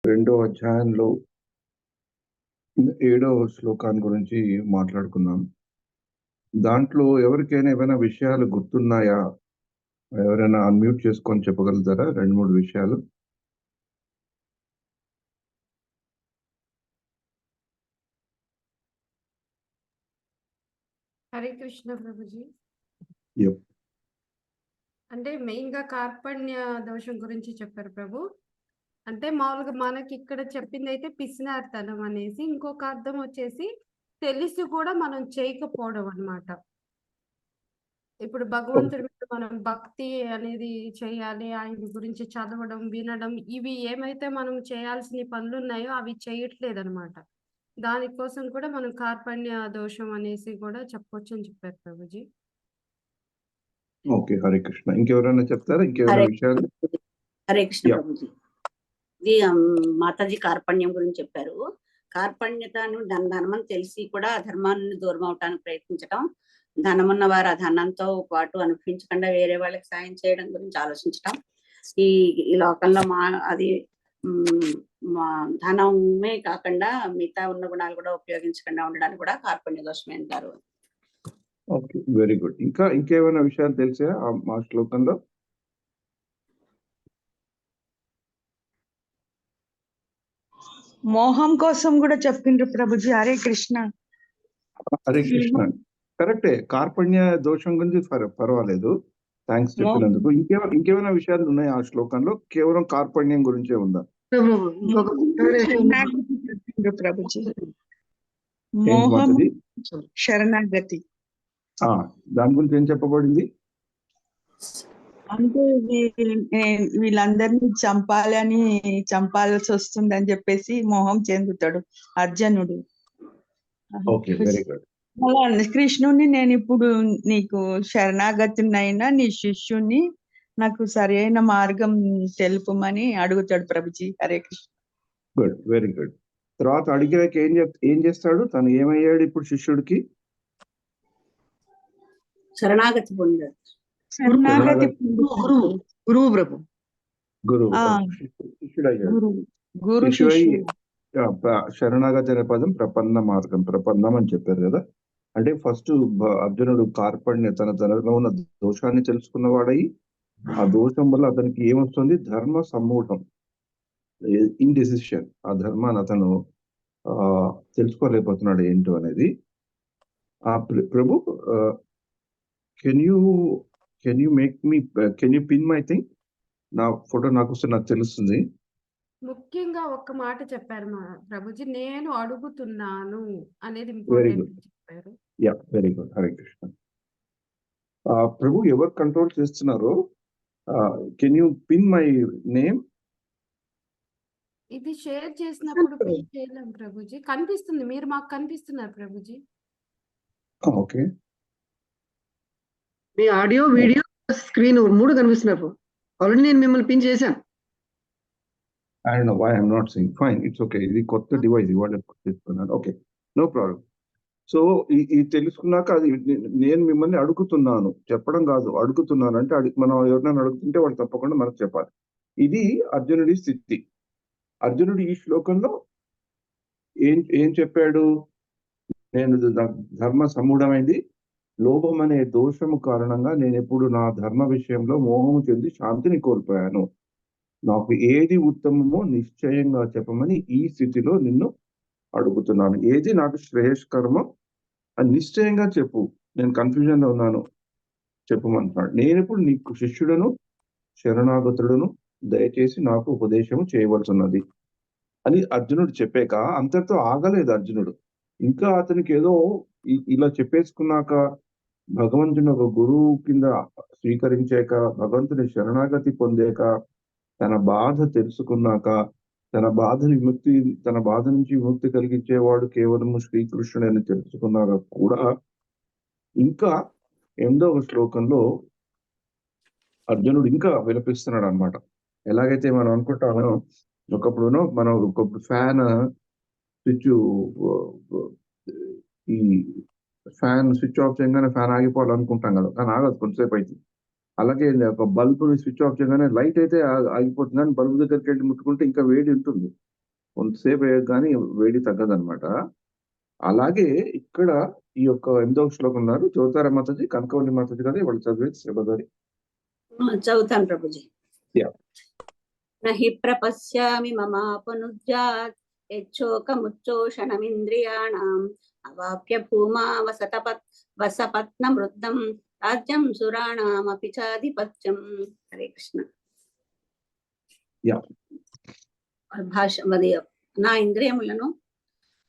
రెండో అధ్యాయంలో 7వ శ్లోకాన్ని గురించి మాట్లాడుకున్నాం. దాంట్లో ఎవరికైనా ఏమైనా విషయాలు గుర్తున్నాయా? ఎవరైనా అన్‌మ్యూట్ చేసుకొని చెప్పగలుగుతారా? 2, 3 విషయాలు. హరే కృష్ణ ప్రభుజీ. యప్. అంటే మెయిన్‌గా కార్పణ్య దోషం గురించి చెప్పారు ప్రభు. అంటే మామూలుగా మనకిక్కడ చెప్పిందైతే పిసినారితనం అనేసి, ఇంకొక అర్థం వచ్చేసి తెలిసి కూడా మనం చేయకపోవడం అన్నమాట. ఇప్పుడు భగవంతుడి మీద మనం భక్తి అనేది చేయాలి, ఆయన గురించి చదవడం, వినడం ఇవి ఏమైతే మనం చేయాల్సిన పనులున్నాయో అవి చేయట్లేదన్నమాట. దానికోసం కూడా మనం కార్పణ్య దోషం అనేసి కూడా చెప్పొచ్చని చెప్పారు ప్రభుజీ. ఓకే. హరే కృష్ణ. ఇంకెవరైనా చెప్తారా? ఇంకేమైనా విషయాలు? హరే కృష్ణ యప్. ప్రభుజీ. ఇది మాతాజీ కార్పణ్యం గురించి చెప్పారు. కార్పణ్యతను ధనమని తెలిసి కూడా అధర్మాన్ని దూరం అవటానికి ప్రయత్నించడం, ధనమున్న వారు ఆ ధనంతో పాటు అనుభవించకుండా వేరే వాళ్ళకి సాయం చేయడం గురించి ఆలోచించడం, ఈ ఈ లోకంలో అది ధనమే కాకుండా మిగతా ఉన్న గుణాలు కూడా ఉపయోగించకుండా ఉండడానికి కూడా కార్పణ్య దోషమే అంటారు. ఓకే. Very good. ఇంకేమైనా విషయాలు తెలుసా మా శ్లోకంలో? మోహం కోసం కూడా చెప్పిండ్రు ప్రభుజీ. హరే కృష్ణ. హరే కృష్ణ. కరెక్టే. కార్పణ్య దోషం గురించి పర్వాలేదు. థాంక్స్ చెప్పినందుకు. ఇంకేమైనా విషయాలు ఉన్నాయా ఆ శ్లోకంలో? కేవలం కార్పణ్యం గురించే ఉందా? ప్రభుజీ. ఏంటి మోహం మాతాజీ? శరణాగతి. దాని గురించి ఏం చెప్పబడింది? అంటే వీళ్ళందరినీ చంపాల్సి వస్తుందని చెప్పేసి మోహం చెందుతాడు అర్జునుడు. ఓకే. Very good. అలా కృష్ణుని నేను ఇప్పుడు నీకు శరణాగతినైనా నీ శిష్యుని నాకు సరైన మార్గం తెలుపమని అడుగుతాడు Prabhuji. Hare Krishna. Good. Very good. తర్వాత అడిగాక ఏం చేస్తాడు? తను ఏమయ్యాడు ఇప్పుడు శిష్యుడికి? శరణాగతి పొందాడు. శరణాగతి గురువు ప్రభు. గురువు. శిష్యుడయ్యాడు. శిష్యుడై శరణాగతి అనే పదం ప్రపన్న మార్గం, ప్రపన్నం అని చెప్పారు కదా. అంటే ఫస్ట్ అర్జునుడు తనలో ఉన్న దోషాన్ని తెలుసుకున్నవాడై, ఆ దోషం వల్ల అతనికి ఏమొస్తుంది? ధర్మ సమ్మూఢం, ఇండెసిషన్. ఆ ధర్మాన్ని అతను తెలుసుకోలేకపోతున్నాడు ఏంటో అనేది. Prabhu, can you pin my thing? నా ఫోటో నాకు వస్తే నాకు తెలుస్తుంది. ముఖ్యంగా ఒక్క మాట చెప్పారు మా ప్రభుజీ, నేను అడుగుతున్నాను అనేది వెరీ గుడ్. చెప్పారు. Yeah, very good. Hare Krishna. Prabhu, ఎవరు కంట్రోల్ చేస్తున్నారో, can you pin my name? ఇది షేర్ చేసినప్పుడు పిన్ చేయలేం ప్రభుజీ. కనిపిస్తుంది, మీరు మాకు కనిపిస్తున్నారు ప్రభుజీ. ఓకే. మీ ఆడియో, వీడియో, స్క్రీన్ 3 కనిపిస్తున్నారు. ఆల్రెడీ నేను మిమ్మల్ని పిన్ చేశాను. I don't know why I'm not seeing. Fine, it's okay. ఇది కొత్త డివైస్ ఇవాళ తీసుకున్నాను. Okay, no problem. సో ఇది తెలుసుకున్నాక అది నేను మిమ్మల్ని అడుగుతున్నాను, చెప్పడం కాదు, అడుగుతున్నాను. అంటే మనం ఎవరినైనా అడుగుతుంటే వాళ్ళు తప్పకుండా మనకు చెప్పాలి. ఇది అర్జునుడి స్థితి. అర్జునుడు ఈ శ్లోకంలో ఏం చెప్పాడు? నేను ధర్మ సమూఢమైంది, లోభం అనే దోషము కారణంగా నేను ఎప్పుడు నా ధర్మ విషయంలో మోహము చెంది శాంతిని కోల్పోయాను. నాకు ఏది ఉత్తమమో నిశ్చయంగా చెప్పమని ఈ స్థితిలో నిన్ను అడుగుతున్నాను. ఏది నాకు శ్రేయస్కరమో అది నిశ్చయంగా చెప్పు, నేను కన్ఫ్యూజన్ లో ఉన్నాను చెప్పమంటున్నాడు. నేను ఇప్పుడు నీకు శిష్యుడను, శరణాగతుడును, దయచేసి నాకు ఉపదేశం చేయవలసినది అని అర్జునుడు చెప్పాక అంతటితో ఆగలేదు అర్జునుడు. ఇంకా అతనికి ఏదో ఇలా చెప్పేసుకున్నాక, భగవంతుని ఒక గురువు కింద స్వీకరించాక, భగవంతుని శరణాగతి పొందాక, తన బాధ తెలుసుకున్నాక, తన బాధ నుంచి విముక్తి కలిగించేవాడు కేవలం శ్రీకృష్ణుడు అని తెలుసుకున్నాక కూడా ఇంకా 8వ శ్లోకంలో అర్జునుడు ఇంకా విలపిస్తున్నాడు అనమాట. ఎలాగైతే మనం అనుకుంటామో, ఒకప్పుడు ఫ్యాన్ స్విచ్ ఆఫ్ చేయగానే ఫ్యాన్ ఆగిపోవాలనుకుంటాం కదా, కానీ ఆగదు, కొంతసేపు అయితే. అలాగే ఒక బల్బుని స్విచ్ ఆఫ్ చేయగానే లైట్ అయితే ఆగిపోతుంది, కానీ బల్బు దగ్గరికి వెళ్ళి ముట్టుకుంటే ఇంకా వేడి ఉంటుంది. కొంతసేపు అయ్యాక కానీ వేడి తగ్గదనమాట. అలాగే ఇక్కడ ఈ యొక్క 8వ శ్లోకం ఉన్నారు చదువుతారా మాతాజీ? కనకవల్లి మాతాజీ కదా వాళ్ళు చదివేది శ్రీభద్రి. చదువుతాను ప్రభుజీ. Yeah. నహి ప్రపశ్యామి మమాపనుద్యాత్ యచ్చోకముచ్చోషణమింద్రియాణం అవాప్య భూమా వసపత్న మృద్దం రాజ్యం సురాణమపి చాధిపత్యం. హరే కృష్ణ. Yeah. నా ఇంద్రియములను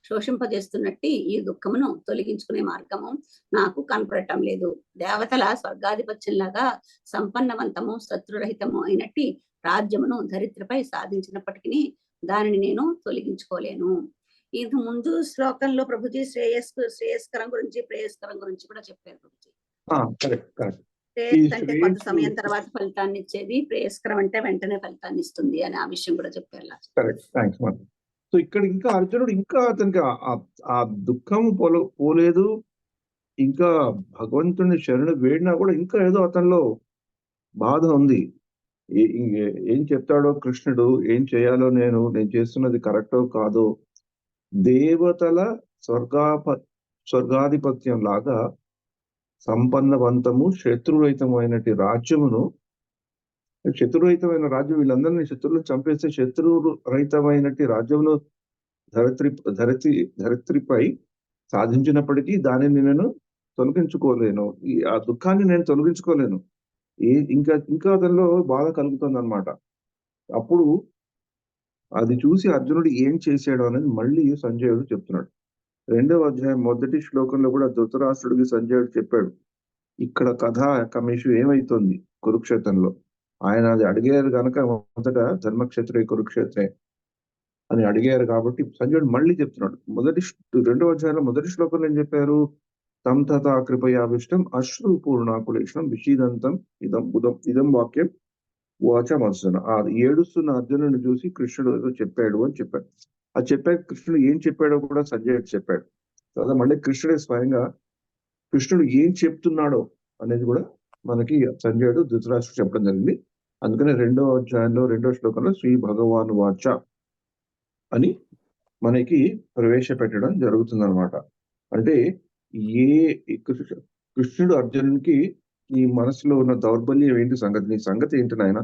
శోషింపజేస్తున్నట్టు ఈ దుఃఖమును తొలగించుకునే మార్గము నాకు కనపడటం లేదు. దేవతల స్వర్గాధిపత్యంలాగా సంపన్నవంతము శత్రురహితము అయినట్టి రాజ్యమును ధరిత్రిపై సాధించినప్పటికీ దానిని నేను తొలగించుకోలేను. ఇది ముందు శ్లోకంలో ప్రభుజీ శ్రేయస్కరం గురించి ప్రేయస్కరం గురించి కూడా చెప్పారు ప్రభుజీ. శ్రేయస్ అంటే కొంత సమయం తర్వాత ఫలితాన్ని ఇచ్చేది, ప్రేయస్కరం అంటే వెంటనే ఫలితాన్ని ఇస్తుంది అని ఆ విషయం కూడా చెప్పారు. సో ఇక్కడ ఇంకా అర్జునుడు ఇంకా అతనికి ఆ దుఃఖం పోలేదు, ఇంకా భగవంతుని శరణు వేడినా కూడా ఇంకా ఏదో అతనిలో బాధ ఉంది. ఏం చెప్తాడో కృష్ణుడు, ఏం చేయాలో నేను చేస్తున్నది కరెక్టో కాదో, దేవతల స్వర్గాధిపత్యం లాగా సంపన్నవంతము శత్రురహితమైనటి రాజ్యమును, శత్రురహితమైన రాజ్యం వీళ్ళందరినీ శత్రువులను చంపేస్తే శత్రురహితమైనటి రాజ్యమును ధరిత్రిపై సాధించినప్పటికీ దానిని నేను తొలగించుకోలేను, ఆ దుఃఖాన్ని నేను తొలగించుకోలేను. ఇంకా అతనిలో బాధ కలుగుతుంది అనమాట. అప్పుడు అది చూసి అర్జునుడు ఏం చేశాడు అనేది మళ్ళీ సంజయుడు చెప్తున్నాడు. 2వ అధ్యాయం 1వ శ్లోకంలో కూడా ధృతరాష్ట్రుడికి సంజయుడు చెప్పాడు ఇక్కడ కథ కమేషు ఏమైతుంది కురుక్షేత్రంలో. ఆయన అది అడిగారు కనుక మొదట ధర్మక్షేత్రే కురుక్షేత్రే అని అడిగారు కాబట్టి సంజయుడు మళ్ళీ చెప్తున్నాడు. 2వ అధ్యాయంలో 1వ శ్లోకంలో ఏం చెప్పారు? తం తథా కృపయావిష్టం అశ్రు పూర్ణాకులేషణం విషీదంతం ఇదం వాక్యం వాచ మధుసూదన. ఆ ఏడుస్తున్న అర్జునుడిని చూసి కృష్ణుడు ఏదో చెప్పాడు అని చెప్పాడు. అది చెప్పాక కృష్ణుడు ఏం చెప్పాడో కూడా సంజయుడు చెప్పాడు. తర్వాత మళ్ళీ కృష్ణుడే స్వయంగా కృష్ణుడు ఏం చెప్తున్నాడో అనేది కూడా మనకి సంజయుడు ధృతరాష్ట్రుడు చెప్పడం జరిగింది. అందుకనే 2వ అధ్యాయంలో 2వ శ్లోకంలో శ్రీ భగవాన్ వాచ అని మనకి ప్రవేశపెట్టడం జరుగుతుంది అనమాట. అంటే కృష్ణుడు అర్జునునికి నీ మనసులో ఉన్న దౌర్బల్యం ఏంటి సంగతి, నీ సంగతి ఏంటి నాయన,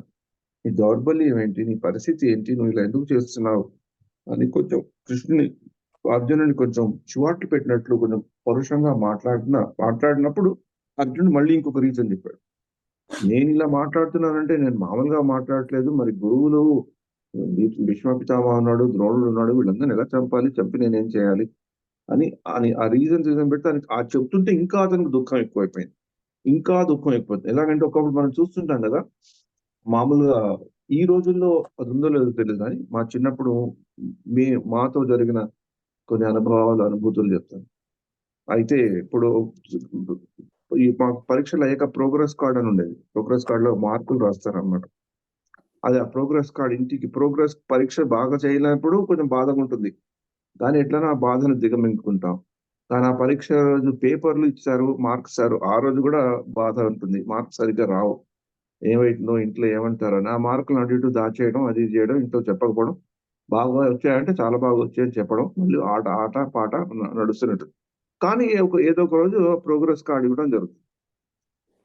నీ దౌర్బల్యం ఏంటి, నీ పరిస్థితి ఏంటి, నువ్వు ఇలా ఎందుకు చేస్తున్నావు అని కొంచెం అర్జునుని కొంచెం చివాట్లు పెట్టినట్లు కొంచెం పరుషంగా మాట్లాడినప్పుడు అర్జునుడు మళ్ళీ ఇంకొక రీజన్ చెప్పాడు. నేను ఇలా మాట్లాడుతున్నానంటే నేను మామూలుగా మాట్లాడట్లేదు, మరి గురువులు భీష్మ పితామహ ఉన్నాడు, ద్రోణుడు ఉన్నాడు, వీళ్ళందరినీ ఎలా చంపి నేనేం చేయాలి అని ఆ రీజన్ పెడితే ఆ చెప్తుంటే ఇంకా అతనికి దుఃఖం ఎక్కువైపోయింది. ఎలాగంటే ఒకప్పుడు మనం చూస్తుంటాం కదా, మామూలుగా ఈ రోజుల్లో అది ఉందో లేదో తెలియదు కానీ మా చిన్నప్పుడు మాతో జరిగిన కొన్ని అనుభూతులు చెప్తాను. అయితే ఇప్పుడు మాకు పరీక్షలు అయ్యాక ప్రోగ్రెస్ కార్డ్ అని ఉండేది. ప్రోగ్రెస్ కార్డ్ లో మార్కులు రాస్తారు అన్నమాట. అది ఆ ప్రోగ్రెస్ కార్డ్ ఇంటికి పరీక్ష బాగా చేయలేనప్పుడు కొంచెం బాధగా ఉంటుంది, కానీ ఎట్లనా ఆ బాధను దిగమింగుకుంటాం. కానీ ఆ పరీక్ష రోజు పేపర్లు ఇచ్చారు, మార్క్స్ ఇచ్చారు, ఆ రోజు కూడా బాధ ఉంటుంది, మార్క్స్ సరిగ్గా రావు, ఏమైతుందో ఇంట్లో ఏమంటారని ఆ మార్కులు అటు ఇటు దాచేయడం, అది చేయడం, ఇంట్లో చెప్పకపోవడం, బాగా వచ్చాయంటే చాలా బాగా వచ్చాయని చెప్పడం, మళ్ళీ ఆట పాట నడుస్తున్నట్టు. కానీ ఏదో ఒక రోజు ప్రోగ్రెస్ కార్డు ఇవ్వడం జరుగుతుంది.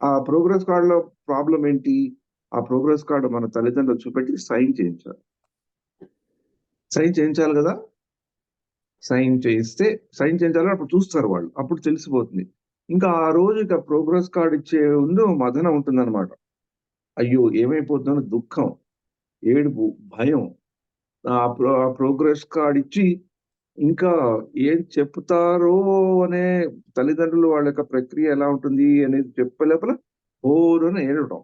ఆ ప్రోగ్రెస్ కార్డులో ప్రాబ్లం ఏంటి? ఆ ప్రోగ్రెస్ కార్డు మన తల్లిదండ్రులు చూపెట్టి సైన్ చేయించాలి కదా. సైన్ చేయించాలని అప్పుడు చూస్తారు వాళ్ళు, అప్పుడు తెలిసిపోతుంది. ఇంకా ఆ రోజు ఇక ప్రోగ్రెస్ కార్డు ఇచ్చే ముందు మదన ఉంటుందన్నమాట. అయ్యో ఏమైపోతుందో దుఃఖం, ఏడుపు, భయం. ఆ ప్రోగ్రెస్ కార్డ్ ఇచ్చి ఇంకా ఏం చెప్తారో అనే తల్లిదండ్రులు వాళ్ళ యొక్క ప్రక్రియ ఎలా ఉంటుంది అనేది చెప్పలేపల ఓరున ఏడవడం.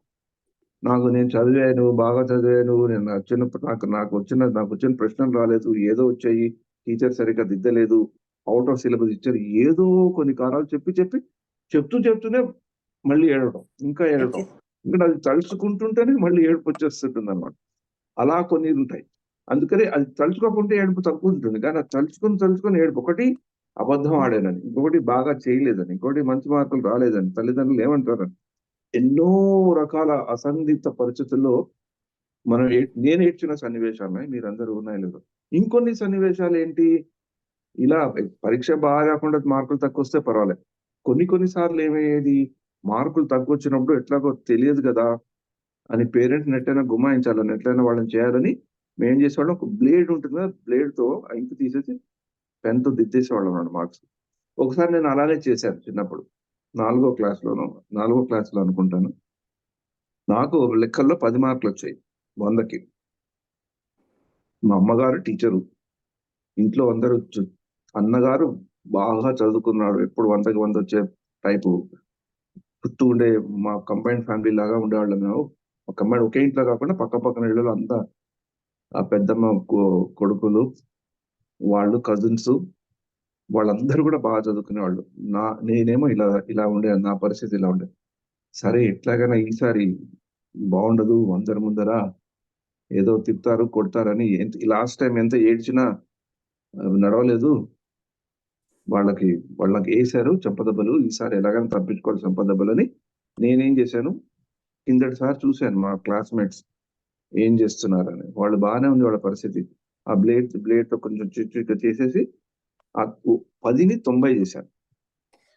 నేను చదివాను, బాగా చదివాను, నేను నాకు వచ్చిన ప్రశ్నలు రాలేదు, ఏదో వచ్చాయి, టీచర్ సరిగ్గా దిద్దలేదు, అవుట్ ఆఫ్ సిలబస్ ఇచ్చారు, ఏదో కొన్ని కారణాలు చెప్తూనే మళ్ళీ ఏడవడం, ఇంకా అది తలుచుకుంటుంటేనే మళ్ళీ ఏడుపు వచ్చేస్తుంటుంది అనమాట. అలా కొన్ని ఉంటాయి. అందుకని అది తలుచుకోకుంటే ఏడుపు తక్కువ ఉంటుంది, కానీ అది తలుచుకొని ఏడుపు. ఒకటి అబద్ధం ఆడానని, ఇంకొకటి బాగా చేయలేదని, ఇంకొకటి మంచి మార్కులు రాలేదని, తల్లిదండ్రులు ఏమంటారని, ఎన్నో రకాల అసందిగ్ధ పరిస్థితుల్లో నేను ఏడ్చిన సన్నివేశాలున్నాయి. మీరందరూ ఉన్నాయో లేదో ఇంకొన్ని సన్నివేశాలు ఏంటి, ఇలా పరీక్ష బాగా కాకుండా మార్కులు తక్కువ వస్తే పర్వాలేదు. కొన్ని సార్లు ఏమయ్యేది, మార్కులు తక్కువ వచ్చినప్పుడు ఎట్లాగో తెలియదు కదా అని పేరెంట్స్‌ని ఎట్లైనా గుమాయించాలని, ఎట్లైనా వాళ్ళని చేయాలని మేమేం చేసేవాళ్ళం, ఒక బ్లేడ్ ఉంటుంది కదా, బ్లేడ్‌తో ఆ ఇంక్ తీసేసి పెన్‌తో దిద్దేసేవాళ్ళం అన్నమాట మార్క్స్. ఒకసారి నేను అలానే చేశాను చిన్నప్పుడు. 4వ క్లాస్‌లో అనుకుంటాను. నాకు లెక్కల్లో 10 మార్కులొచ్చాయి 100కి. మా అమ్మగారు టీచరు. ఇంట్లో అందరూ అన్నగారు బాగా చదువుకున్నాడు. ఎప్పుడు 100కి 100 వచ్చే టైపు. చుట్టూ ఉండే మా కంబైన్డ్ ఫ్యామిలీ లాగా ఉండేవాళ్ళం మేము. ఒక కంబైన్డ్ ఒకే ఇంట్లో కాకుండా పక్క పక్కన ఇళ్ళలో అంతా ఆ పెద్దమ్మ కొడుకులు, వాళ్ళు కజిన్స్ వాళ్ళందరూ కూడా బాగా చదువుకునేవాళ్ళు. నేనేమో ఇలా ఉండేది. నా పరిస్థితి ఇలా ఉండేది. సరే ఎట్లాగైనా ఈసారి బాగుండదు, అందరి ముందర ఏదో తిడతారు, కొడతారని లాస్ట్ టైం ఎంత ఏడ్చినా నడవలేదు. వాళ్ళకి ఏశారు చెంపదెబ్బలు. ఈసారి ఎలాగైనా తప్పించుకోవాలి చెంపదెబ్బలని నేనేం చేశాను, కిందటిసారి చూశాను మా క్లాస్‌మేట్స్ ఏం చేస్తున్నారని. వాళ్ళు బాగానే ఉంది వాళ్ళ పరిస్థితి. ఆ బ్లేడ్‌తో కొంచెం చిట్చిట్గా చేసేసి 10ని 90 చేశాను.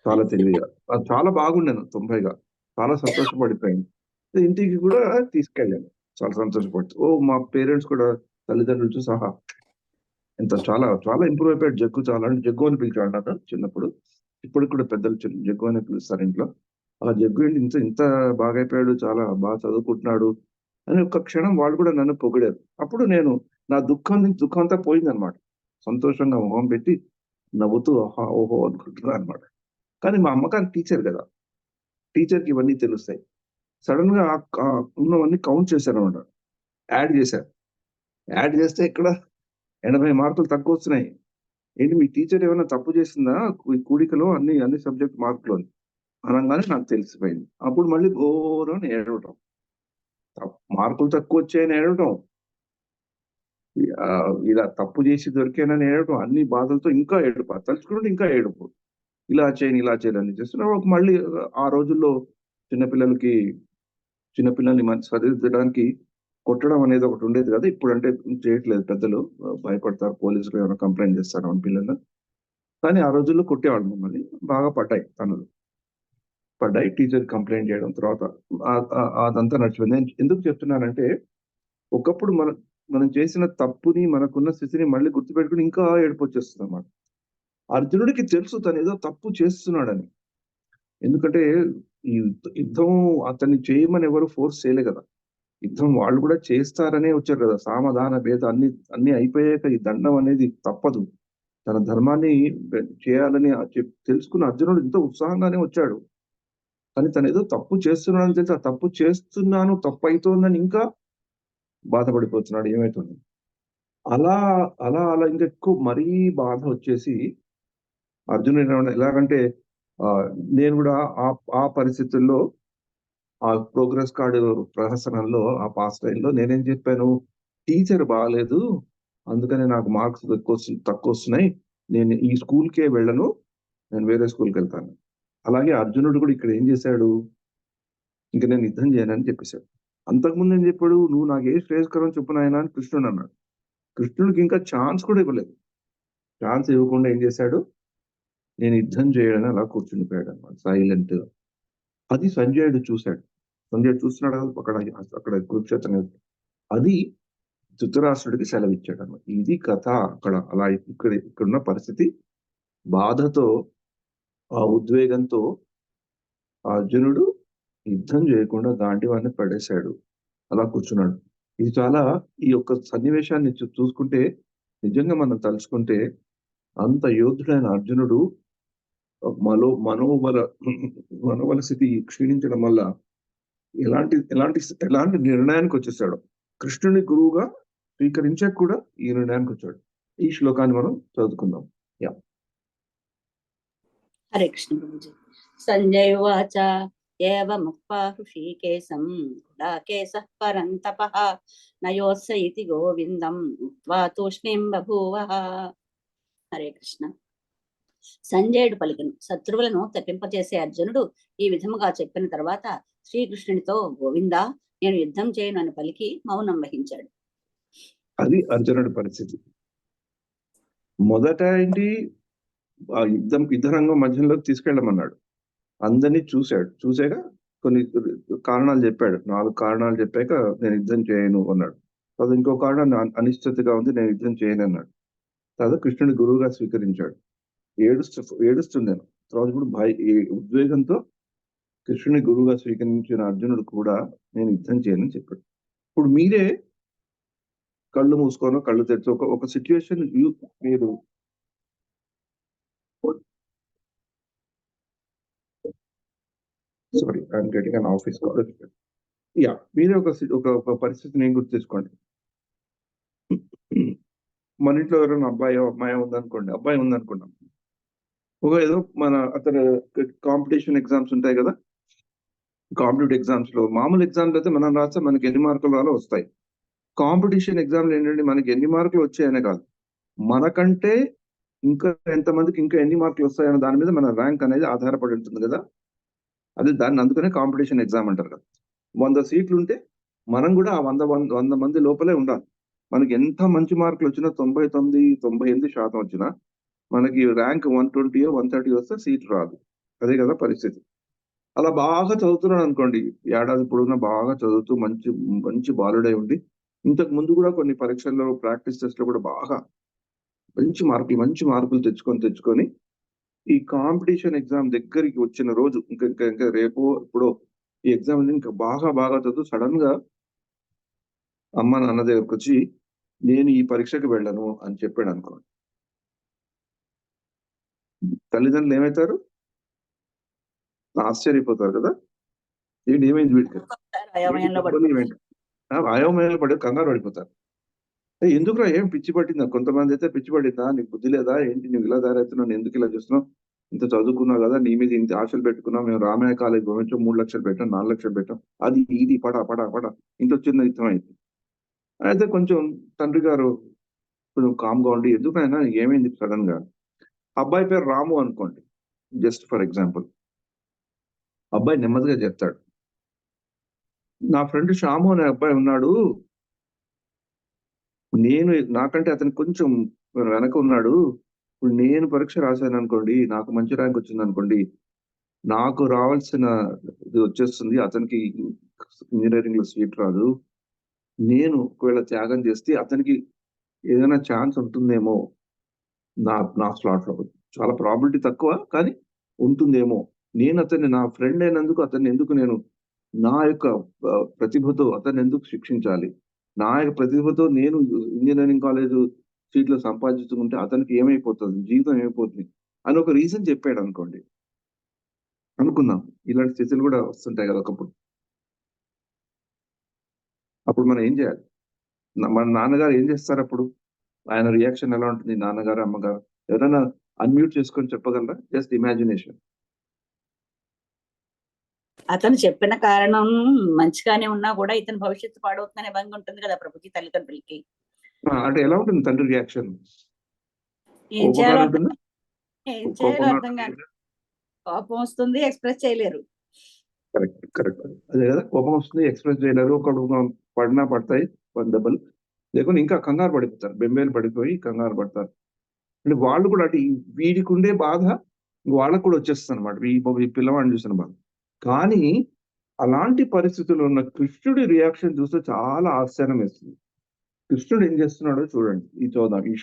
చాలా తెలివిగా. అది చాలా బాగుండెను 90గా. చాలా సంతోషపడిపోయాను. ఇంటికి కూడా తీసుకెళ్ళాను. చాలా సంతోషపడుతూ. మా పేరెంట్స్ కూడా తల్లిదండ్రులతో సహా చాలా చాలా ఇంప్రూవ్ అయిపోయాడు జగ్గు చాలా. అంటే జగ్గు అని పిలిచేవాడు నాకు చిన్నప్పుడు. ఇప్పటికి కూడా పెద్దలు జగ్గు అనే పిలుస్తారు ఇంట్లో. ఆ జగ్గు ఏంటి ఇంత ఇంత బాగా అయిపోయాడు, చాలా బాగా చదువుకుంటున్నాడు అని ఒక్క క్షణం వాళ్ళు కూడా నన్ను పొగిడారు. అప్పుడు నేను నా దుఃఖం అంతా పోయిందన్నమాట. సంతోషంగా మొహం పెట్టి నవ్వుతూ ఆహా! ఓహో! అనుకుంటున్నా అన్నమాట. కానీ మా అమ్మగారు టీచర్ గదా! టీచర్‌కి ఇవన్నీ తెలుస్తాయి. సడెన్‌గా ఉన్నవన్నీ కౌంట్ చేశారన్నమాట. యాడ్ చేశారు. యాడ్ చేస్తే ఇక్కడ 80 మార్కులు తక్కువొస్తున్నాయి. ఏంటి మీ టీచర్ ఏమైనా తప్పు చేసిందా? కూడికలో అన్ని సబ్జెక్ట్ మార్కులోని అనంగానే నాకు తెలిసిపోయింది. అప్పుడు మళ్ళీ ఘోరని ఏడవటం. మార్కులు తక్కువొచ్చాయని ఏడవటం. ఇలా తప్పు చేసి దొరికానని ఏడవటం. అన్ని బాధలతో ఇంకా ఏడుపు. తలుచుకుంటే ఇంకా ఏడుపు. ఇలా చేయను చేస్తున్నా. మళ్ళీ ఆ రోజుల్లో చిన్నపిల్లల్ని సరిదిద్దడానికి కొట్టడం అనేది ఒకటి ఉండేది కదా! ఇప్పుడంటే చేయట్లేదు పెద్దలు. భయపడతారు పోలీసులు ఏమైనా కంప్లెయింట్ చేస్తారేమో అని పిల్లలు. కానీ ఆ రోజుల్లో కొట్టేవాళ్ళు మమ్మల్ని. బాగా పడ్డాయి. టీచర్ కంప్లెయింట్ చేయడం తర్వాత అదంతా నడిచిపోయింది. నేను ఎందుకు చెప్తున్నానంటే, ఒకప్పుడు మనం చేసిన తప్పుని, మనకున్న స్థితిని మళ్ళీ గుర్తుపెట్టుకొని ఇంకా ఏడుపొచ్చేస్తుందన్నమాట. అర్జునుడికి తెలుసు తనేదో తప్పు చేస్తున్నాడని. ఎందుకంటే ఈ యుద్ధం అతన్ని చేయమని ఎవరు ఫోర్స్ చేయలే కదా! యుద్ధం వాళ్ళు కూడా చేస్తారనే వచ్చారు కదా! సామధాన భేద అన్ని అయిపోయాక ఈ దండం అనేది తప్పదు. తన ధర్మాన్ని చేయాలని తెలుసుకున్న అర్జునుడు ఎంతో ఉత్సాహంగానే వచ్చాడు. కానీ తనేదో తప్పు చేస్తున్నాడని తెలిసి, ఆ తప్పు చేస్తున్నాను, తప్పయితోందని ఇంకా బాధపడిపోతున్నాడు. ఏమైతుంది? అలా, అలా ఇంకా ఎక్కువ మరీ బాధ వచ్చేసి అర్జునుడు ఎలాగంటే నేను కూడా ఆ పరిస్థితుల్లో ఆ ప్రోగ్రెస్ కార్డ్ ప్రహసనంలో ఆ పాస్ టైమ్‌లో నేనేం చెప్పాను, టీచర్ బాలేదు. అందుకని నాకు మార్క్స్ తక్కువొస్తున్నాయి. నేను ఈ స్కూల్‌కే వెళ్ళను. నేను వేరే స్కూల్‌కెళ్తాను. అలాగే అర్జునుడు కూడా ఇక్కడ ఏం చేశాడు, ఇంక నేను యుద్ధం చేయనని చెప్పేసాడు. అంతకుముందు ఏం చెప్పాడు, "నువ్వు నాకు ఏ శ్రేయస్కరం చెప్పు నాయనా" అని కృష్ణుడు అన్నాడు. కృష్ణుడికి ఇంకా ఛాన్స్ కూడా ఇవ్వలేదు. ఛాన్స్ ఇవ్వకుండా ఏం చేశాడు, నేను యుద్ధం చేయడని అలా కూర్చుండిపోయాడన్నమాట సైలెంట్‌గా. అది సంజయుడు చూసాడు. సంజయుడు చూస్తున్నాడు కదా అక్కడ కురుక్షేత్రం మీద. అది ధృతరాష్ట్రుడికి సెలవిచ్చాడన్నమాట. ఇది కథ అక్కడ. అలా ఇక్కడున్న పరిస్థితి. బాధతో, ఆ ఉద్వేగంతో అర్జునుడు యుద్ధం చేయకుండా గాంధీవాన్ని పడేశాడు. అలా కూర్చున్నాడు. ఇది చాలా ఈ యొక్క సన్నివేశాన్ని చూసుకుంటే నిజంగా మనం తలుచుకుంటే అంత యోధుడైన అర్జునుడు మనోబల స్థితి క్షీణించడం వల్ల ఎలాంటి నిర్ణయానికి వచ్చేసాడు. కృష్ణుని గురువుగా స్వీకరించాక కూడా ఈ నిర్ణయానికి వచ్చాడు. ఈ శ్లోకాన్ని మనం చదువుకుందాం. హరే కృష్ణ ప్రభుజీ. సంజయ్ ఉవాచ ఏవముక్త్వా హృషీకేశం గుడాకేశః పరంతపః నయోత్స ఇతి గోవిందం ఉక్త్వా తూష్ణీం బభూవః. హరే కృష్ణ. సంజయుడు పలికెను. శత్రువులను తప్పింపజేసే అర్జునుడు ఈ విధముగా చెప్పిన తర్వాత శ్రీకృష్ణునితో, గోవిందా, నేను యుద్ధం చేయను అని పలికి మౌనం వహించాడు. అది అర్జునుడి పరిస్థితి. మొదట ఏంటి యుద్ధ రంగం మధ్యలోకి తీసుకెళ్ళమన్నాడు. అందరినీ చూసాక కొన్ని కారణాలు చెప్పాడు. 4 కారణాలు చెప్పాక నేను యుద్ధం చేయను అన్నాడు. తర్వాత ఇంకో కారణం అనిశ్చితగా ఉంది, నేను యుద్ధం చేయను అన్నాడు. తర్వాత కృష్ణుని గురువుగా స్వీకరించాడు. ఏడుస్తుండేను. తర్వాత ఇప్పుడు ఉద్వేగంతో కృష్ణుని గురువుగా స్వీకరించిన అర్జునుడు కూడా నేను యుద్ధం చేయనని చెప్పాడు. ఇప్పుడు మీరే కళ్ళు మూసుకోనో కళ్ళు తెరిచి ఒక సిచ్యువేషన్ మీరు sorry I'm getting an office call. Yeah, మీరే ఒక పరిస్థితిని ఏం గుర్తు చేసుకోండి. మన ఇంట్లో ఎవరైనా అబ్బాయో అమ్మాయి ఉందనుకోండి, అబ్బాయి ఉందనుకున్నాం. ఏదో అతను కాంపిటీషన్ ఎగ్జామ్స్ ఉంటాయి కదా, కాంపిటేటివ్ ఎగ్జామ్స్ లో మామూలు ఎగ్జామ్స్ అయితే మనం రాస్తే మనకి ఎన్ని మార్కులు రాలో వస్తాయి. కాంపిటీషన్ ఎగ్జామ్లు ఏంటంటే మనకి ఎన్ని మార్కులు వచ్చాయనే కాదు, మనకంటే ఇంకా ఎంతమందికి ఇంకా ఎన్ని మార్కులు వస్తాయనే దాని మీద మన ర్యాంక్ అనేది ఆధారపడి ఉంటుంది కదా. అది దాన్ని అందుకనే కాంపిటీషన్ ఎగ్జామ్ అంటారు కదా. 100 సీట్లు ఉంటే మనం కూడా ఆ 100 మంది లోపలే ఉండాలి. మనకి ఎంత మంచి మార్కులు వచ్చినా 99-98% వచ్చినా మనకి ర్యాంక్ 120 130 వస్తే సీట్ రాదు. అదే కదా పరిస్థితి. అలా బాగా చదువుతున్నాడు అనుకోండి, ఏడాది పొడవునా బాగా చదువుతూ మంచి బాలుడై ఉండి, ఇంతకు ముందు కూడా కొన్ని పరీక్షల్లో ప్రాక్టీస్ టెస్ట్ లో కూడా బాగా మంచి మార్కులు తెచ్చుకొని ఈ కాంపిటీషన్ ఎగ్జామ్ దగ్గరికి వచ్చిన రోజు ఇంకా రేపో ఇప్పుడు ఈ ఎగ్జామ్ ఇంకా బాగా చదువు సడన్ గా అమ్మ నాన్న దగ్గరకు వచ్చి నేను ఈ పరీక్షకి వెళ్ళను అని చెప్పాడు అనుకోండి, తల్లిదండ్రులు ఏమవుతారు? ఆశ్చర్యపోతారు కదా. ఏంటి ఏమైంది వీడికి? అయోమయంలో పడి కంగారు పడిపోతారు. ఎందుకురా, ఏం పిచ్చి పట్టిందా? కొంతమంది అయితే పిచ్చి పట్టిందా, నీకు బుద్ధి లేదా ఏంటి, నువ్వు ఇలా తయారవుతున్నావు, ఎందుకు ఇలా చేస్తున్నావు, ఇంత చదువుకున్నావు కదా, నీ మీద ఇంత ఆశలు పెట్టుకున్నావు, మేము రామయ్య కాలేజ్ పంపించాం, 3 లక్షలు పెట్టాం, 4 లక్షలు పెట్టాం, అది ఇది పడా ఇంత వచ్చింది ఇష్టమైంది. అయితే కొంచెం తండ్రి గారు కొంచెం కామ్గా ఉండి, ఎందుకైనా ఏమైంది సడన్ గా. అబ్బాయి పేరు రాము అనుకోండి, జస్ట్ ఫర్ ఎగ్జాంపుల్. అబ్బాయి నెమ్మదిగా చెప్తాడు, నా ఫ్రెండ్ శ్యాము అనే అబ్బాయి ఉన్నాడు, నాకంటే అతను కొంచెం వెనక ఉన్నాడు. ఇప్పుడు నేను పరీక్ష రాశాను అనుకోండి, నాకు మంచి ర్యాంక్ వచ్చింది అనుకోండి, నాకు రావాల్సిన ఇది వచ్చేస్తుంది, అతనికి ఇంజనీరింగ్ లో సీట్ రాదు. నేను ఒకవేళ త్యాగం చేస్తే అతనికి ఏదైనా ఛాన్స్ ఉంటుందేమో నా స్లాట్ లో. చాలా ప్రాబిలిటీ తక్కువ, కానీ ఉంటుందేమో. నేను అతన్ని నా ఫ్రెండ్ అయినందుకు అతన్ని ఎందుకు నేను నా యొక్క ప్రతిభతో అతన్ని ఎందుకు శిక్షించాలి? నా యొక్క ప్రతిభతో నేను ఇంజనీరింగ్ కాలేజ్ సీట్లు సంపాదించుకుంటే అతనికి ఏమైపోతుంది, జీవితం ఏమైపోతుంది అని ఒక రీజన్ చెప్పాడు అనుకోండి. అనుకుందాం, ఇలాంటి స్థితులు కూడా వస్తుంటాయి కదా ఒకప్పుడు. అప్పుడు మనం ఏం చేయాలి? మన నాన్నగారు ఏం చేస్తారు అప్పుడు? ఆయన రియాక్షన్ ఎలా ఉంటుంది? నాన్నగారు అమ్మగారు ఎవరైనా అన్మ్యూట్ చేసుకొని చెప్పగలరా? Just imagination. అతను చెప్పిన కారణం మంచిగానే ఉన్నా కూడా ఇతని భవిష్యత్తు పాడవుతుందనే భంగం ఉంటుంది కదా ప్రభుకి, తల్లిదండ్రులకి. అంటే ఎలా ఉంటుంది తండ్రి రియాక్షన్? ఏం చేయాలో అర్థం కాదు. కోపం వస్తుంది, ఎక్స్ప్రెస్ చేయలేరు. కరెక్ట్. అదే కదా, కోపం వస్తుంది, ఎక్స్ప్రెస్ చేయలేరు. ఒకడు పడతాయి దెబ్బలు, లేకుండా ఇంకా కంగారు పడిపోతారు, బెంబేలు పడిపోయి కంగారు పడతారు. అంటే వాళ్ళు కూడా అంటే వీడికి ఉండే బాధ వాళ్ళకు కూడా వచ్చేస్తుంది అనమాట, ఈ పిల్లవాడిని చూసిన బాధ. కానీ అలాంటి పరిస్థితుల్లో ఉన్న కృష్ణుడి రియాక్షన్ చూస్తే చాలా ఆశ్చర్యం వేస్తుంది. కృష్ణుడు ఏం చేస్తున్నాడో చూడండి. ఈ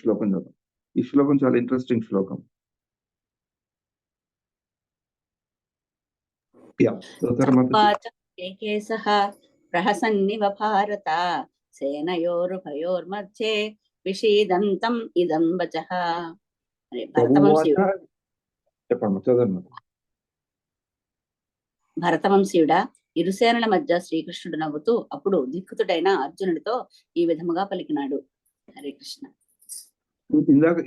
శ్లోకం చదువు. ఈ శ్లోకం చాలా ఇంట్రెస్టింగ్ శ్లోకం. ప్రహసన్నివ భారత సేనయోరుభయోర్మధ్యే విషీదంతం ఇదం వచః. భరతవంశీయుడా, ఇరుసేనల మధ్య శ్రీకృష్ణుడు నవ్వుతూ అప్పుడు ధిక్కుతుడైన అర్జునుడితో ఈ విధముగా పలికినాడు. హరే కృష్ణ.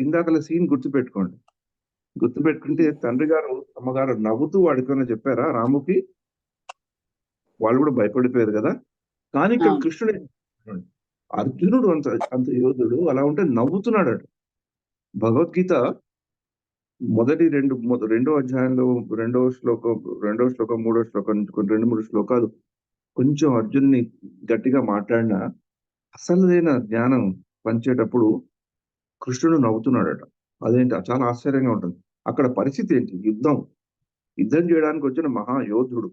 ఇందాకల సీన్ గుర్తుపెట్టుకుంటే తండ్రి గారు అమ్మగారు నవ్వుతూ వాడితోనే చెప్పారా రాముకి? వాళ్ళు కూడా భయపడిపోయారు కదా. కానీ ఇక్కడ కృష్ణుడు, అర్జునుడు అంత యోధుడు అలా ఉంటే నవ్వుతున్నాడు. భగవద్గీత మొదటి రెండో అధ్యాయంలో రెండో శ్లోకం, మూడో శ్లోకం నుంచి 2-3 శ్లోకాలు కొంచెం అర్జున్ని గట్టిగా మాట్లాడినా అసలైన జ్ఞానం పంచేటప్పుడు కృష్ణుడు నవ్వుతున్నాడట. అదేంటి చాలా ఆశ్చర్యంగా ఉంటుంది. అక్కడ పరిస్థితి ఏంటి? యుద్ధం చేయడానికి వచ్చిన మహాయోధుడు,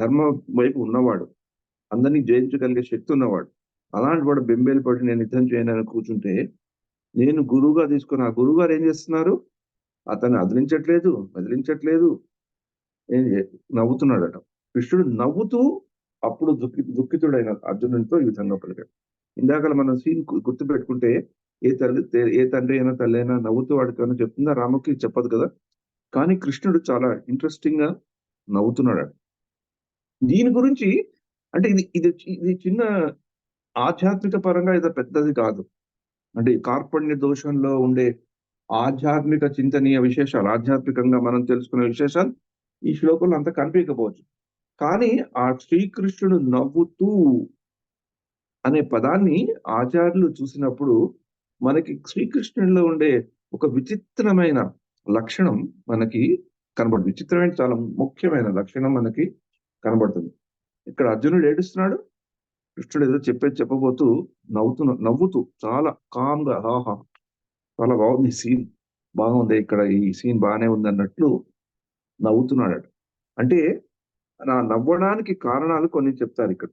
ధర్మ వైపు ఉన్నవాడు, అందరినీ జయించగలిగే శక్తి ఉన్నవాడు. అలాంటి వాడు బెంబేలు పడి నేను యుద్ధం చేయనని కూర్చుంటే, నేను గురువుగా తీసుకున్న ఆ గురువుగారు ఏం చేస్తున్నారు? అతన్ని వదిలించట్లేదు. నవ్వుతున్నాడట. కృష్ణుడు నవ్వుతూ అప్పుడు దుఃఖితుడైన అర్జునునితో ఈ విధంగా పలికాడు. ఇందాక మనం సీన్ గుర్తు పెట్టుకుంటే ఏ తండ్రి అయినా తల్లి అయినా నవ్వుతూ వాడికైనా చెప్తుందా? రాముకి చెప్పదు కదా. కానీ కృష్ణుడు చాలా ఇంట్రెస్టింగ్ గా నవ్వుతున్నాడు. దీని గురించి అంటే ఇది చిన్న ఆధ్యాత్మిక పరంగా ఇది పెద్దది కాదు. అంటే కార్పణ్య దోషంలో ఉండే ఆధ్యాత్మిక చింతనీయ విశేషాలు, ఆధ్యాత్మికంగా మనం తెలుసుకునే విశేషాలు ఈ శ్లోకంలో అంత కనిపించకపోవచ్చు. కానీ ఆ శ్రీకృష్ణుడు నవ్వుతూ అనే పదాన్ని ఆచార్యులు చూసినప్పుడు మనకి శ్రీకృష్ణుడిలో ఉండే ఒక విచిత్రమైన లక్షణం మనకి కనబడుతుంది. విచిత్రమైన చాలా ముఖ్యమైన లక్షణం మనకి కనబడుతుంది. ఇక్కడ అర్జునుడు ఏడుస్తున్నాడు, కృష్ణుడు ఏదో చెప్పబోతూ నవ్వుతూ చాలా కామ్ గా చాలా బాగుంది సీన్, బాగుంది ఇక్కడ ఈ సీన్ బాగానే ఉంది అన్నట్లు నవ్వుతున్నాడు. అంటే నా నవ్వడానికి కారణాలు కొన్ని చెప్తారు ఇక్కడ.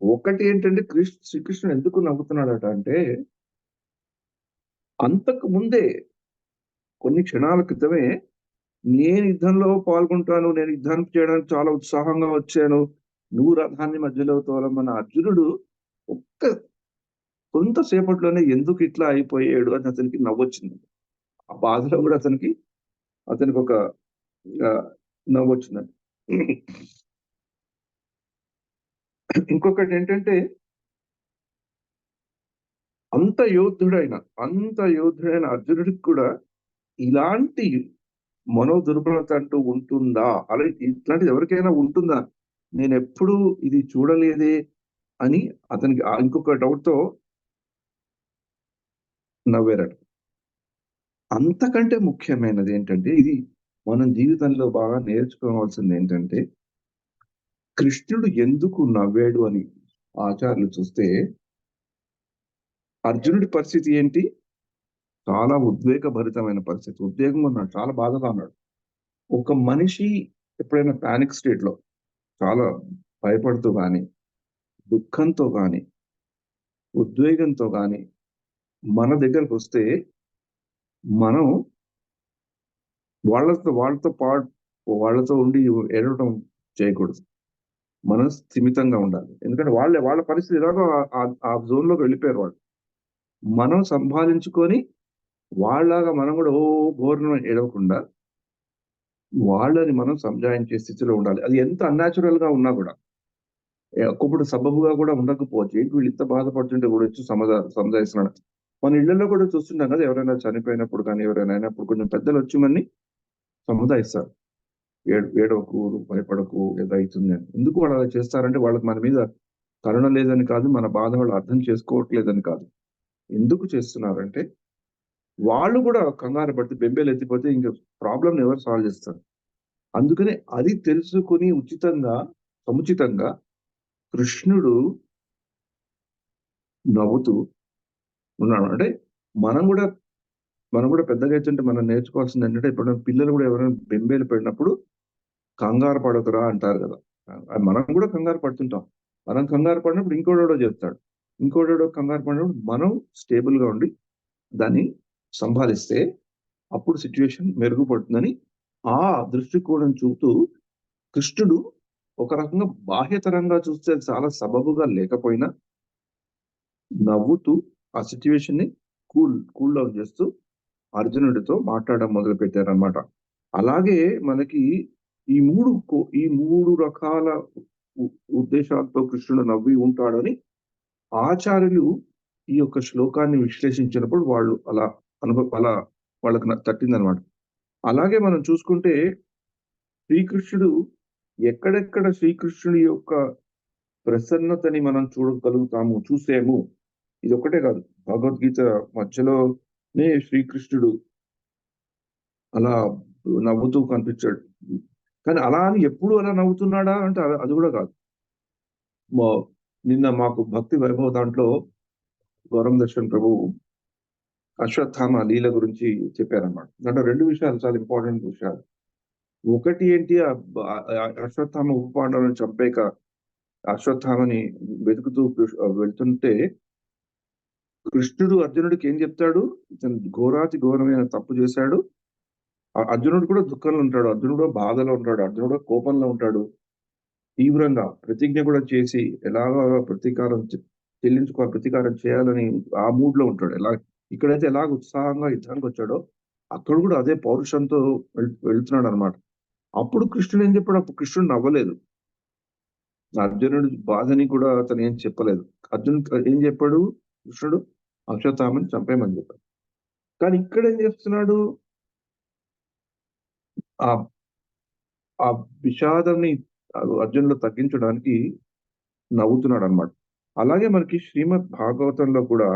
ఒకటి ఏంటంటే శ్రీకృష్ణుడు ఎందుకు నవ్వుతున్నాడట అంటే, అంతకు ముందే కొన్ని క్షణాల క్రితమే నేను యుద్ధంలో పాల్గొంటాను, నేను యుద్ధానికి చేయడానికి చాలా ఉత్సాహంగా వచ్చాను, నువ్వు రథాన్ని మధ్యలో తోలమన్న అర్జునుడు కొంతసేపట్లోనే ఎందుకు ఇట్లా అయిపోయాడు అని అతనికి నవ్వొచ్చింది. ఆ బాధలో కూడా అతనికి ఒక నవ్వొచ్చిందండి. ఇంకొకటి ఏంటంటే, అంత యోధుడైన అర్జునుడికి కూడా ఇలాంటి మనోదుర్బలత అంటూ ఉంటుందా? అలా ఇట్లాంటిది ఎవరికైనా ఉంటుందా? నేను ఎప్పుడూ ఇది చూడలేదే అని అతనికి ఇంకొక డౌట్ తో నవ్వారట. అంతకంటే ముఖ్యమైనది ఏంటంటే, ఇది మనం జీవితంలో బాగా నేర్చుకోవాల్సింది ఏంటంటే, కృష్ణుడు ఎందుకు నవ్వాడు అని ఆచార్యులు చూస్తే, అర్జునుడి పరిస్థితి ఏంటి? చాలా ఉద్వేగభరితమైన పరిస్థితి. ఉద్వేగంగా ఉన్నాడు, చాలా బాధగా ఉన్నాడు. ఒక మనిషి ఎప్పుడైనా పానిక్ స్టేట్ లో చాలా భయపడుతూ కానీ, దుఃఖంతో కానీ, ఉద్వేగంతో కానీ మన దగ్గరకు వస్తే, మనం వాళ్ళతో ఉండి ఏడవడం చేయకూడదు. మనం స్థిమితంగా ఉండాలి. ఎందుకంటే వాళ్ళ పరిస్థితి ఎలాగో ఆ జోన్ లోకి వెళ్ళిపోయారు వాళ్ళు. మనం సంభాలించుకొని వాళ్ళలాగా మనం కూడా ఘోరణ ఏడవకుండా వాళ్ళని మనం సంజాయించే స్థితిలో ఉండాలి. అది ఎంత అన్యాచురల్ గా ఉన్నా కూడా, ఒక్కప్పుడు సబబుగా కూడా ఉండకపోవచ్చు. ఏంటి వీళ్ళు ఇంత బాధపడుతుంటే కూడా వచ్చి సంజాయిస్తున్నాడు. మన ఇళ్లలో కూడా చూస్తుంటాం కదా, ఎవరైనా చనిపోయినప్పుడు కానీ ఎవరైనా అయినప్పుడు కొంచెం పెద్దలు వచ్చి మనని సముదాయిస్తారు. ఏడవకు, భయపడకు, ఏదో అవుతుంది అని. ఎందుకు వాళ్ళు అలా చేస్తారంటే, వాళ్ళకి మన మీద కరుణ లేదని కాదు, మన బాధ వాళ్ళు అర్థం చేసుకోవట్లేదని కాదు. ఎందుకు చేస్తున్నారంటే, వాళ్ళు కూడా కంగారు పడితే బెంబేలు ఎత్తిపోతే ఇంకా ప్రాబ్లం ఎవరు సాల్వ్ చేస్తారు? అందుకని అది తెలుసుకుని సముచితంగా కృష్ణుడు నవ్వుతూ ఉన్నాడు. అంటే మనం కూడా పెద్దగా అవుతుంటే మనం నేర్చుకోవాల్సింది ఏంటంటే, ఇప్పుడు పిల్లలు కూడా ఎవరైనా బెంబేలు పడినప్పుడు కంగారు పడకురా అంటారు కదా. మనం కూడా కంగారు పడుతుంటాం. మనం కంగారు పడినప్పుడు ఇంకోడో చెప్తాడు, ఇంకోడో కంగారు పడినప్పుడు మనం స్టేబుల్ గా ఉండి దాన్ని సంభాలిస్తే అప్పుడు సిచ్యువేషన్ మెరుగుపడుతుందని ఆ దృష్టికోణం చూపుతూ కృష్ణుడు ఒక రకంగా బాహ్యతరంగా చూస్తే చాలా సబబుగా లేకపోయినా నవ్వుతూ ఆ సిచ్యువేషన్ ని కూల్ డౌన్ చేస్తూ అర్జునుడితో మాట్లాడడం మొదలు పెట్టారనమాట. అలాగే మనకి ఈ మూడు రకాల ఉద్దేశాలతో కృష్ణుడు నవ్వి ఉంటాడని ఆచార్యులు ఈ యొక్క శ్లోకాన్ని విశ్లేషించినప్పుడు వాళ్ళు అలా వాళ్ళకి తట్టిందనమాట. అలాగే మనం చూసుకుంటే శ్రీకృష్ణుడు ఎక్కడెక్కడ శ్రీకృష్ణుడి యొక్క ప్రసన్నతని మనం చూసాము. ఇది ఒకటే కాదు, భగవద్గీత మధ్యలోనే శ్రీకృష్ణుడు అలా నవ్వుతూ కనిపించాడు. కానీ అలా అని ఎప్పుడు అలా నవ్వుతున్నాడా అంటే అది కూడా కాదు. నిన్న మాకు భక్తి వైభవ దాంట్లో గౌరవ దర్శన్ ప్రభు అశ్వత్థామ లీల గురించి చెప్పారన్నమాట. దాంట్లో 2 విషయాలు చాలా ఇంపార్టెంట్ విషయాలు. ఒకటి ఏంటి, అశ్వత్థామ ఉప పాండవులను చంపేక అశ్వత్థామని వెతుకుతూ వెళ్తుంటే కృష్ణుడు అర్జునుడికి ఏం చెప్తాడు? ఇతను ఘోరాతి ఘోరమైన తప్పు చేశాడు. అర్జునుడు కూడా దుఃఖంలో ఉంటాడు, అర్జునుడు కూడా బాధలో ఉంటాడు, అర్జునుడు కూడా కోపంలో ఉంటాడు. తీవ్రంగా ప్రతిజ్ఞ కూడా చేసి ఎలాగో చెల్లించుకోవాలి, ప్రతీకారం చేయాలని ఆ మూడ్ లో ఉంటాడు. ఇక్కడైతే ఎలాగ ఉత్సాహంగా యుద్ధానికి వచ్చాడో అక్కడ కూడా అదే పౌరుషంతో వెళ్తున్నాడు అనమాట. అప్పుడు కృష్ణుడు ఏం చెప్పాడు? అప్పుడు కృష్ణుడు నవ్వలేదు. అర్జునుడి బాధని కూడా అతను ఏం చెప్పలేదు. అర్జునుడు ఏం చెప్పాడు? కృష్ణుడు అశ్వత్థామని చంపేయమని చెప్పాడు. కానీ ఇక్కడ ఏం చేస్తున్నాడు? ఆ ఆ విషాదాన్ని అర్జునుడు తగ్గించడానికి నవ్వుతున్నాడు అనమాట. అలాగే మనకి శ్రీమద్ భాగవతంలో కూడా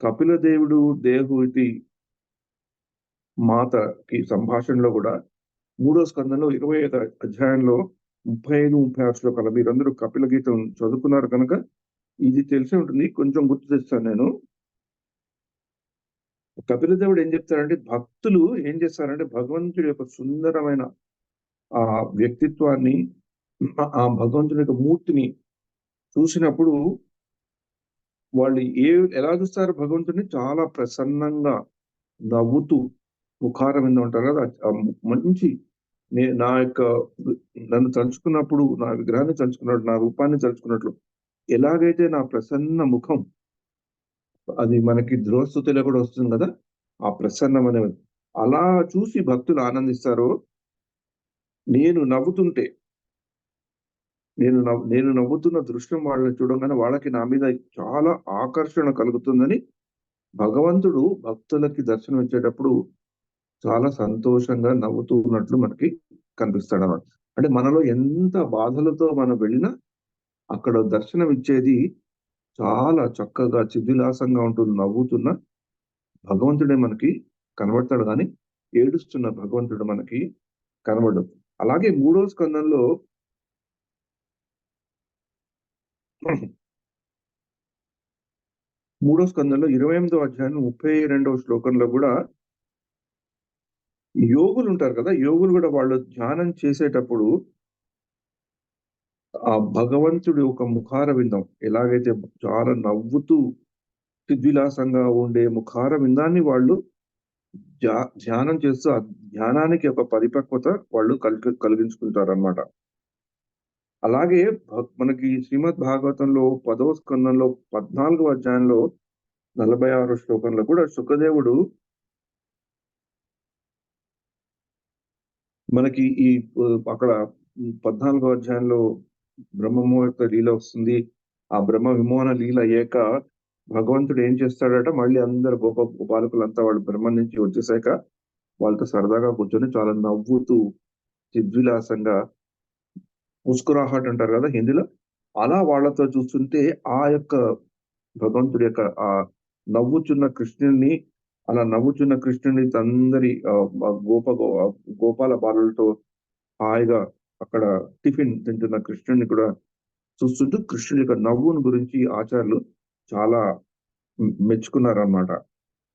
కపిల దేవుడు దేవహూతి మాతకి సంభాషణలో కూడా 3వ స్కందంలో 25వ అధ్యాయంలో 35, 36 శ్లోకాలు. మీరందరూ కపిల గీతం చదువుకున్నారు కనుక ఇది తెలిసి ఉంటుంది. కొంచెం గుర్తు తెస్తాను నేను. కపిల దేవుడు ఏం చెప్తారంటే, భక్తులు ఏం చేస్తారంటే భగవంతుడి యొక్క సుందరమైన ఆ వ్యక్తిత్వాన్ని, ఆ భగవంతుడి యొక్క మూర్తిని చూసినప్పుడు వాళ్ళు ఎలా చూస్తారు భగవంతుడిని? చాలా ప్రసన్నంగా నవ్వుతూ ముఖారవిందం ఉంటారు కదా, మంచి నన్ను తలుచుకున్నప్పుడు, నా విగ్రహాన్ని తలుచుకున్నట్లు, నా రూపాన్ని తలుచుకున్నట్లు ఎలాగైతే నా ప్రసన్న ముఖం, అది మనకి ధ్రువస్థుతిలో కూడా వస్తుంది కదా, ఆ ప్రసన్నం అనేది అలా చూసి భక్తులు ఆనందిస్తారో, నేను నవ్వుతున్న దృశ్యం వాళ్ళని చూడగానే వాళ్ళకి నా మీద చాలా ఆకర్షణ కలుగుతుందని భగవంతుడు భక్తులకి దర్శనం ఇచ్చేటప్పుడు చాలా సంతోషంగా నవ్వుతూ ఉన్నట్లు మనకి కనిపిస్తాడు అన్నమాట. అంటే మనలో ఎంత బాధలతో మనం వెళ్ళినా అక్కడ దర్శనం ఇచ్చేది చాలా చక్కగా చిద్విలాసంగా ఉంటుంది, నవ్వుతున్న భగవంతుడే మనకి కనబడతాడు, కానీ ఏడుస్తున్న భగవంతుడు మనకి కనబడదు. అలాగే 3వ స్కందంలో 28వ అధ్యాయం 32వ శ్లోకంలో కూడా యోగులు ఉంటారు కదా, యోగులు కూడా వాళ్ళు ధ్యానం చేసేటప్పుడు ఆ భగవంతుడి ఒక ముఖార విందం ఎలాగైతే చాలా నవ్వుతూ చిద్విలాసంగా ఉండే ముఖార విందాన్ని వాళ్ళు ధ్యానం చేస్తూ ఆ ధ్యానానికి ఒక పరిపక్వత వాళ్ళు కలిగించుకుంటారు అన్నమాట. అలాగే మనకి శ్రీమద్ భాగవతంలో 10వ స్కందంలో 14వ అధ్యాయంలో 46వ శ్లోకంలో కూడా సుఖదేవుడు మనకి అక్కడ 14వ అధ్యాయంలో బ్రహ్మము యొక్క లీల వస్తుంది. ఆ బ్రహ్మ విమోహన లీల అయ్యాక భగవంతుడు ఏం చేస్తాడట, మళ్ళీ అందరు బాలకులంతా వాళ్ళు బ్రహ్మ నుంచి వచ్చేసాక వాళ్ళతో సరదాగా కూర్చొని చాలా నవ్వుతూ చిద్విలాసంగా, ముస్కురాహట్ అంటారు కదా హిందీలో, అలా వాళ్ళతో చూస్తుంటే ఆ యొక్క భగవంతుడి యొక్క ఆ నవ్వుచున్న కృష్ణుని అందరి గోపాల బాలులతో హాయిగా అక్కడ టిఫిన్ తింటున్న కృష్ణుని కూడా చూస్తుంటూ కృష్ణుడి యొక్క నవ్వుని గురించి ఆచార్యులు చాలా మెచ్చుకున్నారన్నమాట.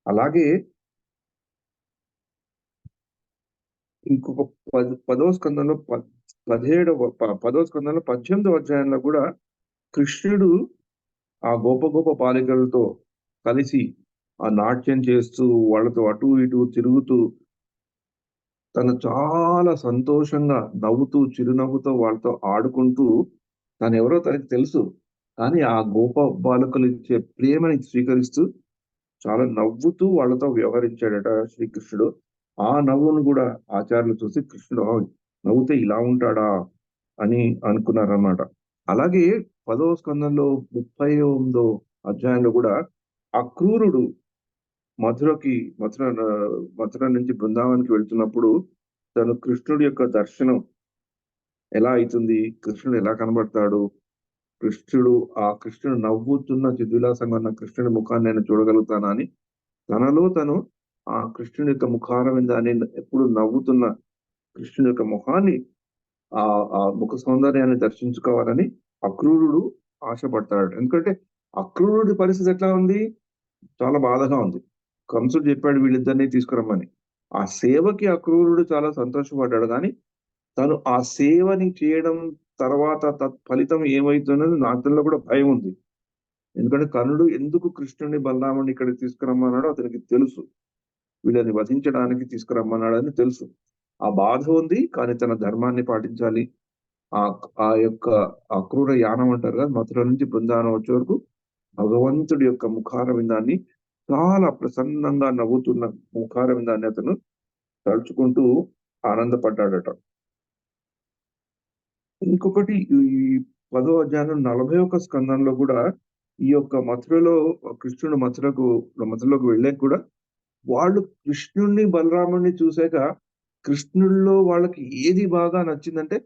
అలాగే ఇంకొక 10వ స్కందంలో 18వ అధ్యాయంలో కూడా కృష్ణుడు ఆ గోప బాలికలతో కలిసి ఆ నాట్యం చేస్తూ వాళ్ళతో అటు ఇటు తిరుగుతూ తను చాలా సంతోషంగా నవ్వుతూ చిరునవ్వుతో వాళ్ళతో ఆడుకుంటూ, తను ఎవరో తనకి తెలుసు, కానీ ఆ గోప బాలకులు ఇచ్చే ప్రేమని స్వీకరిస్తూ చాలా నవ్వుతూ వాళ్ళతో వ్యవహరించాడట శ్రీకృష్ణుడు. ఆ నవ్వును కూడా ఆచార్యులు చూసి కృష్ణుడు నవ్వుతే ఇలా ఉంటాడా అని అనుకున్నారన్నమాట. అలాగే 10వ స్కందంలో 38వ అధ్యాయంలో కూడా అక్రూరుడు మథుర నుంచి బృందావనానికి వెళ్తున్నప్పుడు తను కృష్ణుడి యొక్క దర్శనం ఎలా అవుతుంది, కృష్ణుడు ఎలా కనబడతాడు, కృష్ణుడు నవ్వుతున్న చిద్విలాసంగా ఉన్న కృష్ణుడి ముఖాన్ని నేను చూడగలుగుతానా అని తనలో తను ఆ కృష్ణుడి యొక్క ముఖారవిందాన్ని, ఎప్పుడు నవ్వుతున్న కృష్ణుడి యొక్క ముఖాన్ని, ఆ ముఖ సౌందర్యాన్ని దర్శించుకోవాలని అక్రూరుడు ఆశపడతాడు. ఎందుకంటే అక్రూరుడి పరిస్థితి ఎట్లా ఉంది? చాలా బాధగా ఉంది. కంసుడు చెప్పాడు వీళ్ళిద్దరిని తీసుకురమ్మని. ఆ సేవకి అక్రూరుడు చాలా సంతోషపడ్డాడు, కానీ తను ఆ సేవని చేయడం తర్వాత ఫలితం ఏమైతుందని అతనిలో కూడా భయం ఉంది. ఎందుకంటే కర్ణుడు ఎందుకు కృష్ణుని బలరాముని ఇక్కడికి తీసుకురమ్మన్నాడో అతనికి తెలుసు. వీళ్ళని వధించడానికి తీసుకురమ్మన్నాడని తెలుసు. ఆ బాధ ఉంది, కానీ తన ధర్మాన్ని పాటించాలి. ఆ ఆ యొక్క అక్రూర యానం అంటారు కదా, మథుర నుంచి బృందావనం వచ్చే వరకు భగవంతుడి యొక్క ముఖార విందాన్ని, చాలా ప్రసన్నంగా నవ్వుతున్న ముఖార విందాన్ని అతను తలుచుకుంటూ ఆనందపడ్డాడట. ఇంకొకటి ఈ 10వ అధ్యాయం 41 స్కందంలో కూడా ఈ యొక్క మథురలో కృష్ణుడు మథురలోకి వెళ్ళాక కూడా వాళ్ళు కృష్ణుణ్ణి బలరాముణ్ణి చూశాక కృష్ణుల్లో వాళ్ళకి ఏది బాగా నచ్చిందంటే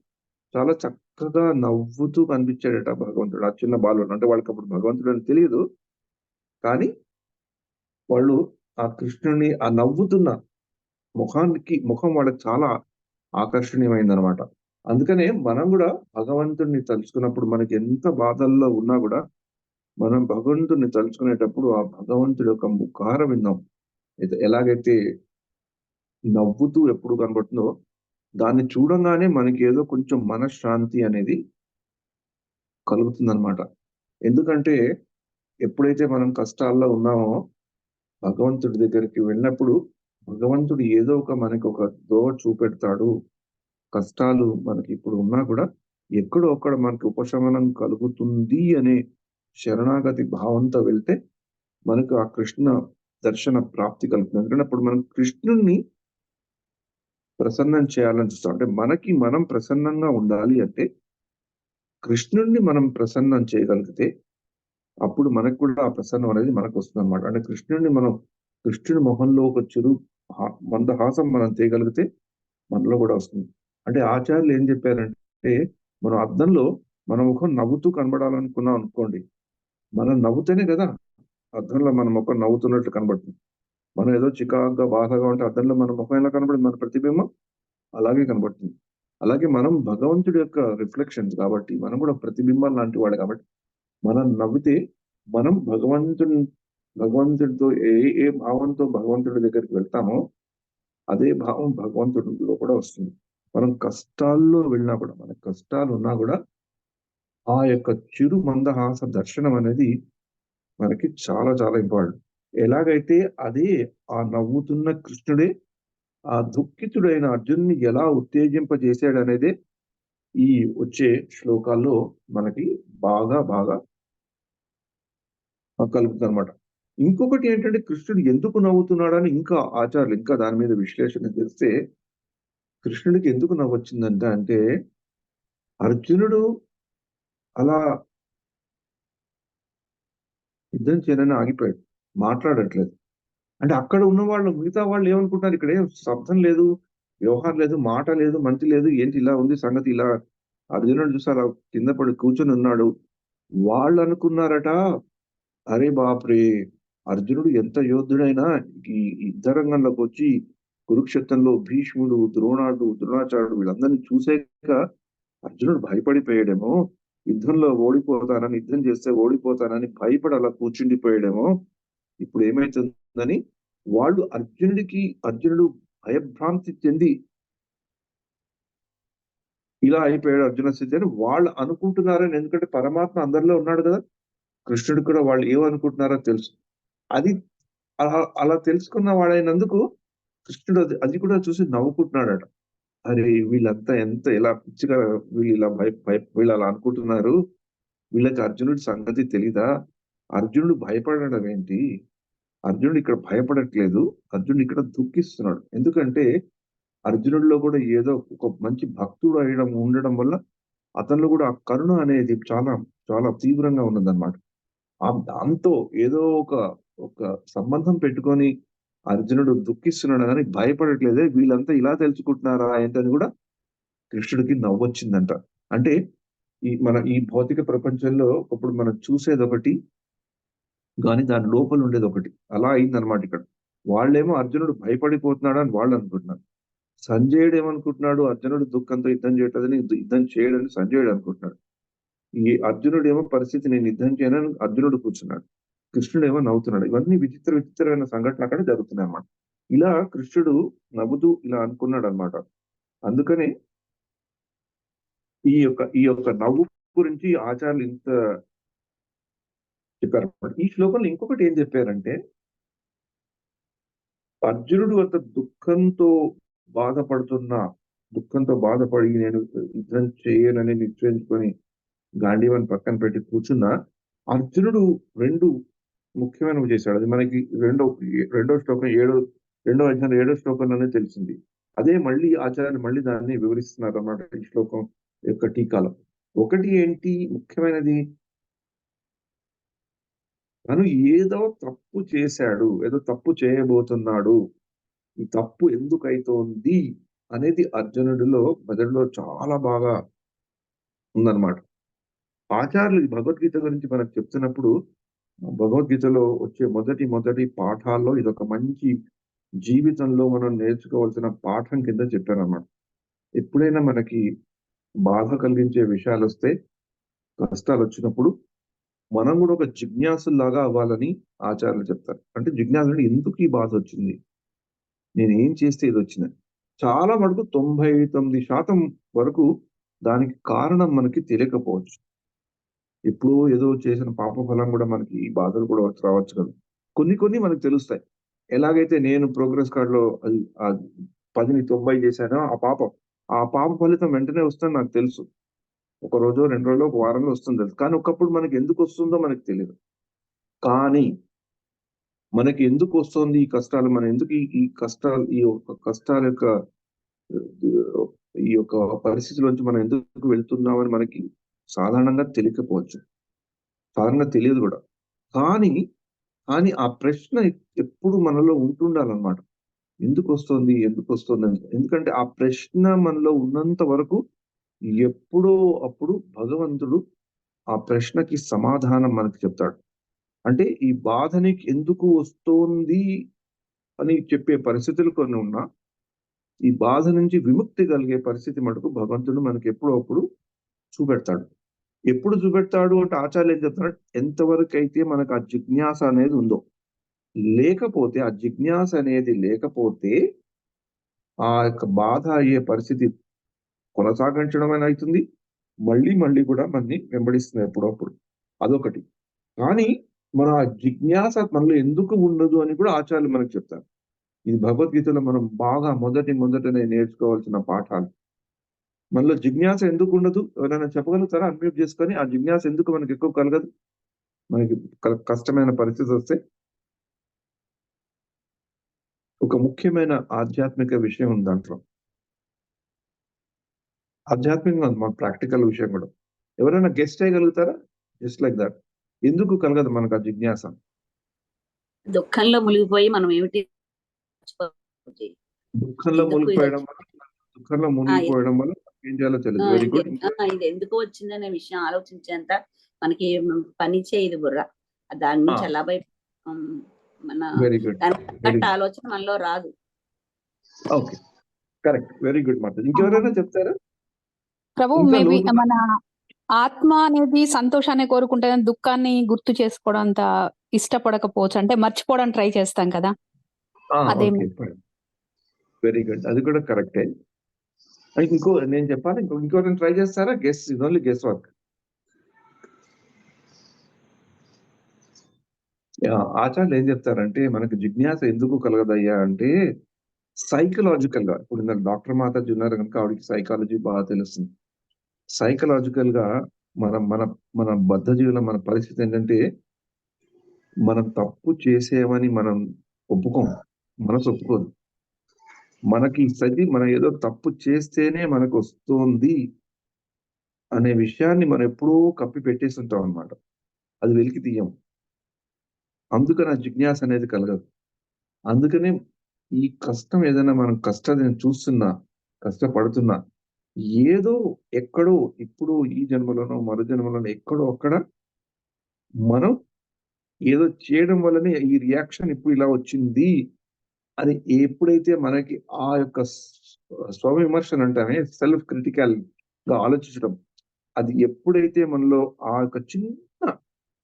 చాలా చక్కగా నవ్వుతూ కనిపించాడట భగవంతుడు. ఆ చిన్న బాలుడు అంటే వాళ్ళకి అప్పుడు భగవంతుడు అని తెలియదు, కానీ వాళ్ళు ఆ కృష్ణుని ఆ నవ్వుతున్న ముఖం వాళ్ళకి చాలా ఆకర్షణీయమైందనమాట. అందుకనే మనం కూడా భగవంతుడిని తలుచుకున్నప్పుడు మనకి ఎంత బాధల్లో ఉన్నా కూడా మనం భగవంతుడిని తలుచుకునేటప్పుడు ఆ భగవంతుడి యొక్క ముఖార విందాం ఎలాగైతే నవ్వుతూ ఎప్పుడు కనబడుతుందో దాన్ని చూడంగానే మనకి ఏదో కొంచెం మనశ్శాంతి అనేది కలుగుతుందన్నమాట. ఎందుకంటే ఎప్పుడైతే మనం కష్టాల్లో ఉన్నామో భగవంతుడి దగ్గరికి వెళ్ళినప్పుడు భగవంతుడు ఏదో మనకి ఒక దోవ చూపెడతాడు. కష్టాలు మనకి ఇప్పుడు ఉన్నా కూడా ఎక్కడో అక్కడ మనకి ఉపశమనం కలుగుతుంది అనే శరణాగతి భావంతో వెళ్తే మనకు ఆ కృష్ణ దర్శన ప్రాప్తి కలుగుతుంది. ఎందుకంటే అప్పుడు మనం కృష్ణుణ్ణి ప్రసన్నం చేయాలని చూస్తాం. అంటే మనకి మనం ప్రసన్నంగా ఉండాలి అంటే కృష్ణుణ్ణి మనం ప్రసన్నం చేయగలిగితే అప్పుడు మనకు కూడా ఆ ప్రసన్నం అనేది మనకు వస్తుంది అనమాట. అంటే కృష్ణుని మొహంలో ఒక చిరు మందహాసం మనం తేయగలిగితే మనలో కూడా వస్తుంది. అంటే ఆచార్యులు ఏం చెప్పారంటే, మనం అద్దంలో మన ముఖం నవ్వుతూ కనబడాలనుకున్నాం అనుకోండి, మనం నవ్వుతేనే కదా అద్దంలో మన ముఖం నవ్వుతున్నట్లు కనబడుతుంది. మనం ఏదో చికాకుగా బాధగా ఉంటే అద్దంలో మన ముఖం ఎలా కనబడుతుంది, మన ప్రతిబింబం అలాగే కనబడుతుంది. అలాగే మనం భగవంతుడి యొక్క రిఫ్లెక్షన్స్ కాబట్టి మనం కూడా ప్రతిబింబం లాంటి వాడు కాబట్టి మనం నవ్వితే మనం భగవంతుడితో ఏ భావంతో భగవంతుడి దగ్గరికి వెళ్తామో అదే భావం భగవంతుడిలో కూడా వస్తుంది. మనం కష్టాల్లో వెళ్ళినా కూడా మనకు కష్టాలు ఉన్నా కూడా ఆ యొక్క చిరు మందహాస దర్శనం అనేది మనకి చాలా చాలా ఇంపార్టెంట్. ఎలాగైతే అదే ఆ నవ్వుతున్న కృష్ణుడే ఆ దుఃఖితుడైన అర్జున్ని ఎలా ఉత్తేజింపజేశాడు అనేది ఈ వచ్చే శ్లోకాల్లో మనకి బాగా కలుగుతుంది అనమాట. ఇంకొకటి ఏంటంటే కృష్ణుడు ఎందుకు నవ్వుతున్నాడని ఇంకా ఆచార్యులు ఇంకా దాని మీద విశ్లేషణ చేస్తే కృష్ణుడికి ఎందుకు నవ్వొచ్చిందంటే అంటే అర్జునుడు అలా యుద్ధం చేయనని ఆగిపోయాడు, మాట్లాడట్లేదు. అంటే అక్కడ ఉన్న వాళ్ళు మిగతా వాళ్ళు ఏమనుకుంటున్నారు, ఇక్కడ ఏం శబ్దం లేదు, వ్యవహారం లేదు, మాట లేదు, మంచి లేదు, ఏంటి ఇలా ఉంది సంగతి, ఇలా అర్జునుడు చూసారా కింద పడి కూర్చొని ఉన్నాడు. వాళ్ళు అనుకున్నారట, అరే బాప్రే అర్జునుడు ఎంత యోధుడైనా ఈ యుద్ధరంగంలోకి వచ్చి కురుక్షేత్రంలో భీష్ముడు, ద్రోణాచార్యుడు వీళ్ళందరినీ చూసాక అర్జునుడు భయపడిపోయాడేమో, యుద్ధం చేస్తే ఓడిపోతానని భయపడి అలా కూర్చుండిపోయాడేమో, ఇప్పుడు ఏమైతుందని వాళ్ళు అర్జునుడు భయభ్రాంతి చెంది ఇలా అయిపోయాడు అర్జున స్థితి అని వాళ్ళు అనుకుంటున్నారని. ఎందుకంటే పరమాత్మ అందరిలో ఉన్నాడు కదా, కృష్ణుడు కూడా వాళ్ళు ఏమనుకుంటున్నారో తెలుసు. అది అలా తెలుసుకున్న వాడైనందుకు కృష్ణుడు అది కూడా చూసి నవ్వుకుంటున్నాడట. అరే వీళ్ళంతా ఎలా పిచ్చిగా వీళ్ళు ఇలా వీళ్ళు అలా అనుకుంటున్నారు, వీళ్ళకి అర్జునుడి సంగతి తెలీదా, అర్జునుడు భయపడడం ఏంటి, అర్జునుడు ఇక్కడ భయపడట్లేదు, అర్జునుడు ఇక్కడ దుఃఖిస్తున్నాడు. ఎందుకంటే అర్జునుడిలో కూడా ఏదో ఒక మంచి భక్తుడు ఉండడం వల్ల అతనిలో కూడా ఆ కరుణ అనేది చాలా చాలా తీవ్రంగా ఉన్నదన్నమాట. దాంతో ఏదో ఒక సంబంధం పెట్టుకొని అర్జునుడు దుఃఖిస్తున్నాడు కానీ భయపడట్లేదే, వీళ్ళంతా ఇలా తెలుసుకుంటున్నారా ఏంటని కూడా కృష్ణుడికి నవ్వొచ్చిందంట. అంటే ఈ భౌతిక ప్రపంచంలో ఇప్పుడు మనం చూసేది ఒకటి కానీ దాని లోపల ఉండేది ఒకటి, అలా అయిందనమాట ఇక్కడ. వాళ్ళేమో అర్జునుడు భయపడిపోతున్నాడు అని వాళ్ళు అనుకుంటున్నారు. సంజయుడు ఏమనుకుంటున్నాడు, అర్జునుడు దుఃఖంతో యుద్ధం చేయట్లేదని, యుద్ధం చేయడని సంజయుడు అనుకుంటున్నాడు. ఈ అర్జునుడు ఏమో పరిస్థితి నేను యుద్ధం చేయనని అర్జునుడు కూర్చున్నాడు. కృష్ణుడేమో నవ్వుతున్నాడు. ఇవన్నీ విచిత్రమైన సంఘటనలు అక్కడ జరుగుతున్నాయి అన్నమాట. ఇలా కృష్ణుడు నవ్వుతూ ఇలా అనుకున్నాడు అనమాట. అందుకనే ఈ యొక్క నవ్వు గురించి ఆచార్యులు ఇంత చెప్పారన్నమాట. ఈ శ్లోకంలో ఇంకొకటి ఏం చెప్పారంటే, అర్జునుడు అంత దుఃఖంతో బాధపడి నేను యుద్ధం చేయనని నిశ్చయించుకొని గాంధీవాన్ని పక్కన పెట్టి కూర్చున్న అర్జునుడు 2 ముఖ్యమైనవి చేశాడు. అది మనకి రెండో శ్లోకం 7వ శ్లోకంలోనే తెలిసింది. అదే మళ్ళీ ఆచార్యులు మళ్ళీ దాన్ని వివరిస్తున్నారు అన్నమాట ఈ శ్లోకం యొక్క టీకాలో. ఒకటి ఏంటి ముఖ్యమైనది, తను ఏదో తప్పు చేశాడు, ఏదో తప్పు చేయబోతున్నాడు, ఈ తప్పు ఎందుకైతోంది అనేది అర్జునుడిలో మెదడులో చాలా బాగా ఉందన్నమాట. ఆచార్యులు ఈ భగవద్గీత గురించి మనకు చెప్తున్నప్పుడు భగవద్గీతలో వచ్చే మొదటి పాఠాల్లో ఇదొక మంచి జీవితంలో మనం నేర్చుకోవాల్సిన పాఠం కింద చెప్పారన్నమాట. ఎప్పుడైనా మనకి బాధ కలిగించే విషయాలు వస్తే, కష్టాలు వచ్చినప్పుడు మనం కూడా ఒక జిజ్ఞాసులాగా అవ్వాలని ఆచార్యులు చెప్తారు. అంటే జిజ్ఞాసు అంటే ఎందుకు ఈ బాధ వచ్చింది, నేను ఏం చేస్తే ఇది వచ్చింది. చాలా మటుకు 99% వరకు దానికి కారణం మనకి తెలియకపోవచ్చు. ఎప్పుడో ఏదో చేసిన పాప ఫలం కూడా మనకి ఈ బాధలు కూడా రావచ్చు కదా. కొన్ని మనకు తెలుస్తాయి. ఎలాగైతే నేను ప్రోగ్రెస్ కార్డులో 10ని 90 చేశానో ఆ పాప ఫలితం వెంటనే వస్తుందని నాకు తెలుసు. ఒక రోజో 2 రోజులో ఒక వారంలో వస్తుంది తెలుసు. కానీ ఒకప్పుడు మనకి ఎందుకు వస్తుందో మనకు తెలియదు. కానీ మనకి ఎందుకు వస్తుంది ఈ కష్టాలు, మనం ఎందుకు ఈ యొక్క కష్టాల యొక్క ఈ యొక్క పరిస్థితిలోంచి మనం ఎందుకు వెళ్తున్నామని మనకి సాధారణంగా తెలియకపోవచ్చు, సాధారణంగా తెలియదు కూడా. కానీ ఆ ప్రశ్న ఎప్పుడు మనలో ఉంటుండాలన్నమాట. ఎందుకు వస్తుంది అని. ఎందుకంటే ఆ ప్రశ్న మనలో ఉన్నంత వరకు ఎప్పుడో అప్పుడు భగవంతుడు ఆ ప్రశ్నకి సమాధానం మనకి చెప్తాడు. అంటే ఈ బాధ నీకు ఎందుకు వస్తోంది అని చెప్పే పరిస్థితులు కొన్ని ఉన్నా, ఈ బాధ నుంచి విముక్తి కలిగే పరిస్థితి మటుకు భగవంతుడు మనకి ఎప్పుడో అప్పుడు చూపెడతాడు. ఎప్పుడు చూపెడతాడు అంటే ఆచార్యులు ఏం చెప్తున్నాడు, ఎంతవరకు అయితే మనకు ఆ జిజ్ఞాస అనేది ఉందో. లేకపోతే ఆ జిజ్ఞాస అనేది లేకపోతే ఆ యొక్క బాధ అయ్యే పరిస్థితి కొనసాగించడం అవుతుంది, మళ్ళీ కూడా మనని వెంబడిస్తుంది ఎప్పుడప్పుడు. అదొకటి. కానీ మన ఆ జిజ్ఞాస మనలో ఎందుకు ఉండదు అని కూడా ఆచార్యులు మనకు చెప్తారు. ఇది భగవద్గీతలో మనం బాగా మొదటనే నేర్చుకోవాల్సిన పాఠాలు. మనలో జిజ్ఞాస ఎందుకు ఉండదు, ఎవరైనా చెప్పగలుగుతారా? అన్మ్యూట్ చేసుకొని, ఆ జిజ్ఞాస ఎందుకు మనకి ఎక్కువ కలగదు, మనకి కష్టమైన పరిస్థితి వస్తే? ఒక ముఖ్యమైన ఆధ్యాత్మిక విషయం ఉంది దాంట్లో. ఆధ్యాత్మికంగా ఉంది, మన ప్రాక్టికల్ విషయం కూడా. ఎవరైనా గెస్ట్ చేయగలుగుతారా? Just like that. ఎందుకు కలగదు మనకు ఆ జిజ్ఞాస? దుఃఖంలో మునిగిపోయి మనం ఏమిటి దుఃఖంలో మునిగిపోయడం వల్ల ఏం చేయాలో తెలియదు. Very good. ఇది ఎందుకు వచ్చిందనే విషయం ఆలోచించేంత మనకి పని చేయదు బుర్ర. దాని నుంచి ఎలా మన వెరీ గుడ్. ఆలోచన మనలో రాదు. Okay, correct. వెరీ గుడ్ మాట. ఇంకెవరైనా చెప్తారా? ప్రభు, మేబీ మన ఆత్మ అనేది సంతోషాన్ని కోరుకుంటే దుఃఖాన్ని గుర్తు చేసుకోవడం అంత ఇష్టపడకపోవచ్చు, అంటే మర్చిపోవడం ట్రై చేస్తాం కదా. అదే వెరీ గుడ్, అది కూడా కరెక్టే. నేను చెప్పాలి, ఇంకోటి ట్రై చేస్తారా? గెస్, ఇది ఓన్లీ గెస్ వర్క్. ఆచార్యులు ఏం చెప్తారంటే, మనకు జిజ్ఞాస ఎందుకు కలగదయ్యా అంటే, సైకలాజికల్ గా, ఇప్పుడు డాక్టర్ మాతాజీ ఉన్నారు కనుక ఆవిడకి సైకాలజీ బాగా తెలుస్తుంది. సైకలాజికల్ గా మన బద్ధ జీవుల మన పరిస్థితి ఏంటంటే, మనం తప్పు చేసేమని మనం ఒప్పుకోం, మనసు ఒప్పుకోదు. మనకి మనం ఏదో తప్పు చేస్తేనే మనకు వస్తుంది అనే విషయాన్ని మనం ఎప్పుడూ కప్పి పెట్టేసి ఉంటాం అనమాట. అది వెలికి తీయం. అందుకని ఆ జిజ్ఞాస అనేది కలగదు. అందుకనే ఈ కష్టం ఏదైనా మనం నేను చూస్తున్నా, కష్టపడుతున్నా, ఏదో ఎక్కడో ఇప్పుడు ఈ జన్మలోనో మరో జన్మలోనో ఎక్కడో అక్కడ మనం ఏదో చేయడం వల్లనే ఈ రియాక్షన్ ఇప్పుడు ఇలా వచ్చింది అని ఎప్పుడైతే మనకి ఆ యొక్క స్వవిమర్శన అంటామే, సెల్ఫ్ క్రిటికల్ గా ఆలోచించడం, అది ఎప్పుడైతే మనలో ఆ యొక్క చిన్న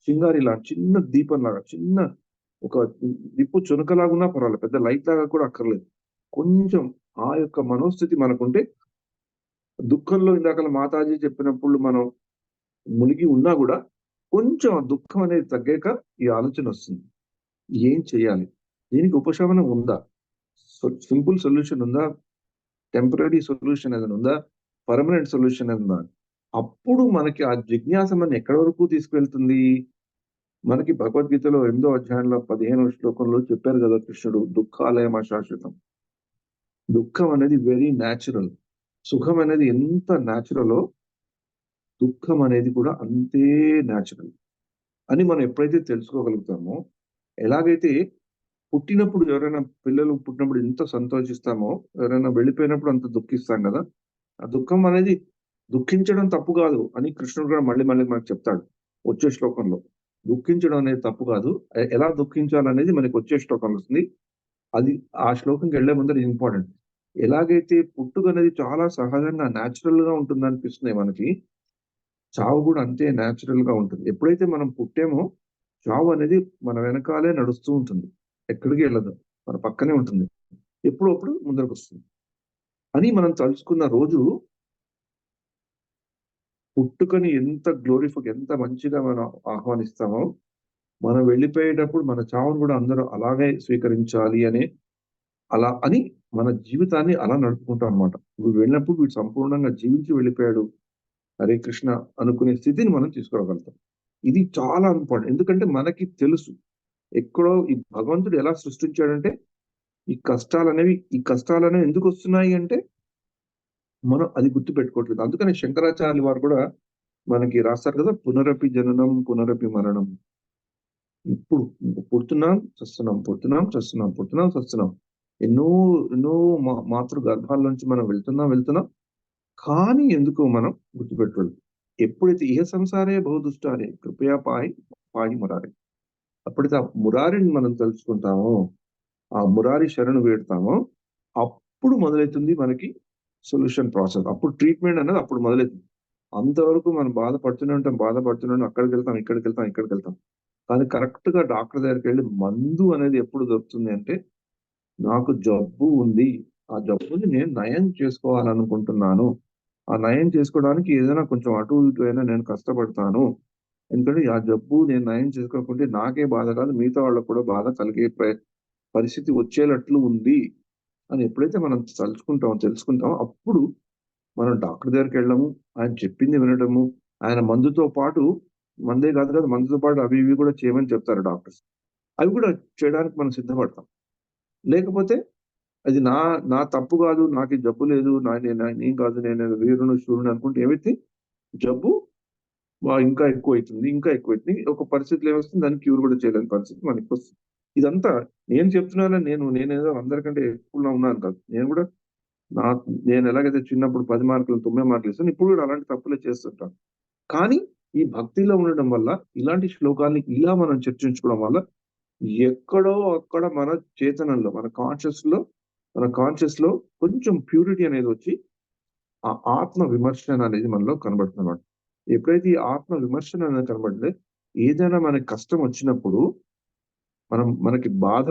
సింగారిలా చిన్న దీపం లాగా, చిన్న ఒక నిప్పు చునకలాగున్నా పర్వాలేదు, పెద్ద లైట్ లాగా కూడా అక్కర్లేదు. కొంచెం ఆ యొక్క మనోస్థితి మనకుంటే, దుఃఖంలో ఇందాకల మాతాజీ చెప్పినప్పుడు మనం మునిగి ఉన్నా కూడా కొంచెం ఆ దుఃఖం అనేది తగ్గాక ఈ ఆలోచన వస్తుంది. ఏం చేయాలి? దీనికి ఉపశమనం ఉందా? సింపుల్ సొల్యూషన్ ఉందా? టెంపరరీ సొల్యూషన్ ఏదైనా ఉందా? పర్మనెంట్ సొల్యూషన్ ఏదైనా ఉందా? అప్పుడు మనకి ఆ జిజ్ఞాస మన ఎక్కడి వరకు తీసుకెళ్తుంది? మనకి భగవద్గీతలో 8వ అధ్యాయంలో 15వ శ్లోకంలో చెప్పారు కదా కృష్ణుడు, దుఃఖాలయం అశాశ్వతం. దుఃఖం అనేది వెరీ న్యాచురల్. సుఖం అనేది ఎంత న్యాచురలో, దుఃఖం అనేది కూడా అంతే న్యాచురల్ అని మనం ఎప్పుడైతే తెలుసుకోగలుగుతామో, ఎలాగైతే పుట్టినప్పుడు ఎవరైనా పిల్లలు పుట్టినప్పుడు ఎంత సంతోషిస్తామో, ఎవరైనా వెళ్ళిపోయినప్పుడు అంత దుఃఖిస్తాం కదా. ఆ దుఃఖం అనేది దుఃఖించడం తప్పు కాదు అని కృష్ణుడు కూడా మళ్ళీ మళ్ళీ మనకు చెప్తాడు వచ్చే శ్లోకంలో. దుఃఖించడం అనేది తప్పు కాదు, ఎలా దుఃఖించాలనేది మనకి వచ్చే శ్లోకంలో వస్తుంది. అది ఆ శ్లోకంకి వెళ్లే ముందర ఇంపార్టెంట్. ఎలాగైతే పుట్టుక అనేది చాలా సహజంగా న్యాచురల్ గా ఉంటుంది అనిపిస్తుంది మనకి, చావు కూడా అంతే న్యాచురల్ గా ఉంటుంది. ఎప్పుడైతే మనం పుట్టామో చావు అనేది మన వెనకాలే నడుస్తూ ఉంటుంది, ఎక్కడికి వెళ్ళదు, మన పక్కనే ఉంటుంది, ఎప్పుడో అప్పుడు ముందరకు వస్తుంది అని మనం తలుచుకున్న రోజు పుట్టుకని ఎంత ఎంత మంచిగా మనం ఆహ్వానిస్తామో, మనం వెళ్ళిపోయేటప్పుడు మన చావును కూడా అందరూ అలాగే స్వీకరించాలి అలా అని మన జీవితాన్ని అలా నడుపుకుంటాం అనమాట. వీడు వెళ్ళినప్పుడు వీడు సంపూర్ణంగా జీవించి వెళ్ళిపోయాడు, హరే కృష్ణ అనుకునే స్థితిని మనం తీసుకురాగలుగుతాం. ఇది చాలా ఇంపార్టెంట్. ఎందుకంటే మనకి తెలుసు ఎక్కడో ఈ భగవంతుడు ఎలా సృష్టించాడంటే, ఈ కష్టాలనేవి ఎందుకు వస్తున్నాయి అంటే మనం అది గుర్తు పెట్టుకోవట్లేదు. అందుకని శంకరాచార్యులు వారు కూడా మనకి రాస్తారు కదా, పునరపి జననం పునరపి మరణం. ఇప్పుడు పుడుతున్నాం చస్తున్నాం, పుడుతున్నాం చస్తున్నాం, పుడుతున్నాం చస్తున్నాం. ఎన్నో ఎన్నో మాతృ గర్భాల నుంచి మనం వెళ్తున్నాం. కానీ ఎందుకో మనం గుర్తుపెట్టుకోలేదు. ఎప్పుడైతే ఏ సంసారే బహుదుష్టారే కృపయా పాయి మురారి, అప్పుడైతే ఆ మురారిని మనం తెలుసుకుంటామో, ఆ మురారి శరణు వేడతామో, అప్పుడు మొదలవుతుంది మనకి సొల్యూషన్ ప్రాసెస్. అప్పుడు ట్రీట్మెంట్ అనేది అప్పుడు మొదలవుతుంది. అంతవరకు మనం బాధపడుతూనే ఉంటాం, ఇక్కడికి వెళ్తాం. కానీ కరెక్ట్ గా డాక్టర్ దగ్గరికి వెళ్ళి మందు అనేది ఎప్పుడు దొరుకుతుంది అంటే, నాకు జబ్బు ఉంది, ఆ జబ్బుని నేను నయం చేసుకోవాలనుకుంటున్నాను, ఆ నయం చేసుకోవడానికి ఏదైనా కొంచెం అటు ఇటు అయినా నేను కష్టపడతాను, ఎందుకంటే ఆ జబ్బు నేను నయం చేసుకోకుంటే నాకే బాధ కాదు, మిగతా వాళ్ళకు కూడా బాధ కలిగే పరిస్థితి వచ్చేటట్లు ఉంది అని ఎప్పుడైతే మనం తెలుసుకుంటామో, అప్పుడు మనం డాక్టర్ దగ్గరికి వెళ్ళడము, ఆయన చెప్పింది వినడము, ఆయన మందుతో పాటు మందే కాదు కదా, మందుతో పాటు అవి ఇవి కూడా చేయమని చెప్తారు డాక్టర్స్. అవి కూడా చేయడానికి మనం సిద్ధపడతాం. లేకపోతే అది నా తప్పు కాదు, నాకు జబ్బు లేదు, నేను కాదు, నేను వీరును శూరుని అనుకుంటే ఏమైతే జబ్బు ఇంకా ఎక్కువైతుంది. ఒక పరిస్థితిలో ఏమొస్తుంది, దాన్ని క్యూర్ కూడా చేయలేని పరిస్థితి మనకి వస్తుంది. ఇదంతా నేను చెప్తున్నానని నేనేదో అందరికంటే ఎక్కువగా ఉన్నాను కాదు. నేను ఎలాగైతే చిన్నప్పుడు 10 మార్కులు 9 మార్కులు ఇస్తాను, ఇప్పుడు కూడా అలాంటి తప్పులే చేస్తుంటాను. కానీ ఈ భక్తిలో ఉండడం వల్ల, ఇలాంటి శ్లోకాల్ని ఇలా మనం చర్చించుకోవడం వల్ల ఎక్కడో అక్కడ మన చేతనంలో, మన కాన్షియస్ లో కొంచెం ప్యూరిటీ అనేది వచ్చి ఆ ఆత్మ విమర్శన అనేది మనలో కనబడుతుంది. ఎప్పుడైతే ఈ ఆత్మ విమర్శన అనేది కనబడితే, ఏదైనా మనకి కష్టం వచ్చినప్పుడు మనకి బాధ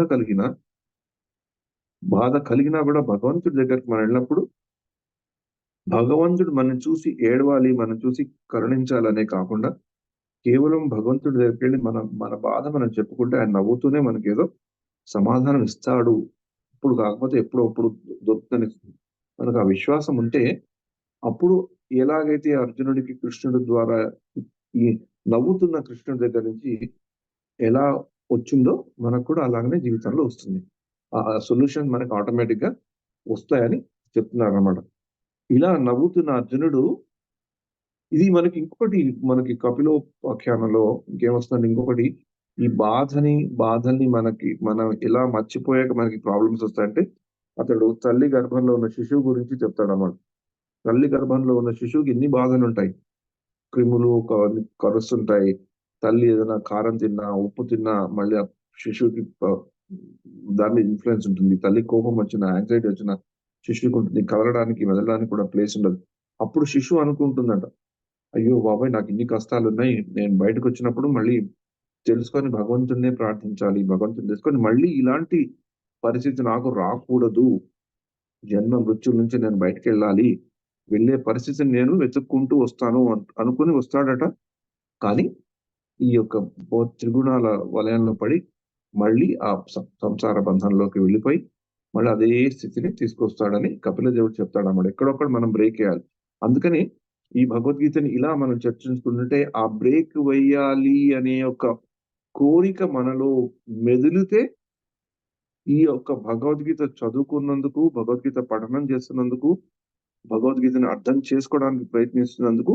కలిగినా కూడా భగవంతుడి దగ్గరికి మనం వెళ్ళినప్పుడు, భగవంతుడు మనం చూసి ఏడవాలి, మనం చూసి కరుణించాలనే కాకుండా, కేవలం భగవంతుడి దగ్గరికి వెళ్ళి మన బాధ మనం చెప్పుకుంటే ఆయన నవ్వుతూనే మనకేదో సమాధానం ఇస్తాడు, ఇప్పుడు కాకపోతే ఎప్పుడో అప్పుడు దొరుకుతుంది. మనకు ఆ విశ్వాసం ఉంటే, అప్పుడు ఎలాగైతే అర్జునుడికి కృష్ణుడి ద్వారా ఈ నవ్వుతున్న కృష్ణుడి దగ్గర నుంచి ఎలా వచ్చిందో మనకు కూడా అలాగనే జీవితంలో వస్తుంది. ఆ సొల్యూషన్ మనకు ఆటోమేటిక్ గా వస్తాయని చెప్తున్నారు అన్నమాట. ఇలా నవ్వుతున్న అర్జునుడు, ఇది మనకి కపిలోపాఖ్యానంలో ఇంకేమొస్తుంది, ఇంకొకటి ఈ బాధల్ని మనం ఎలా మర్చిపోయాక మనకి ప్రాబ్లమ్స్ వస్తాయంటే, అతడు తల్లి గర్భంలో ఉన్న శిశువు గురించి చెప్తాడు అన్నమాట. తల్లి గర్భంలో ఉన్న శిశువుకి ఎన్ని బాధలు ఉంటాయి, క్రిములు కరుస్తుంటాయి, తల్లి ఏదైనా కారం తిన్నా, ఉప్పు తిన్నా మళ్ళీ ఆ శిశువుకి దాని మీద ఇన్ఫ్లుయెన్స్ ఉంటుంది. తల్లి కోపం వచ్చినా, యాంగ్జైటీ వచ్చినా శిశువుకి ఉంటుంది. కదలడానికి మెదలడానికి కూడా ప్లేస్ ఉండదు. అప్పుడు శిశువు అనుకుంటుందంట, అయ్యో బాబాయ్, నాకు ఇన్ని కష్టాలు ఉన్నాయి, నేను బయటకు వచ్చినప్పుడు మళ్ళీ తెలుసుకొని భగవంతుడినే ప్రార్థించాలి, భగవంతుని తెలుసుకొని మళ్ళీ ఇలాంటి పరిస్థితి నాకు రాకూడదు, జన్మ మృత్యుల నుంచి నేను బయటకు వెళ్ళాలి, వెళ్ళే పరిస్థితిని నేను వెతుక్కుంటూ వస్తాను అనుకుని వస్తాడట. కానీ ఈ యొక్క త్రిగుణాల వలయంలో పడి మళ్ళీ ఆ సంసార బంధంలోకి వెళ్ళిపోయి మళ్ళీ అదే స్థితిని తీసుకొస్తాడని కపిల దేవుడు చెప్తాడు అన్నమాట. ఎక్కడొక్కడ మనం బ్రేక్ వేయాలి. అందుకని ఈ భగవద్గీతని ఇలా మనం చర్చించుకుంటుంటే ఆ బ్రేక్ వేయాలి అనే ఒక కోరిక మనలో మెదిలితే ఈ యొక్క భగవద్గీత చదువుకున్నందుకు, భగవద్గీత పఠనం చేస్తున్నందుకు, భగవద్గీతని అర్థం చేసుకోవడానికి ప్రయత్నిస్తున్నందుకు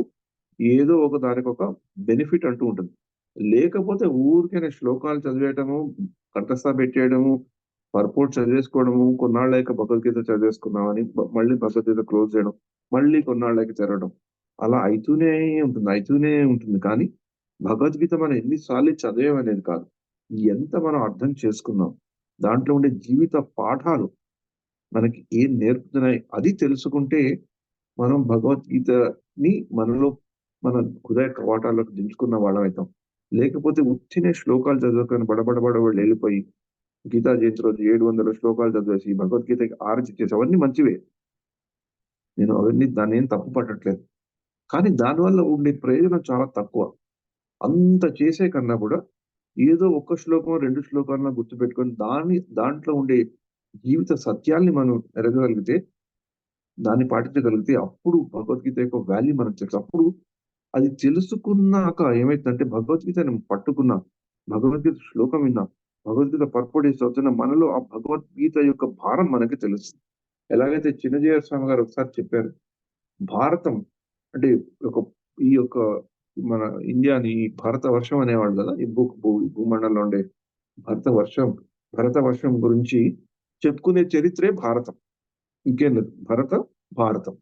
ఏదో ఒక దానికి ఒక బెనిఫిట్ అంటూ ఉంటుంది. లేకపోతే ఊరికైనా శ్లోకాలు చదివేయటము, కంఠస్థ పెట్టేయడము, పర్పోర్ట్ చదివేసుకోవడము, కొన్నాళ్ళకి భగవద్గీత చదివేసుకున్నామని మళ్ళీ భగవద్గీత క్లోజ్ చేయడం, మళ్ళీ కొన్నాళ్ళకి చదవడం, అలా అయితూనే ఉంటుంది. కానీ భగవద్గీత మనం ఎన్నిసార్లు చదివేమనేది కాదు, ఎంత మనం అర్థం చేసుకున్నాం, దాంట్లో ఉండే జీవిత పాఠాలు మనకి ఏం నేర్పుతున్నాయి అది తెలుసుకుంటే మనం భగవద్గీతని మనలో మన హృదయ కవాటాల్లోకి దించుకున్న వాళ్ళం అవుతాం. లేకపోతే ఉత్తినే శ్లోకాలు చదువుకొని బడబడ వాళ్ళు వెళ్ళిపోయి గీతా జయంతి రోజు 700 శ్లోకాలు చదివేసి భగవద్గీతకి ఆరచిచ్చేసి అవన్నీ మంచివే, నేను దాన్ని ఏం తప్పు పట్టట్లేదు. కానీ దానివల్ల ఉండే ప్రయోజనం చాలా తక్కువ. అంత చేసే కన్నా కూడా ఏదో ఒక్క శ్లోకం 2 శ్లోకాలను గుర్తుపెట్టుకొని దాంట్లో ఉండే జీవిత సత్యాల్ని మనం ఎరగగలిగితే, దాన్ని పాటించగలిగితే అప్పుడు భగవద్గీత యొక్క వాల్యూ మనకు తెలుసు. అప్పుడు అది తెలుసుకున్నాక ఏమైతుందంటే భగవద్గీతని పట్టుకున్నా, భగవద్గీత శ్లోకం విన్నా, భగవద్గీత పర్పడి చదువుతున్న మనలో ఆ భగవద్గీత యొక్క భారం మనకి తెలుస్తుంది. ఎలాగైతే చిన్నజీయ స్వామి గారు ఒకసారి చెప్పారు, భారతం అంటే ఈ యొక్క మన ఇండియాని భరత వర్షం అనేవాళ్ళు కదా, ఈ భూమండలంలో ఉండే భరత వర్షం గురించి చెప్పుకునే చరిత్రే భారతం, ఇంకేం లేదు. భారతం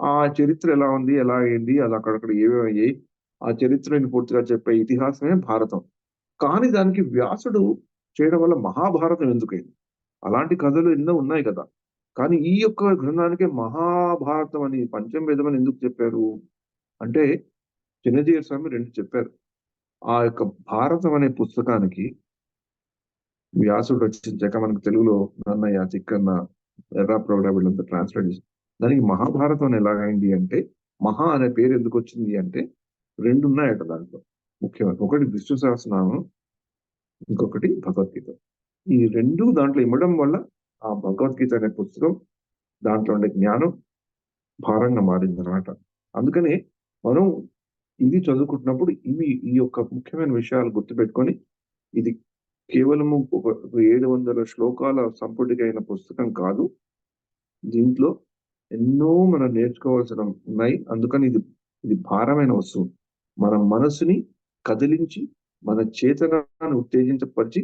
ఆ చరిత్ర ఎలా ఉంది, ఎలా అయింది, అది అక్కడక్కడ ఏమేమి అయ్యాయి, ఆ చరిత్రని పూర్తిగా చెప్పే ఇతిహాసమే భారతం. కానీ దానికి వ్యాసుడు చేయడం వల్ల మహాభారతం ఎందుకైంది? అలాంటి కథలు ఎన్నో ఉన్నాయి కదా. కానీ ఈ యొక్క గ్రంథానికి మహాభారతం అని పంచమవేదం అని ఎందుకు చెప్పారు అంటే, చిన్నజీయ స్వామి 2 చెప్పారు. ఆ యొక్క భారతం అనే పుస్తకానికి వ్యాసుడు రచించాక మనకు తెలుగులో నన్నయ్య, తిక్కన్న, ఎర్రా ప్రోగ్రామ్ వీళ్ళంతా ట్రాన్స్లేట్ చేసి దానికి మహాభారతం అని ఎలాగైంది అంటే, మహా అనే పేరు ఎందుకు వచ్చింది అంటే 2 ఉన్నాయట దాంట్లో ముఖ్యమైన. ఒకటి విష్ణు సహస్రనామం, ఇంకొకటి భగవద్గీత. ఈ 2 దాంట్లో ఇమ్మడం వల్ల ఆ భగవద్గీత అనే పుస్తకం దాంట్లో ఉండే జ్ఞానం భారంగా మారింది అన్నమాట. అందుకని మనం ఇది చదువుకుంటున్నప్పుడు ఈ యొక్క ముఖ్యమైన విషయాలు గుర్తుపెట్టుకొని, ఇది కేవలము ఒక 700 శ్లోకాల సంపుటికైన పుస్తకం కాదు, దీంట్లో ఎన్నో మనం నేర్చుకోవాల్సిన ఉన్నాయి. అందుకని ఇది భారమైన వస్తువు. మన మనసుని కదిలించి, మన చేతనాన్ని ఉత్తేజించపరిచి,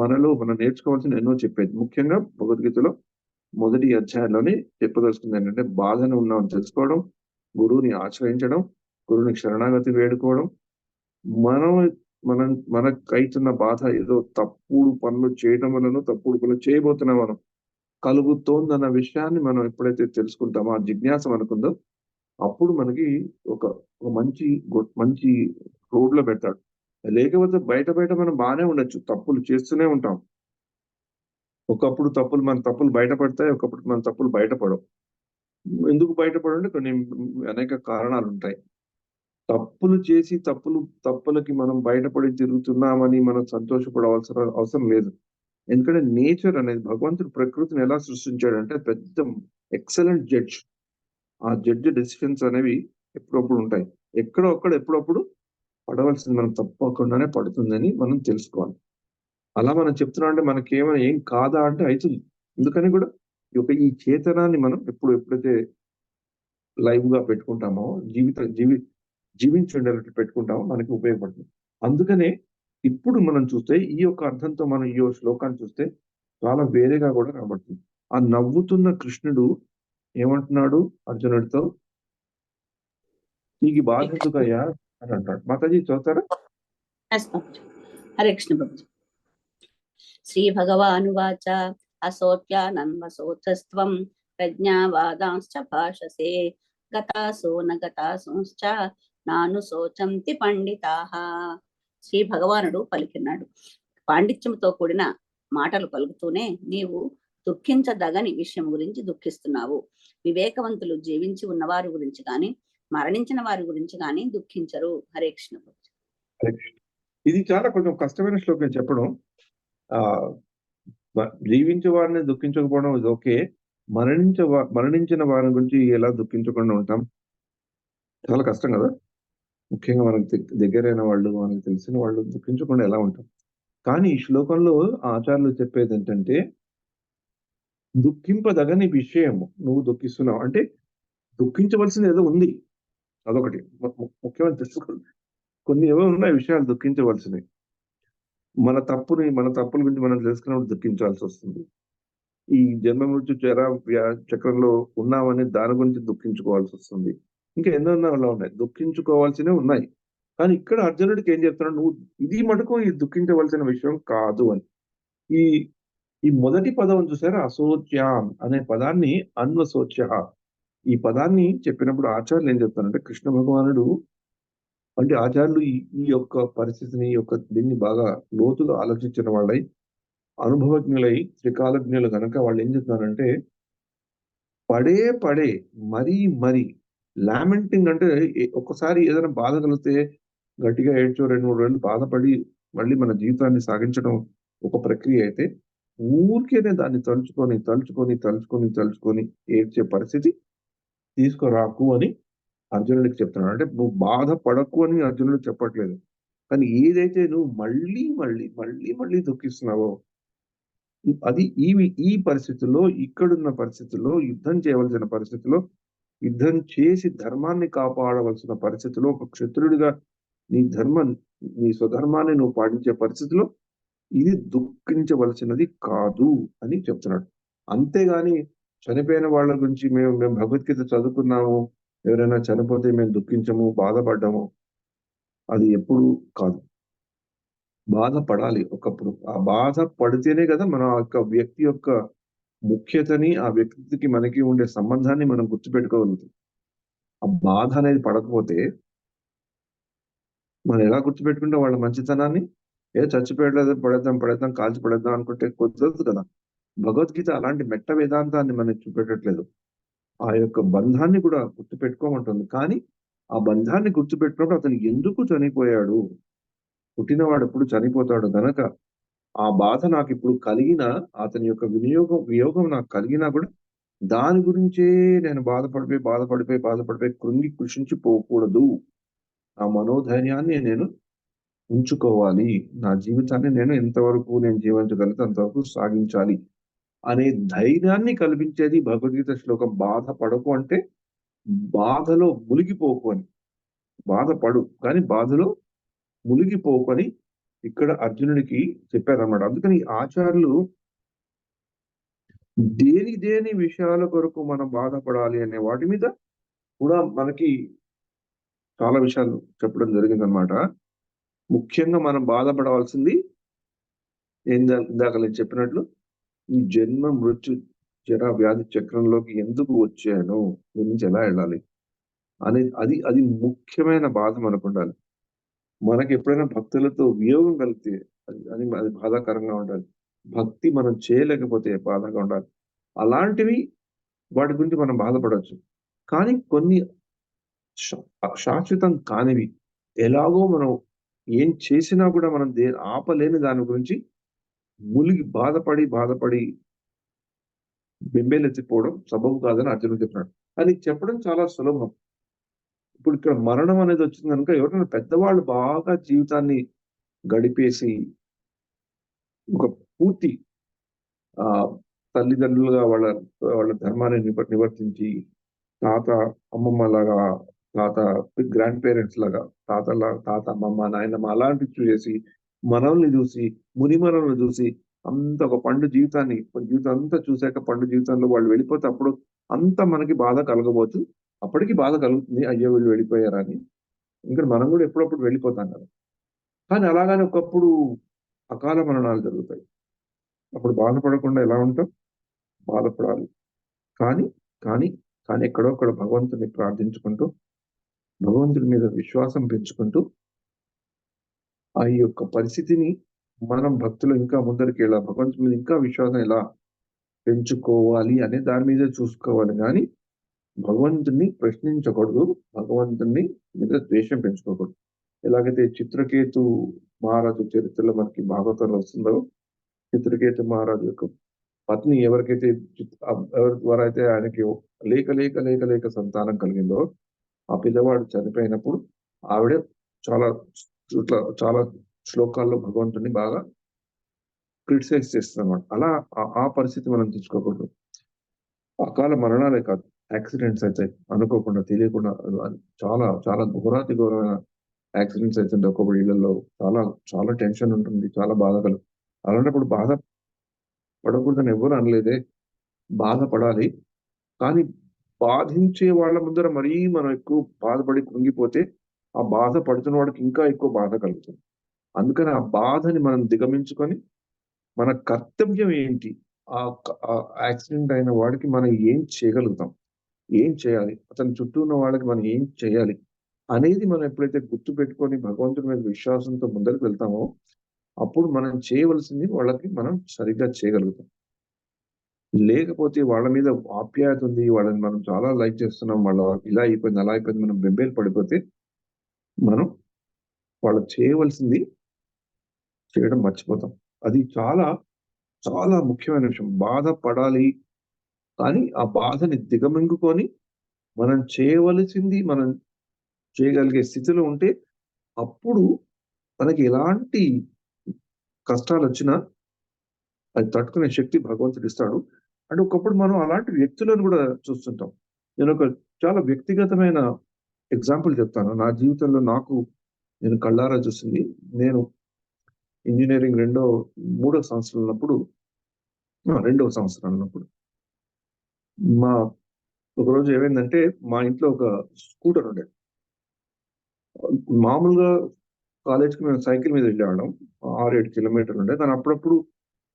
మనలో మనం నేర్చుకోవాల్సిన ఎన్నో చెప్పేది. ముఖ్యంగా భగవద్గీతలో మొదటి అధ్యాయంలోనే చెప్పదలుచుకుంది ఏంటంటే, బాధను ఉన్నామని తెలుసుకోవడం, గురువుని ఆశ్రయించడం, గురువుని శరణాగతి వేడుకోవడం, మనకు అవుతున్న బాధ ఏదో తప్పుడు పనులు చేయడం వలన, తప్పుడు పనులు చేయబోతున్నా మనం కలుగుతోందన్న విషయాన్ని మనం ఎప్పుడైతే తెలుసుకుంటామో, ఆ జిజ్ఞాస మనకుందో, అప్పుడు మనకి ఒక మంచి రోడ్లో పెడతాడు. లేకపోతే బయట మనం బాగానే ఉండొచ్చు, తప్పులు చేస్తూనే ఉంటాం. ఒకప్పుడు మన తప్పులు బయటపడతాయి, ఒకప్పుడు మన తప్పులు బయటపడవు. ఎందుకు బయటపడంటే కొన్ని అనేక కారణాలు ఉంటాయి. తప్పులు చేసి తప్పులకి మనం బయటపడి తిరుగుతున్నామని మనం సంతోషపడవలసిన అవసరం లేదు. ఎందుకంటే నేచర్ అనేది, భగవంతుడు ప్రకృతిని ఎలా సృష్టించాడంటే పెద్ద ఎక్సలెంట్ జడ్జ్. ఆ జడ్జ్ డెసిషన్స్ అనేవి ఎప్పుడప్పుడు ఉంటాయి. ఎప్పుడప్పుడు పడవలసింది మనం తప్పకుండానే పడుతుందని మనం తెలుసుకోవాలి. అలా మనం చెప్తున్నాం అంటే మనకేమైనా ఏం కాదా అంటే అవుతుంది. ఎందుకని కూడా ఈ చేతనాన్ని మనం ఎప్పుడైతే లైవ్ గా పెట్టుకుంటామో, జీవించుండేటట్టు పెట్టుకుంటామో మనకి ఉపయోగపడుతుంది. అందుకనే ఇప్పుడు మనం చూస్తే ఈ యొక్క అర్థంతో మనం ఈ శ్లోకాన్ని చూస్తే చాలా వేరేగా కూడా కనబడుతుంది. ఆ నవ్వుతున్న కృష్ణుడు ఏమంటున్నాడు అర్జునుడితో, నీకు బాధ ఎందుకయ్యా అని అంటాడు. మాతాజీ చదువుతారా? హరే కృష్ణ బాబు. శ్రీ భగవానువాచ అసోత్యానన్వసోచస్త్వం ప్రజ్ఞావాదాంశ్చ భాషసే గతాసో న గతాసోశ్చ నాను శోచంతి పండితాః. శ్రీ భగవానుడు పలికినాడు. పాండిత్యంతో కూడిన మాటలు పలుకుతూనే నీవు దుఃఖించదగని విషయం గురించి దుఃఖిస్తున్నావు. వివేకవంతులు జీవించి ఉన్నవారి గురించి కానీ మరణించిన వారి గురించి కానీ దుఃఖించరు. హరే కృష్ణ. ఇది చాలా కొంచెం కష్టమైన శ్లోకం చెప్పడం. జీవించే వారిని దుఃఖించకపోవడం ఇది ఓకే. మరణించిన వారి గురించి ఎలా దుఃఖించకుండా ఉంటాం? చాలా కష్టం కదా. ముఖ్యంగా మనకు దగ్గరైన వాళ్ళు, మనకు తెలిసిన వాళ్ళు దుఃఖించకుండా ఎలా ఉంటాం? కానీ ఈ శ్లోకంలో ఆచార్యులు చెప్పేది ఏంటంటే, దుఃఖింపదగని విషయము నువ్వు దుఃఖిస్తున్నావు అంటే దుఃఖించవలసింది ఏదో ఉంది. అదొకటి ముఖ్యమైన తెలుసుకోండి. కొన్ని ఏవో ఉన్నాయి విషయాలు దుఃఖించవలసినవి. మన తప్పుల గురించి మనం తెలుసుకున్నప్పుడు దుఃఖించాల్సి వస్తుంది. ఈ జన్మ మృత్యు చక్రంలో ఉన్నామని దాని గురించి దుఃఖించుకోవాల్సి వస్తుంది. ఇంకా ఎన్నో ఉన్నాయి, దుఃఖించుకోవాల్సినవి ఉన్నాయి. కానీ ఇక్కడ అర్జునుడికి ఏం చెప్తున్నాడు, నువ్వు ఇది మటుకు ఈ దుఃఖించవలసిన విషయం కాదు అని. ఈ మొదటి పదం చూసారా, అశోచ్యాం అనే పదాన్ని అన్వశోచ్య, ఈ పదాన్ని చెప్పినప్పుడు ఆచార్యులు ఏం చెప్తారంటే, కృష్ణ భగవానుడు అంటే ఆచార్యులు ఈ యొక్క పరిస్థితిని దీన్ని బాగా లోతుగా ఆలోచించిన వాళ్ళై, అనుభవజ్ఞులై, త్రికాలజ్ఞులు కనుక వాళ్ళు ఏం చెప్తున్నారంటే, పడే మరీ లామెంటింగ్ అంటే ఒక్కసారి ఏదైనా బాధ కలిగితే గట్టిగా ఏడ్చో 2-3 రోజులు బాధపడి మళ్ళీ మన జీవితాన్ని సాగించడం ఒక ప్రక్రియ అయితే, ఊరికేనే దాన్ని తలుచుకొని ఏడ్చే పరిస్థితి తీసుకురాకు అని అర్జునుడికి చెప్తున్నాడు. అంటే నువ్వు బాధపడకు అని అర్జునుడికి చెప్పట్లేదు. కానీ ఏదైతే నువ్వు మళ్ళీ దుఃఖిస్తున్నావో అది ఈ పరిస్థితుల్లో, ఇక్కడున్న పరిస్థితుల్లో, యుద్ధం చేయవలసిన పరిస్థితిలో, యుద్ధం చేసి ధర్మాన్ని కాపాడవలసిన పరిస్థితిలో, ఒక క్షత్రుడిగా నీ స్వధర్మాన్ని నువ్వు పాటించే పరిస్థితిలో ఇది దుఃఖించవలసినది కాదు అని చెప్తున్నాడు. అంతేగాని చనిపోయిన వాళ్ళ గురించి మేము భగవద్గీత చదువుకున్నాము, ఎవరైనా చనిపోతే మేము దుఃఖించము, బాధపడ్డాము, అది ఎప్పుడు కాదు. బాధపడాలి ఒకప్పుడు. ఆ బాధ పడితేనే కదా మన యొక్క వ్యక్తి యొక్క ముఖ్యతని, ఆ వ్యక్తికి మనకి ఉండే సంబంధాన్ని మనం గుర్తుపెట్టుకోగలుగుతాం. ఆ బాధ అనేది పడకపోతే మనం ఎలా గుర్తుపెట్టుకుంటాం వాళ్ళ మంచితనాన్ని? చచ్చిపోయలేదు, పడేద్దాం కాల్చి పడేద్దాం అనుకుంటే కుదరదు కదా. భగవద్గీత అలాంటి మెట్ట వేదాంతాన్ని మనకి చూపెట్టట్లేదు. ఆ యొక్క బంధాన్ని కూడా గుర్తుపెట్టుకోమంటుంది. కానీ ఆ బంధాన్ని గుర్తుపెట్టుకున్నప్పుడు అతను ఎందుకు చనిపోయాడు, పుట్టినవాడు ఎప్పుడు చనిపోతాడు గనక ఆ బాధ నాకు ఇప్పుడు కలిగిన, అతని యొక్క వియోగం నాకు కలిగినా కూడా దాని గురించే నేను బాధపడిపోయి కృంగి కృషించిపోకూడదు. ఆ మనోధైర్యాన్ని నేను ఉంచుకోవాలి. నా జీవితాన్ని నేను ఎంతవరకు నేను జీవించగలిగితే అంతవరకు సాగించాలి అనే ధైర్యాన్ని కల్పించేది భగవద్గీత శ్లోకం. బాధపడకు అంటే బాధలో మునిగిపోకు అని. బాధపడు కానీ బాధలో మునిగిపోకు అని ఇక్కడ అర్జునుడికి చెప్పారన్నమాట. అందుకని ఆచార్యులు దేని విషయాల కొరకు మనం బాధపడాలి అనే వాటి మీద కూడా మనకి చాలా విషయాలు చెప్పడం జరిగిందనమాట. ముఖ్యంగా మనం బాధపడవలసింది ఇందాక నేను చెప్పినట్లు, ఈ జన్మ మృత్యు జర వ్యాధి చక్రంలోకి ఎందుకు వచ్చాను, గురించి ఎలా వెళ్ళాలి అనేది అది ముఖ్యమైన బాధ మనకు ఉండాలి. మనకి ఎప్పుడైనా భక్తులతో వియోగం కలిగితే అది బాధాకరంగా ఉండాలి. భక్తి మనం చేయలేకపోతే బాధగా ఉండాలి. అలాంటివి వాటి గురించి మనం బాధపడవచ్చు. కానీ కొన్ని శాశ్వతం కానివి, ఎలాగో మనం ఏం చేసినా కూడా మనం ఆపలేని దాని గురించి బాధపడి బెంబేలెత్తిపోవడం సబబు కాదని అర్జునుడు చెప్పినాడు. అది చెప్పడం చాలా సులభం. ఇప్పుడు ఇక్కడ మరణం అనేది వచ్చింది కనుక ఎవరైనా పెద్దవాళ్ళు బాగా జీవితాన్ని గడిపేసి ఒక పూర్తి తల్లిదండ్రులుగా వాళ్ళ ధర్మాన్ని నివర్తించి, తాత అమ్మమ్మ లాగా, గ్రాండ్ పేరెంట్స్ లాగా, తాత అమ్మమ్మ నాయనమ్మ అలాంటివి చూసేసి, మనల్ని చూసి, మునిమనల్ని చూసి అంత ఒక జీవితం అంతా చూశాక పండు జీవితంలో వాళ్ళు వెళ్ళిపోతే అప్పుడు అంత మనకి బాధ కలగబోచ్చు. అప్పటికి బాధ కలుగుతుంది, అయ్యో వీళ్ళు వెళ్ళిపోయారని. ఇంకా మనం కూడా ఎప్పుడప్పుడు వెళ్ళిపోతాం కదా. కానీ అలాగని ఒకప్పుడు అకాల మరణాలు జరుగుతాయి. అప్పుడు బాధపడకుండా ఎలా ఉంటాం? బాధపడాలి. కానీ ఎక్కడొక్కడ భగవంతుని ప్రార్థించుకుంటూ, భగవంతుడి మీద విశ్వాసం పెంచుకుంటూ, ఆ యొక్క పరిస్థితిని మనం భక్తులు ఇంకా ముందరికి ఎలా భగవంతుని మీద ఇంకా విశ్వాసం ఎలా పెంచుకోవాలి అనే దాని మీదే చూసుకోవాలి కానీ భగవంతుని ప్రశ్నించకూడదు, భగవంతుని మీద ద్వేషం పెంచుకోకూడదు. ఎలాగైతే చిత్రకేతు మహారాజు చరిత్రలో మనకి భాగవతంలో వస్తుందో, చిత్రకేతు మహారాజు యొక్క పత్ని ఎవరికైతే ఎవరి ద్వారా అయితే ఆయనకి లేక లేక లేక లేక సంతానం కలిగిందో, ఆ పిల్లవాడు చనిపోయినప్పుడు ఆవిడ చాలా చాలా శ్లోకాల్లో భగవంతుని బాగా క్రిటిసైజ్ చేస్తుంది అన్నమాట. అలా ఆ పరిస్థితి మనం తెచ్చుకోకూడదు. అకాల మరణాలే కాదు, యాక్సిడెంట్స్ అయితే అనుకోకుండా తెలియకుండా చాలా చాలా ఘోరాతి ఘోరమైన యాక్సిడెంట్స్ అవుతుంటే ఒక్కొక్కటి ఇళ్లలో చాలా చాలా టెన్షన్ ఉంటుంది, చాలా బాధ కలుగు. అలాంటప్పుడు బాధ పడకూడదని ఎవరు అనలేదే, బాధపడాలి. కానీ బాధించే వాళ్ళ ముందర మరీ మనం ఎక్కువ బాధపడి కృంగిపోతే ఆ బాధ పడుతున్న వాడికి ఇంకా ఎక్కువ బాధ కలుగుతుంది. అందుకని ఆ బాధని మనం దిగమించుకొని మన కర్తవ్యం ఏంటి, ఆ యాక్సిడెంట్ అయిన వాడికి మనం ఏం చేయగలుగుతాం, ఏం చేయాలి, అతని చుట్టూ ఉన్న వాళ్ళకి మనం ఏం చేయాలి అనేది మనం ఎప్పుడైతే గుర్తు పెట్టుకొని భగవంతుడి మీద విశ్వాసంతో ముందరికి వెళ్తామో అప్పుడు మనం చేయవలసింది వాళ్ళకి మనం సరిగ్గా చేయగలుగుతాం. లేకపోతే వాళ్ళ మీద ఆప్యాయత ఉంది, వాళ్ళని మనం చాలా లైక్ చేస్తున్నాం, వాళ్ళ ఇలా అయిపోయింది అలా అయిపోయింది మనం బెంబేలు పడిపోతే మనం వాళ్ళు చేయవలసింది చేయడం మర్చిపోతాం. అది చాలా చాలా ముఖ్యమైన విషయం. బాధపడాలి కానీ ఆ బాధని దిగమింగుకొని మనం చేయవలసింది మనం చేయగలిగే స్థితిలో ఉంటే అప్పుడు మనకి ఎలాంటి కష్టాలు వచ్చినా అది తట్టుకునే శక్తి భగవంతుడు ఇస్తాడు. అంటే ఒకప్పుడు మనం అలాంటి వ్యక్తులను కూడా చూస్తుంటాం. నేను ఒక చాలా వ్యక్తిగతమైన ఎగ్జాంపుల్ చెప్తాను. నా జీవితంలో నేను కళ్ళారా చూసింది. నేను ఇంజినీరింగ్ మూడో సంవత్సరం ఉన్నప్పుడు ఒకరోజు ఏమైందంటే మా ఇంట్లో ఒక స్కూటర్ ఉండేది. మామూలుగా కాలేజ్‌కి మేము సైకిల్ మీద వెళ్ళేవాళ్ళం. 6-7 కిలోమీటర్లు ఉండేది. కానీ అప్పుడప్పుడు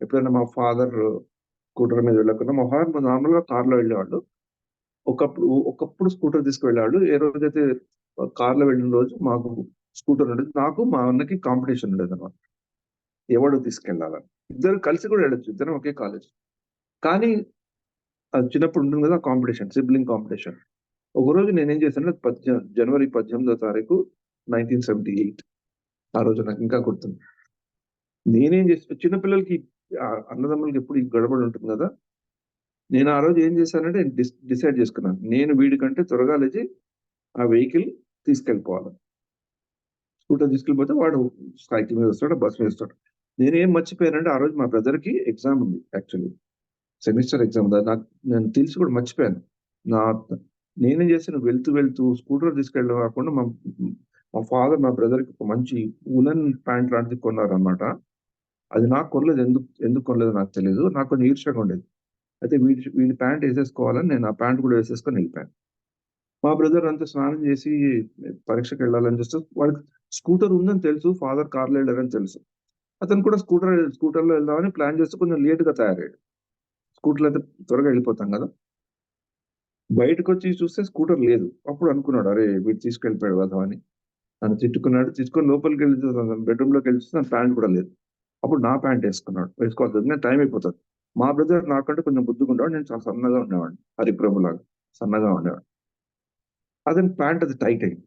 ఎప్పుడైనా మా ఫాదర్ స్కూటర్ మీద వెళ్ళకుండా మా ఫాదర్ నార్మల్‌గా కార్‌లో వెళ్ళేవాళ్ళు. ఒకప్పుడు స్కూటర్ తీసుకువెళ్ళేవాళ్ళు. ఏ రోజైతే కార్‌లో వెళ్ళిన రోజు మాకు స్కూటర్ ఉండేది. నాకు మా అన్నకి కాంపిటీషన్ ఉండేదన్నమాట. ఎవడు తీసుకెళ్ళాలని. ఇద్దరు కలిసి కూడా వెళ్ళొచ్చు. ఇద్దరం ఒకే కాలేజ్. కానీ అది చిన్నప్పుడు ఉంటుంది కదా కాంపిటీషన్, సిబ్లింగ్ కాంపిటీషన్. ఒకరోజు నేనేం చేశానంటే జనవరి 18వ తారీఖు 1978 ఆ రోజు నాకు ఇంకా గుర్తుంది. నేనేం చేసిన చిన్న పిల్లలకి అన్నదమ్ములకి ఎప్పుడు ఈ గడబడి ఉంటుంది కదా. నేను ఆ రోజు ఏం చేశానంటే డిసైడ్ చేసుకున్నాను. నేను వీడికంటే త్వరగా లేచి ఆ వెహికల్ తీసుకెళ్ళిపోవాలి. స్కూటర్ తీసుకెళ్ళిపోతే వాడు సైకిల్ మీద వస్తాడు, బస్ మీద వస్తాడు. నేనేం మర్చిపోయానంటే ఆ రోజు మా బ్రదర్‌కి ఎగ్జామ్ ఉంది యాక్చువల్లీ. సెమిస్టర్ ఎగ్జామ్ నేను తెలిసి కూడా మర్చిపోయాను. నేనేం చేశాను వెళ్తూ స్కూటర్ తీసుకెళ్ళడం కాకుండా మా ఫాదర్ మా బ్రదర్‌కి ఒక మంచి వులెన్ ప్యాంట్ లాంటిది కొన్నారన్నమాట. అది నాకు కొనలేదు. ఎందుకు కొనలేదో నాకు తెలీదు. నాకు కొంచెం ఈర్ష్యగా ఉండేది. అయితే వీడి ప్యాంట్ ఏసేసుకోవాలని నేను ఆ ప్యాంట్ కూడా వేసేసుకొని వెళ్ళిపోయాను. మా బ్రదర్ అంతా స్నానం చేసి పరీక్షకి వెళ్ళాలని చూస్తే వాడికి స్కూటర్ ఉందని తెలుసు. ఫాదర్ కార్‌లో వెళ్ళారని తెలుసు. అతను కూడా స్కూటర్‌లో వెళ్దామని ప్లాన్ చేస్తూ కొంచెం లేట్‌గా తయారయ్యాడు. స్కూటర్‌లో అయితే త్వరగా వెళ్ళిపోతాం కదా. బయటకొచ్చి చూస్తే స్కూటర్ లేదు. అప్పుడు అనుకున్నాడు, అరే వీడు తీసుకెళ్ళిపోయాడు వెధవ అని. నన్ను తిట్టుకున్నాడు. తీసుకొని లోపలికెళ్ళి బెడ్‌రూమ్‌లోకెళ్ళి చూస్తే నా ప్యాంట్ కూడా లేదు. అప్పుడు నా ప్యాంట్ వేసుకోవాలి. టైం అయిపోతది. మా బ్రదర్ నాకంటే కొంచెం బుద్ధిగుంటాడు. నేను చాలా సన్నగా ఉండేవాడిని. హరిప్రభులాగా సన్నగా ఉండేవాడిని. అతని ప్యాంట్ అది టైట్ అయింది.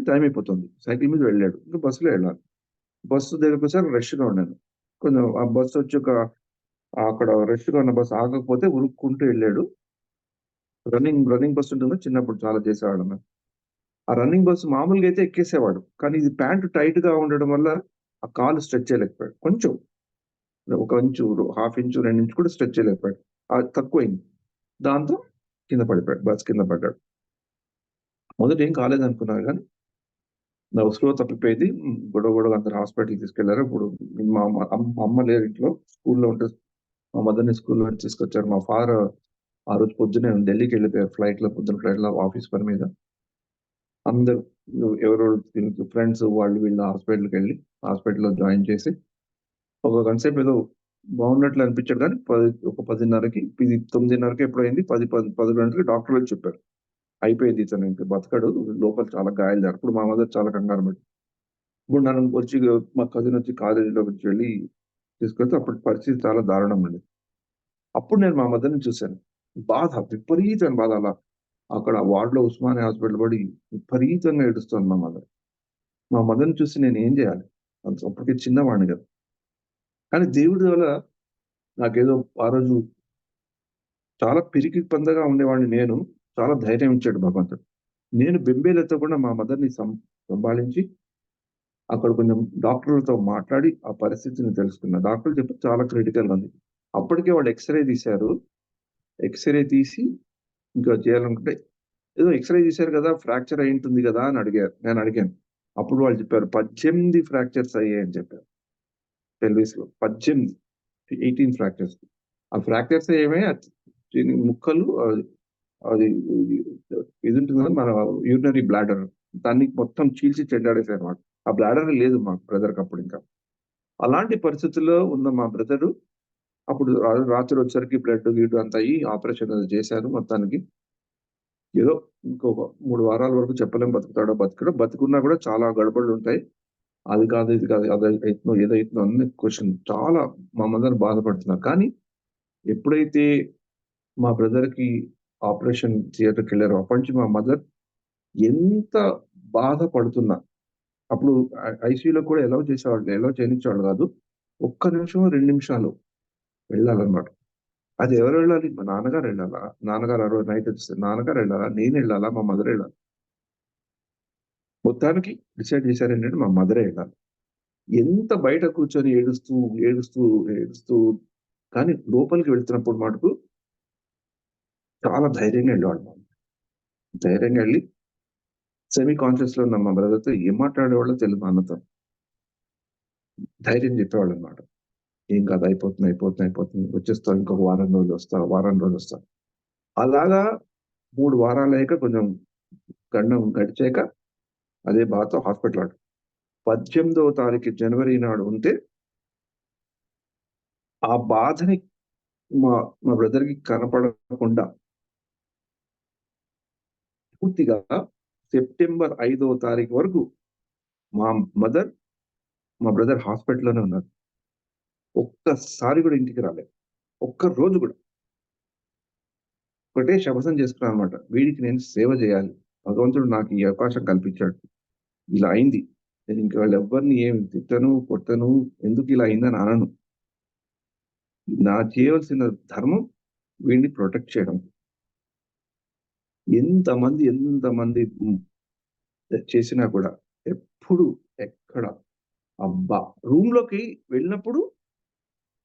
టైం అయిపోతుంది. సైకిల్ మీద వెళ్ళాడు. ఇంకా బస్సులో వెళ్ళాలి. బస్సు దగ్గరకొచ్చాక రష్‌గా ఉన్నాను. కొంచెం ఆ బస్సు వచ్చి అక్కడ రష్‌గా ఉన్న బస్సు ఆగకపోతే ఉరుక్కుంటూ వెళ్ళాడు. రన్నింగ్ బస్ ఉంటుంది కదా, చిన్నప్పుడు చాలా చేసేవాళ్ళం మేము. ఆ రన్నింగ్ బస్సు మామూలుగా అయితే ఎక్కేసేవాడు. కానీ ఇది ప్యాంట్ టైట్‌గా ఉండడం వల్ల ఆ కాలు స్ట్రెచ్ చేయలేకపోయాడు. కొంచెం ఒక ఇంచు, హాఫ్ ఇంచు, 2 ఇంచు కూడా స్ట్రెచ్ చేయలేకపోయాడు. తక్కువైంది. దాంతో కింద పడిపోయాడు. బస్ కింద పడ్డాడు. మొదట ఏం కాలేదనుకున్నారు గానీ స్పృహ తప్పిపోయింది. గొడవగా అందరూ హాస్పిటల్‌కి తీసుకెళ్లారు. ఇప్పుడు మా అమ్మ లేరు ఇంట్లో. స్కూల్‌లో ఉంటే మా మదర్‌ని స్కూల్‌లో నుంచి తీసుకొచ్చారు. మా ఫాదర్ ఆ రోజు పొద్దున్నే ఢిల్లీకి వెళ్ళిపోయారు పొద్దున ఫ్లైట్‌లో ఆఫీస్ పని మీద. అందరూ ఎవరెవరు ఫ్రెండ్స్ వాళ్ళు వీళ్ళు హాస్పిటల్‌లో జాయిన్ చేసి ఒక గంట సేపు ఏదో బాగున్నట్లు అనిపించాడు కానీ 10:30కి 9:30కి ఎప్పుడైంది 10 గంటలకి డాక్టర్ వచ్చి చెప్పారు. అయిపోయింది ఇతను ఇంక బతకడు. లోపల చాలా గాయాలు. అప్పుడు మా మదర్ చాలా కంగారు పడ్డారు. ఇప్పుడు నన్ను వచ్చి మా కజిన్ వచ్చి కాలేజీలో వచ్చి వెళ్ళి తీసుకెళ్తే అప్పటి పరిస్థితి చాలా దారుణం అండి. అప్పుడు నేను మా మదర్ని చూశాను. బాధ, విపరీతమైన బాధ. అలా అక్కడ వార్డులో ఉస్మానియా హాస్పిటల్ పడి విపరీతంగా ఏడుస్తుంది మా మదర్. మా మదర్ని చూసి నేను ఏం చేయాలి? అప్పటికి చిన్నవాడిని కదా. కానీ దేవుడి వల్ల నాకేదో ఆ రోజు చాలా పిరికి పందగా ఉండేవాడిని నేను. చాలా ధైర్యం ఇచ్చాడు భగవంతుడు. నేను బెంబేలెత్తకుండా మా మదర్‌ని సంభాళించి అక్కడ కొంచెం డాక్టర్లతో మాట్లాడి ఆ పరిస్థితిని తెలుసుకున్నా. డాక్టర్లు చెప్పారు చాలా క్రిటికల్‌గా ఉంది. అప్పటికే వాళ్ళు ఎక్స్‌రే తీశారు. ఎక్స్‌రే తీసి ఇంకా చేయాలనుకుంటే ఏదో ఎక్స్‌రే తీశారు కదా! ఫ్రాక్చర్ అయ్యుంటుంది కదా! అని అడిగారు. నేను అడిగాను. అప్పుడు వాళ్ళు చెప్పారు 18 ఫ్రాక్చర్స్ అయ్యాయని చెప్పారు. పెల్విస్‌లో 18, 18 ఫ్రాక్చర్స్. ఆ ఫ్రాక్చర్స్ ఏమయ్యాయి ముక్కలు అది ఇది ఉంటుంది కదా! మన యూరినరీ బ్లాడర్ దాన్ని మొత్తం చీల్చి చెండాడేసారన్నమాట. ఆ బ్లాడర్ లేదు మా బ్రదర్‌కి అప్పుడు ఇంకా. అలాంటి పరిస్థితుల్లో ఉన్న మా బ్రదరు అప్పుడు రాత్రి వచ్చేసరికి బ్లడ్ గిడ్ అంతా అయ్యి ఆపరేషన్ అది చేశారు మొత్తానికి. ఏదో ఇంకొక 3 వారాల వరకు చెప్పలేం బతుకుతాడో బతకడో. బతికున్నా కూడా చాలా గడబడులుంటాయి. అది కాదు, ఇది కాదు, అదైతుందో, ఏదైతుందో అన్ని క్వెషన్ చాలా మా మదర్ బాధపడుతున్నారు. కానీ ఎప్పుడైతే మా బ్రదర్‌కి ఆపరేషన్ థియేటర్‌కెళ్లారో అప్పటి నుంచి మా మదర్ ఎంత బాధపడుతున్నా అప్పుడు ఐసీయూలో కూడా అలౌ చేసేవాళ్ళు. అలౌ చేయనిచ్చేవాళ్ళు కాదు. ఒక్క నిమిషమో, 2 నిమిషాలు వెళ్ళాలన్నమాట. అది ఎవరు వెళ్ళాలి? మా నాన్నగారు వెళ్ళాలా? నాన్నగారు ఆ రోజు నైట్ వచ్చేసారు. నాన్నగారు వెళ్ళాలా? నేను వెళ్ళాలా? మా మదర్ వెళ్ళాలా? మొత్తానికి డిసైడ్ చేశారేంటంటే మా మదరే వెళ్ళాలి. ఎంత బయట కూర్చొని ఏడుస్తూ, ఏడుస్తూ, ఏడుస్తూ కానీ లోపలికి వెళ్తున్నప్పుడు మటుకు చాలా ధైర్యంగా వెళ్ళేవాళ్ళం. ధైర్యంగా వెళ్ళి సెమీ కాన్షియస్‌లో ఉన్న మా బ్రదర్‌తో ఏం మాట్లాడేవాళ్ళో తెలీదు మా అన్నతో. ధైర్యం చెప్పేవాళ్ళనమాట. ఏం కాదు అయిపోతుంది, అయిపోతుంది, అయిపోతుంది. వచ్చేస్తావు ఇంకొక వారం రోజులు వస్తావు, వారం రోజులు వస్తావు. అలాగా 3 వారాలయ్యాక కొంచెం గండం గడిచాక అదే బాధతో హాస్పిటల్ 18వ తారీఖు జనవరి నాడు ఉంటే ఆ బాధని మా మా బ్రదర్‌కి కనపడకుండా పూర్తిగా సెప్టెంబర్ 5వ తారీఖు వరకు మా మదర్, మా బ్రదర్ హాస్పిటల్‌లోనే ఉన్నారు. ఒక్కసారి కూడా ఇంటికి రాలేదు. ఒక్క రోజు కూడా. ఒకటే శపథం చేసుకున్నానన్నమాట. వీడికి నేను సేవ చేయాలి. భగవంతుడు నాకు ఈ అవకాశం కల్పించాడు. ఇలా అయింది. నేను ఇంక వాళ్ళెవ్వరిని ఏమి తిట్టను, కొట్టను, ఎందుకు ఇలా అయిందని అనను. నా చేయవలసిన ధర్మం వీడిని ప్రొటెక్ట్ చేయడం. ఎంతమంది చేసినా కూడా ఎప్పుడు ఎక్కడ అబ్బా! రూమ్‌లోకి వెళ్ళినప్పుడు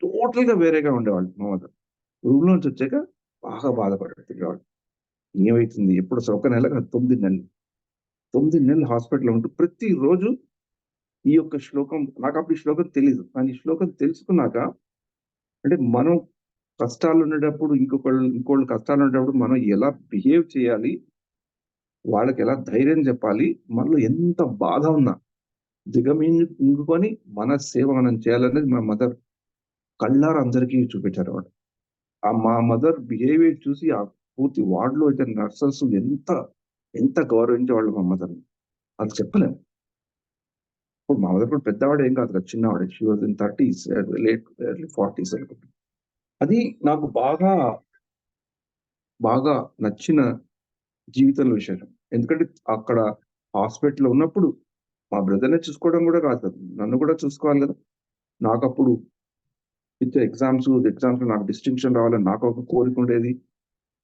టోటల్‌గా వేరేగా ఉండేవాళ్ళు మా మదర్. రూమ్‌లోంచి వచ్చాక బాగా బాధపడేవాళ్ళు. ఏమైతుంది? ఎప్పుడు అసలు ఒక నెల కాదు 9 నెలలు. 9 నెలలు హాస్పిటల్‌లో ఉంటూ ప్రతిరోజు ఈ యొక్క శ్లోకం నాకప్పుడు ఈ శ్లోకం తెలీదు. కానీ ఈ శ్లోకం తెలుసుకున్నాక అంటే మనం కష్టాలుండేటప్పుడు ఇంకోళ్ళు కష్టాలుండేటప్పుడు మనం ఎలా బిహేవ్ చేయాలి? వాళ్ళకెలా ధైర్యం చెప్పాలి? మనలో ఎంత బాధ ఉన్నా దిగమింగుకొని మన సేవ మనం చేయాలనేది మా మదర్ కళ్ళారా అందరికీ చూపించారన్నమాట. మా మదర్ బిహేవియర్ చూసి ఆ పూర్తి వార్డ్‌లో అయితే నర్సెస్ ఎంత గౌరవించేవాళ్ళు మా మదర్‌ని. అది చెప్పలేం. ఇప్పుడు మా మదర్ కూడా పెద్దవాడు ఏం కాదు కదా! చిన్నవాడే. షీ వాస్ ఇన్ 30స్ లేట్ ఎర్లీ 40స్ అనుకుంటా. అది నాకు బాగా నచ్చిన జీవితంలో విశేషం. ఎందుకంటే అక్కడ హాస్పిటల్‌లో ఉన్నప్పుడు మా బ్రదర్‌ని చూసుకోవడం కూడా కాదు కదా! నన్ను కూడా చూసుకోవాలి కదా! నాకప్పుడు ఎగ్జామ్స్‌లో నాకు డిస్టింక్షన్ రావాలని నాకొక కోరిక ఉండేది.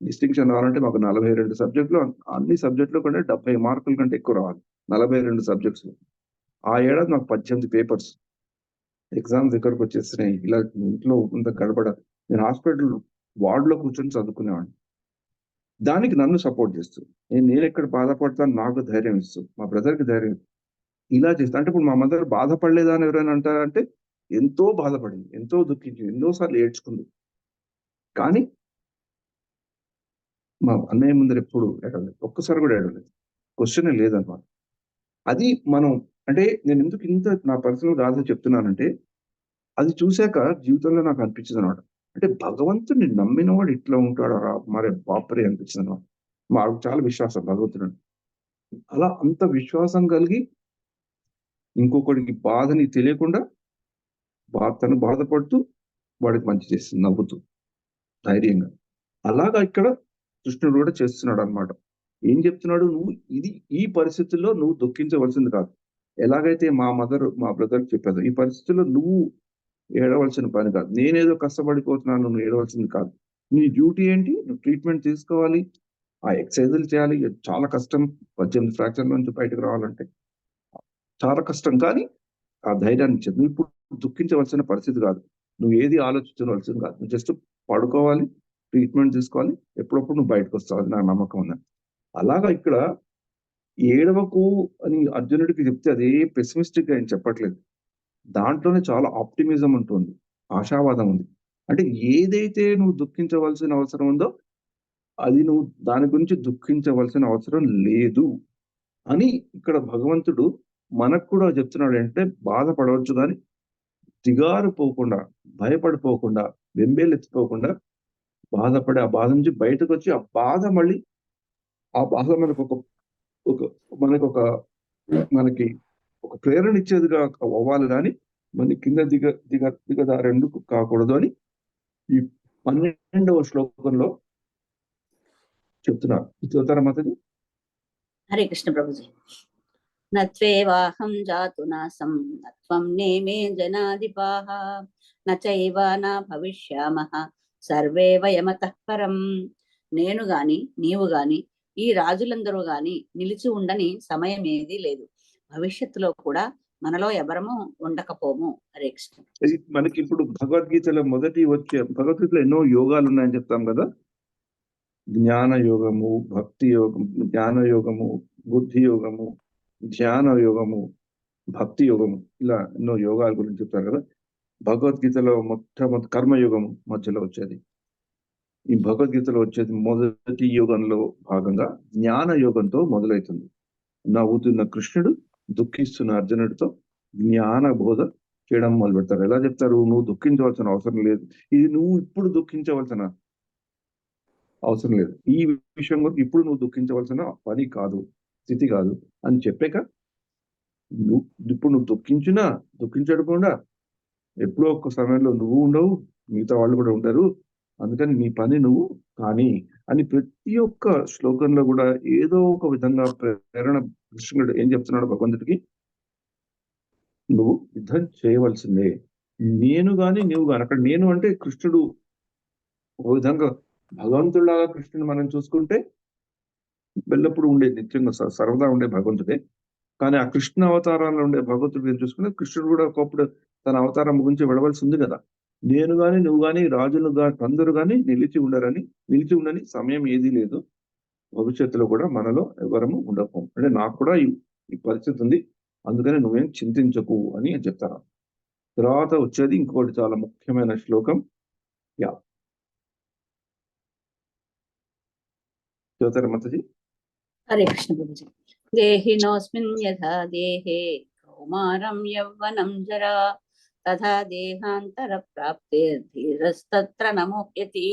డిస్టింక్షన్ రావాలంటే మాకు 42 సబ్జెక్ట్‌లో అన్ని సబ్జెక్ట్‌లో కూడా 70 మార్కుల కంటే ఎక్కువ రావాలి. 42 సబ్జెక్ట్స్‌లో. ఆ ఏడాది నాకు 18 పేపర్స్. ఎగ్జామ్స్ దగ్గరకొచ్చేస్తున్నాయి. ఇలా ఇంట్లో ఇంత గడబడ. నేను హాస్పిటల్ వార్డ్‌లో కూర్చొని చదువుకునేవాడిని. దానికి నన్ను సపోర్ట్ చేస్తూ, నేనెక్కడ బాధపడతాను నాకు ధైర్యం ఇస్తూ, మా బ్రదర్‌కి ధైర్యం ఇలా చేస్తా. అంటే ఇప్పుడు మా మదర్ బాధపడలేదా అని ఎవరైనా అంటారంటే, ఎంతో బాధపడింది. ఎంతో దుఃఖించింది. ఎన్నో సార్లు ఏడ్చుకుంది. కానీ మా అన్నయ్య ముందర ఎప్పుడు ఏడవలేదు. ఒక్కసారి కూడా ఏడవలేదు. క్వెషనే లేదన్నమాట. అది మనం అంటే నేనెందుకు ఇంత నా పర్సనల్ గాథ చెప్తున్నానంటే, అది చూసాక జీవితంలో నాకు అనిపించిందన్నమాట. అంటే భగవంతుడిని నమ్మినవాడు ఇట్లా ఉంటాడారా! మరి బాప్రే! అనిపించిందన్నమాట. మాకు చాలా విశ్వాసం భగవంతుడంటే. అలా అంత విశ్వాసం కలిగి ఇంకొకడికి బాధని తెలియకుండా తను బాధపడుతూ వాడికి మంచి చేస్తుంది నవ్వుతూ ధైర్యంగా. అలాగా ఇక్కడ కృష్ణుడు కూడా చేస్తున్నాడు అన్నమాట. ఏం చెప్తున్నాడు, నువ్వు ఈ పరిస్థితుల్లో నువ్వు దుఃఖించవలసింది కాదు. ఎలాగైతే మా బ్రదర్ చెప్పారు, ఈ పరిస్థితుల్లో నువ్వు ఏడవలసిన పని కాదు. నేనేదో కష్టపడిపోతున్నాను, నువ్వు ఏడవలసింది కాదు. నీ డ్యూటీ ఏంటి, నువ్వు ట్రీట్మెంట్ తీసుకోవాలి, ఆ ఎక్సర్సైజులు చేయాలి. చాలా కష్టం 18 ఫ్రాక్చర్ల నుంచి బయటకు రావాలంటే చాలా కష్టం. కానీ ఆ ధైర్యాన్ని ఇచ్చేది. నువ్వు ఇప్పుడు దుఃఖించవలసిన పరిస్థితి కాదు, నువ్వు ఏది ఆలోచించవలసింది కాదు. నువ్వు జస్ట్ పడుకోవాలి, ట్రీట్మెంట్ తీసుకోవాలి, ఎప్పుడప్పుడు నువ్వు బయటకు వస్తావు, అది నా నమ్మకం ఉన్నది. అలాగా ఇక్కడ ఏడవకు అని అర్జునుడికి చెప్తే అదే పెసిమిస్టిక్ గా ఆయన చెప్పట్లేదు. దాంట్లోనే చాలా ఆప్టిమిజం ఉంటుంది, ఆశావాదం ఉంది. అంటే ఏదైతే నువ్వు దుఃఖించవలసిన అవసరం ఉందో అది నువ్వు దాని గురించి దుఃఖించవలసిన అవసరం లేదు అని ఇక్కడ భగవంతుడు మనకు కూడా చెప్తున్నాడు. అంటే బాధపడవచ్చు కానీ దిగారు పోకుండా, భయపడిపోకుండా, వెంబేలెత్తిపోకుండా బాధపడి ఆ బాధ నుంచి బయటకు వచ్చి ఆ బాధ మళ్ళీ ఆ బాధ మనకి ఒక ప్రేరణ ఇచ్చేదిగా అవ్వాలి కానీ మన కింద దిగదారెందుకు కాకూడదు అని ఈ 12వ శ్లోకంలో చెప్తున్నారు. చదువుతారా మాతది? హరే కృష్ణ ప్రభుజీ. నత్వేవాహం జాతు నాసం నత్వం నేమే జనాధిపాః నచైవ నా భవిష్యామః సర్వే వయమతః పరం. నేను గాని నీవు గాని ఈ రాజులందరూ గాని నిలిచి ఉండని సమయం ఏదీ లేదు, భవిష్యత్తులో కూడా మనలో ఎవరము ఉండకపోము. హరే కృష్ణ. మనకి ఇప్పుడు భగవద్గీతలో భగవద్గీతలో ఎన్నో యోగాలు ఉన్నాయని చెప్తాం కదా. జ్ఞాన యోగము, భక్తి యోగం, జ్ఞాన యోగము, బుద్ధి యోగము, ధ్యాన యోగము, భక్తి యోగము, ఇలా ఎన్నో యోగాల గురించి చెప్తారు కదా. భగవద్గీతలో మొట్టమొదటి కర్మయోగము మధ్యలో వచ్చేది. ఈ భగవద్గీతలో వచ్చేది మొదటి యోగంలో భాగంగా జ్ఞాన యోగంతో మొదలవుతుంది. నవ్వుతున్న కృష్ణుడు దుఃఖిస్తున్న అర్జునుడితో జ్ఞాన బోధ చేయడం మొదలు పెడతారు. ఎలా చెప్తారు, నువ్వు దుఃఖించవలసిన అవసరం లేదు, ఇది నువ్వు ఇప్పుడు దుఃఖించవలసిన అవసరం లేదు, ఈ విషయం ఇప్పుడు నువ్వు దుఃఖించవలసిన పని కాదు, స్థితి కాదు అని చెప్పాక ఇప్పుడు నువ్వు దుఃఖించకుండా ఎప్పుడో ఒక సమయంలో నువ్వు ఉండవు, మిగతా వాళ్ళు కూడా ఉండరు, అందుకని నీ పని నువ్వు కానీ అని ప్రతి ఒక్క శ్లోకంలో కూడా ఏదో ఒక విధంగా ప్రేరణ. కృష్ణుడు ఏం చెప్తున్నాడు భగవంతుడికి, నువ్వు యుద్ధం చేయవలసిందే, నేను గాని నువ్వు గాని. అక్కడ నేను అంటే కృష్ణుడు ఒక విధంగా భగవంతుడిలాగా కృష్ణుని మనం చూసుకుంటే ఎల్లప్పుడు ఉండే నిత్యంగా సర్వదా ఉండే భగవంతుడే. కానీ ఆ కృష్ణ అవతారాల్లో ఉండే భగవంతుడు చూసుకుంటే కృష్ణుడు కూడా ఒకప్పుడు తన అవతారం గురించి విడవలసి ఉంది కదా. నేను గాని నువ్వు గాని రాజులు అందరూ గాని నిలిచి ఉండని సమయం ఏదీ లేదు, భవిష్యత్తులో కూడా మనలో ఎవరము ఉండకపోం. అంటే నాకు కూడా ఈ పరిస్థితి ఉంది, అందుకని నువ్వేం చింతించకు అని చెప్తారు. తర్వాత వచ్చేది ఇంకోటి చాలా ముఖ్యమైన శ్లోకం. చదువుతారా మాతాజీ? హరే కృష్ణ ప్రభుజీ. దేహినోస్మిన్ యథా దేహే కౌమారం యవ్వనం జరా తథా దేహాంతర ప్రాప్తే ధీరస్తత్ర నమోహ్యతి.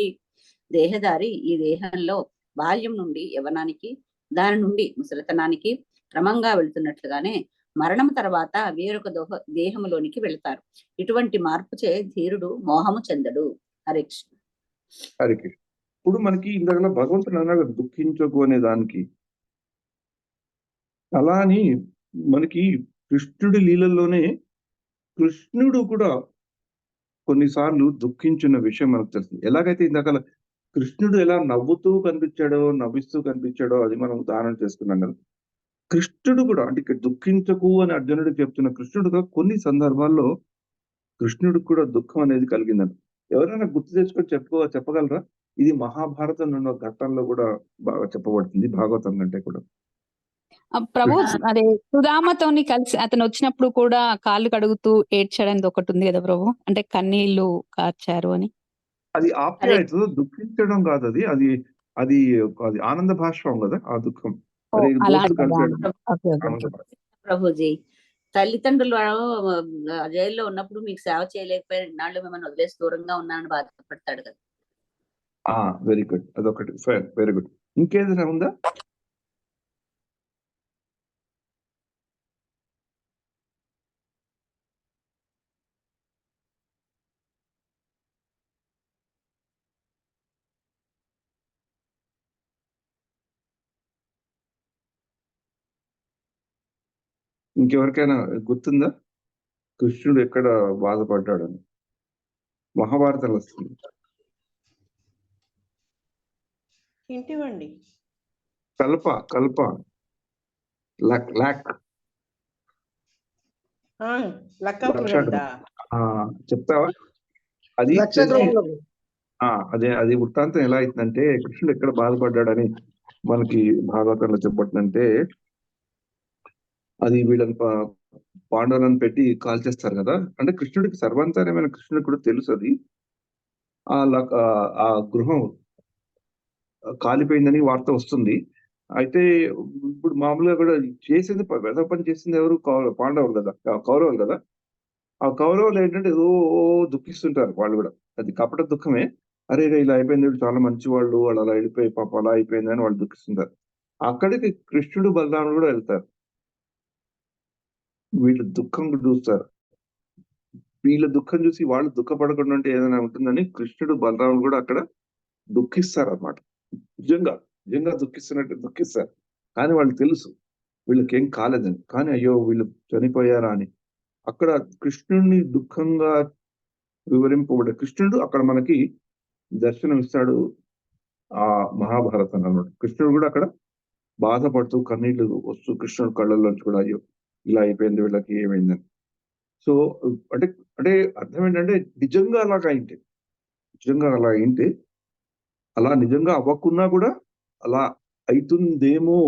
దేహదారి ఈ దేహంలో బాల్యం నుండి యవ్వనానికి, దాని నుండి ముసలితనానికి క్రమంగా వెళ్తున్నట్లుగానే మరణం తర్వాత వేరొక దేహములోనికి వెళ్తారు. ఇటువంటి మార్పుచే ధీరుడు మోహము చెందడు. హరే కృష్ణ. హరే కృష్ణ. ఇప్పుడు మనకి ఇందాక భగవంతుడు అన్నాడు దుఃఖించకు అనే దానికి, అలా అని మనకి కృష్ణుడి లీలల్లోనే కృష్ణుడు కూడా కొన్నిసార్లు దుఃఖించిన విషయం మనకు తెలుస్తుంది. ఎలాగైతే ఇందాక కృష్ణుడు ఎలా నవ్విస్తూ కనిపించాడో అది మనం ఉదాహరణ చేసుకున్నాం కదా. కృష్ణుడు కూడా అంటే ఇక్కడ దుఃఖించకు అని అర్జునుడు చెప్తున్న కృష్ణుడుగా కొన్ని సందర్భాల్లో కృష్ణుడికి కూడా దుఃఖం అనేది కలిగిందని ఎవరైనా గుర్తు తెచ్చుకొని చెప్పగలరా? ఇది మహాభారతంలో ఉన్న ఘట్టంలో కూడా బాగా చెప్పబడుతుంది, భాగవతం కంటే కూడా. ప్రభు అదే సుధామతోని కలిసి అతను వచ్చినప్పుడు కూడా కాళ్ళు కడుగుతూ ఏడ్చడానికి ఒకటి ఉంది కదా ప్రభు, అంటే కన్నీళ్లు కార్చారు అని. అది ఆప్యాయత, దుఃఖించడం కాదు, అది ఆనంద భాష్పం కదా ఆ దుఃఖం. ప్రభుజీ, తల్లిదండ్రులు జైల్లో ఉన్నప్పుడు మీకు సేవ చేయలేకపోయారు, ఇన్నాళ్ళు మిమ్మల్ని వదిలేసి దూరంగా ఉన్నానని బాధపడతాడు కదా. వెరీ గుడ్, అదొకటి. Fine, very good. ఇంకేదైనా ఉందా? ఇంకెవరికైనా గుర్తుందా కృష్ణుడు ఎక్కడ బాధపడ్డాడని? మహాభారతంలో వస్తుంది. ఇంటివండి. కల్ప లాక్ లక్కాపురం చెప్తావా? అది లక్షాగ్రహం ప్రభు. అది వృత్తాంతం ఎలా అవుతుందంటే కృష్ణుడు ఎక్కడ బాధపడ్డాడని మనకి భాగవతంలో చెప్పబట్టినంటే, అది వీళ్ళని పాండవులను పెట్టి కాల్చేస్తారు కదా. అంటే కృష్ణుడికి సర్వాంతరమైన కృష్ణుడికి కూడా తెలుసు అది. ఆ గృహం కాలిపోయిందని వార్త వస్తుంది. అయితే ఇప్పుడు మామూలుగా కూడా చేసింది వెధ పని చేసింది ఎవరు? పాండవులు కదా, కౌరవులు కదా. ఆ కౌరవులు ఏంటంటే ఏదో దుఃఖిస్తుంటారు వాళ్ళు కూడా. అది కపట దుఃఖమే. అరే ఇలా అయిపోయింది, వీళ్ళు చాలా మంచి వాళ్ళు అలా వెళ్ళిపోయి పాప అలా అయిపోయింది అని వాళ్ళు దుఃఖిస్తుంటారు. అక్కడికి కృష్ణుడు బలరాముడు కూడా వెళ్తారు. వీళ్ళ దుఃఖం చూస్తారు. వీళ్ళ దుఃఖం చూసి వాళ్ళు దుఃఖపడకుండా ఉంటే ఏదైనా ఉంటుందని కృష్ణుడు బలరాముడు కూడా అక్కడ దుఃఖిస్తారు అన్నమాట. నిజంగా దుఃఖిస్తారు. కానీ వాళ్ళు తెలుసు వీళ్ళకి ఏం కాలేదని. కానీ అయ్యో వీళ్ళు చనిపోయారా అని అక్కడ కృష్ణుడిని దుఃఖంగా వివరింపబడే కృష్ణుడు అక్కడ మనకి దర్శనం ఇస్తాడు ఆ మహాభారతం అన్నమాట. కృష్ణుడు కూడా అక్కడ బాధపడుతూ కన్నీళ్లు వస్తూ కృష్ణుడు కళ్ళల్లోంచి కూడా అయ్యో ఇలా అయిపోయింది వీళ్ళకి ఏమైందని. సో అంటే అంటే అర్థం ఏంటంటే నిజంగా అలా అయింటే అలా నిజంగా అవ్వకున్నా కూడా అలా అవుతుందేమో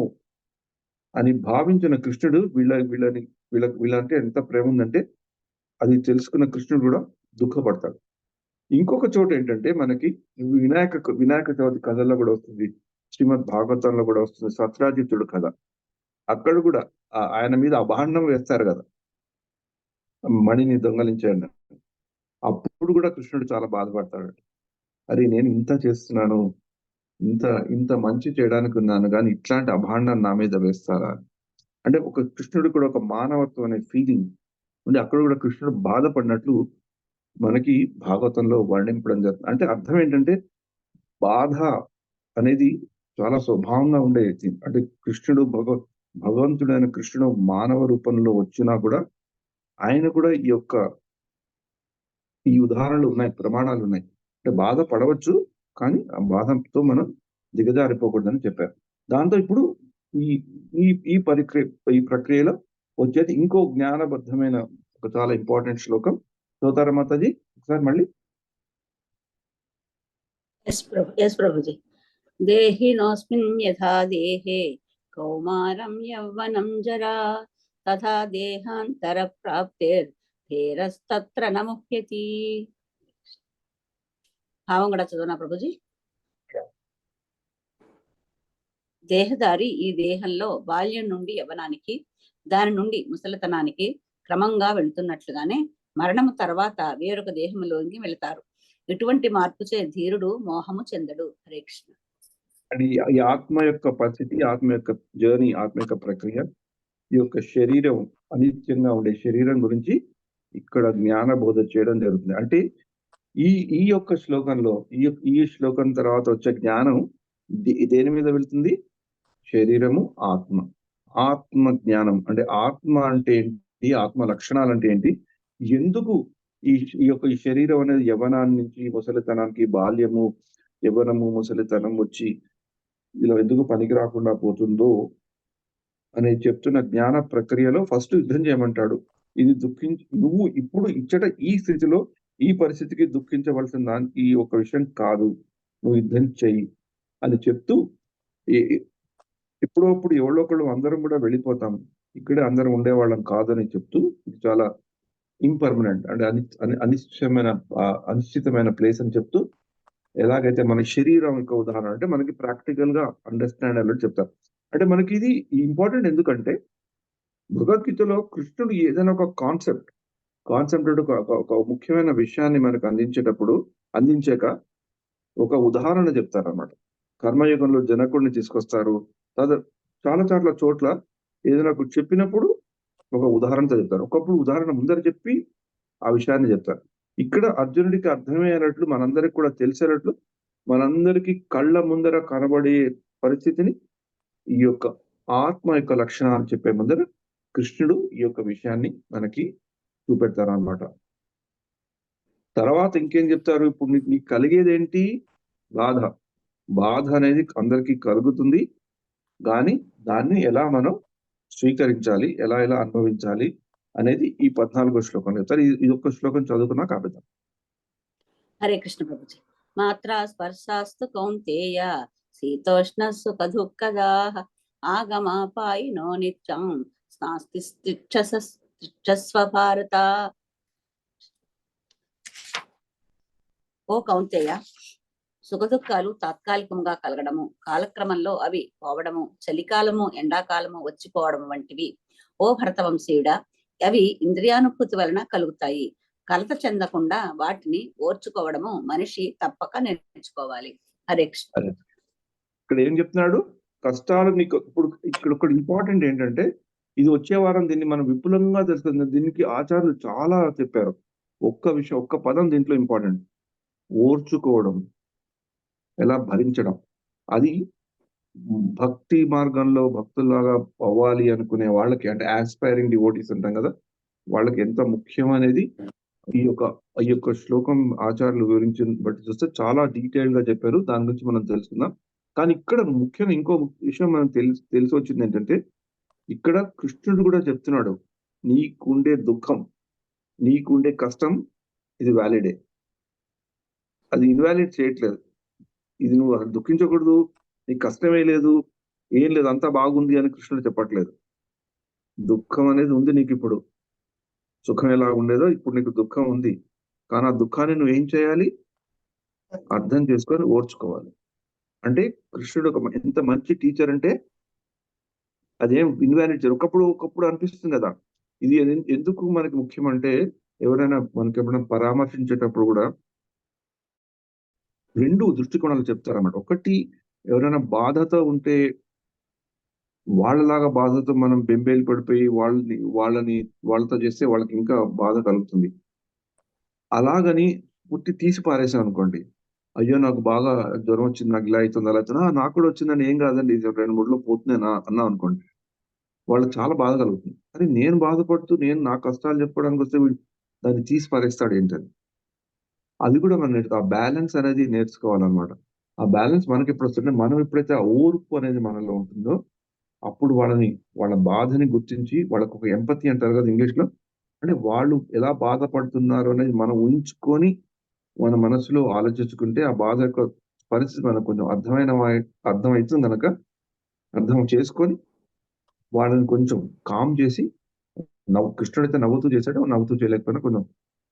అని భావించిన కృష్ణుడు వీళ్ళంటే ఎంత ప్రేమ ఉందంటే అది తెలుసుకున్న కృష్ణుడు కూడా దుఃఖపడతాడు. ఇంకొక చోట ఏంటంటే మనకి వినాయక చవితి కథల్లో కూడా వస్తుంది, శ్రీమద్ భాగవతంలో కూడా వస్తుంది సత్రాజిత్తుడు కథ. అక్కడ కూడా ఆయన మీద అభాండం వేస్తారు కదా, మణిని దొంగలించాడు. అప్పుడు కూడా కృష్ణుడు చాలా బాధపడతాడు. అరే నేను ఇంత చేస్తున్నాను, ఇంత మంచి చేయడానికి ఉన్నాను కానీ ఇట్లాంటి అభాండాన్ని నా మీద వేస్తారా అంటే ఒక కృష్ణుడు కూడా ఒక మానవత్వం అనే ఫీలింగ్ ఉండి అక్కడ కూడా కృష్ణుడు బాధపడినట్లు మనకి భాగవతంలో వర్ణింపడం జరుగుతుంది. అంటే అర్థం ఏంటంటే బాధ అనేది చాలా స్వభావంగా ఉండేది. అంటే కృష్ణుడు భగవంతుడైన కృష్ణుడు మానవ రూపంలో వచ్చినా కూడా ఆయన కూడా ఈ ఉదాహరణలు ఉన్నాయి, ప్రమాణాలు ఉన్నాయి. అంటే బాధ పడవచ్చు కానీ ఆ బాధతో మనం దిగజారిపోకూడదని చెప్పారు. దాంతో ఇప్పుడు ఈ ప్రక్రియలో వచ్చేది ఇంకో జ్ఞానబద్ధమైన ఒక చాలా ఇంపార్టెంట్ శ్లోకం. చదువుతారా మాతాజీ ఒకసారి మళ్ళీ? ఎస్ ప్రభుజీ. దేహినోస్మిన్ యథా దేహే కౌమారం యవ్వనం జరా తథా దేహాంతర ప్రాప్తేర్ ధీరస్తత్ర నముహ్యతి. భావం కూడా చదువునా ప్రభుజీ? దేహదారి ఈ దేహంలో బాల్యం నుండి యవ్వనానికి, దాని నుండి ముసలితనానికి క్రమంగా వెళ్తున్నట్లుగానే మరణము తర్వాత వేరొక దేహంలోకి వెళతారు. ఎటువంటి మార్పుచే ధీరుడు మోహము చెందడు. హరే కృష్ణ. ఈ ఆత్మ యొక్క పరిస్థితి, ఆత్మ యొక్క జర్నీ, ఆత్మ యొక్క ప్రక్రియ, ఈ యొక్క శరీరం అనిత్యంగా ఉండే శరీరం గురించి ఇక్కడ జ్ఞాన బోధ చేయడం జరుగుతుంది. అంటే ఈ యొక్క శ్లోకంలో ఈ శ్లోకం తర్వాత వచ్చే జ్ఞానం దేని మీద వెళ్తుంది? శరీరము, ఆత్మ జ్ఞానం. అంటే ఆత్మ అంటే ఏంటి, ఆత్మ లక్షణాలు అంటే ఏంటి, ఎందుకు ఈ శరీరం అనేది యవ్వనాన్ని నుంచి ముసలితనానికి, బాల్యము, యవ్వనము, ముసలితనం వచ్చి ఇలా ఎందుకు పనికి రాకుండా పోతుందో అనేది చెప్తున్న జ్ఞాన ప్రక్రియలో ఫస్ట్ యుద్ధం చేయమంటాడు. ఇది నువ్వు ఇప్పుడు ఇచ్చట ఈ స్థితిలో ఈ పరిస్థితికి దుఃఖించవలసిన దానికి ఈ ఒక విషయం కాదు, నువ్వు యుద్ధం చెయ్యి అని చెప్తూ ఎప్పుడప్పుడు ఎవరో ఒకళ్ళు అందరం కూడా వెళ్ళిపోతాం, ఇక్కడే అందరం ఉండేవాళ్ళం కాదని చెప్తూ ఇది చాలా ఇంపర్మనెంట్ అంటే అనిశ్చితమైన ప్లేస్ అని చెప్తూ, ఎలాగైతే మన శరీరం యొక్క ఉదాహరణ అంటే మనకి ప్రాక్టికల్ గా అండర్స్టాండ్ అన్నట్టు చెప్తారు. అంటే మనకి ఇది ఇంపార్టెంట్ ఎందుకంటే భగవద్గీతలో కృష్ణుడు ఏదైనా ఒక కాన్సెప్ట్ ఒక ముఖ్యమైన విషయాన్ని మనకు అందించాక ఒక ఉదాహరణ చెప్తారన్నమాట. కర్మయుగంలో జనకుడిని తీసుకొస్తారు, చాలా చోట్ల ఏదైనా చెప్పినప్పుడు ఒక ఉదాహరణతో చెప్తారు. ఒకప్పుడు ఉదాహరణ ముందర చెప్పి ఆ విషయాన్ని చెప్తారు. ఇక్కడ అర్జునుడికి అర్థమయ్యేటట్లు, మనందరికి కూడా తెలిసేటట్లు, మనందరికి కళ్ళ ముందర కనబడే పరిస్థితిని ఈ యొక్క ఆత్మ యొక్క లక్షణాలు చెప్పే ముందర కృష్ణుడు ఈ యొక్క విషయాన్ని మనకి చూపెడతారు అన్నమాట. తర్వాత ఇంకేం చెప్తారు, ఇప్పుడు నీకు కలిగేదేంటి? బాధ. బాధ అనేది అందరికీ కలుగుతుంది, కానీ దాన్ని ఎలా మనం స్వీకరించాలి, ఎలా ఎలా అనుభవించాలి అనేది ఈ 14వ శ్లోకంలో చెప్తారు. ఈ ఒక్క శ్లోకం చదువుకున్నా కాబట్టి. హరే కృష్ణ ప్రభుజీ. మాత్రా స్పర్శాస్తు కౌంతేయ శీతోష్ణ సుఖ దుఃఖదా ఆగమాపాయినో నిత్యం తిష్టస్వ భారత. ఓ కౌంతేయ, సుఖదుఖాలు తాత్కాలికంగా కలగడము, కాలక్రమంలో అవి పోవడము, చలికాలము ఎండాకాలము వచ్చిపోవడము వంటివి. ఓ భరతవంశీయుడా, అవి ఇంద్రియానుభూతి వలన కలుగుతాయి. కలత చెందకుండా వాటిని ఓర్చుకోవడము మనిషి తప్పక నేర్చుకోవాలి. హరే కృష్ణ. ఇక్కడ ఏం చెప్తున్నాడు? కష్టాలు నీకు ఇక్కడ ఒకటి ఇంపార్టెంట్ ఏంటంటే, ఇది వచ్చే వారం దీన్ని మనం విపులంగా తెలుసుకుందాం. దీనికి ఆచార్యులు చాలా చెప్పారు. ఒక్క విషయం, ఒక్క పదం దీంట్లో ఇంపార్టెంట్. ఓర్చుకోవడం, ఎలా భరించడం. అది భక్తి మార్గంలో భక్తుల్లాగా అవ్వాలి అనుకునే వాళ్ళకి, అంటే ఆస్పైరింగ్ డివోటీస్ అంటాం కదా, వాళ్ళకి ఎంత ముఖ్యం అనేది ఈ యొక్క శ్లోకం ఆచార్యులు వివరించిన బట్టి చూస్తే చాలా డీటెయిల్ గా చెప్పారు. దాని గురించి మనం తెలుసుకుందాం. కానీ ఇక్కడ ముఖ్యంగా ఇంకో విషయం మనం తెలిసి వచ్చింది ఏంటంటే, ఇక్కడ కృష్ణుడు కూడా చెప్తున్నాడు, నీకుండే దుఃఖం, నీకుండే కష్టం ఇది వ్యాలిడే, అది ఇన్వాలిడ్ చేయట్లేదు. ఇది నువ్వు అసలు దుఃఖించకూడదు, నీకు కష్టమే లేదు, ఏం లేదు, అంతా బాగుంది అని కృష్ణుడు చెప్పట్లేదు. దుఃఖం అనేది ఉంది నీకు. ఇప్పుడు సుఖం ఎలా ఉండేదో ఇప్పుడు నీకు దుఃఖం ఉంది, కానీ ఆ దుఃఖాన్ని నువ్వు ఏం చేయాలి? అర్థం చేసుకొని ఓర్చుకోవాలి. అంటే కృష్ణుడు ఎంత మంచి టీచర్ అంటే, అదేం ఇన్వాలిడ్ చేయరు. ఒకప్పుడు అనిపిస్తుంది కదా, ఇది ఎందుకు మనకి ముఖ్యం అంటే, ఎవరైనా పరామర్శించేటప్పుడు కూడా 2 దృష్టికోణాలు చెప్తారన్నమాట. ఒకటి, ఎవరైనా బాధతో ఉంటే వాళ్ళలాగా బాధతో మనం బెంబేలు పడిపోయి వాళ్ళతో చేస్తే వాళ్ళకి ఇంకా బాధ కలుగుతుంది. అలాగని పుట్టి తీసి పారేసాం అనుకోండి, అయ్యో నాకు బాగా జ్వరం వచ్చింది, నాకు ఇలా అవుతుంది అలా అవుతుంది, నాకు కూడా వచ్చిందని ఏం కాదండి, ఇది 2-3 పోతున్నానా అన్నా అనుకోండి, వాళ్ళకి చాలా బాధ కలుగుతుంది. అరే నేను బాధపడుతూ నేను నా కష్టాలు చెప్పుకోవడానికి వస్తే వీడు దాన్ని తీసి పారేస్తాడు ఏంటని. అది కూడా మనం ఆ బ్యాలెన్స్ అనేది నేర్చుకోవాలన్నమాట. ఆ బ్యాలెన్స్ మనకి ఎప్పుడు వస్తుంటే, మనం ఎప్పుడైతే ఆ ఓర్పు అనేది మనలో ఉంటుందో అప్పుడు వాళ్ళ బాధని గుర్తించి, వాళ్ళకు ఒక ఎంపతి అంటారు కదా ఇంగ్లీష్ లో, అంటే వాళ్ళు ఎలా బాధపడుతున్నారు అనేది మనం ఊహించుకొని మన మనసులో ఆలోచించుకుంటే, ఆ బాధ యొక్క పరిస్థితి మనకు కొంచెం అర్థమవుతుంది కనుక, అర్థం చేసుకొని వాళ్ళని కొంచెం కామ్ చేసి, కృష్ణుడైతే నవ్వుతూ చేశాడో, నవ్వుతూ చేయలేకపోయినా కొంచెం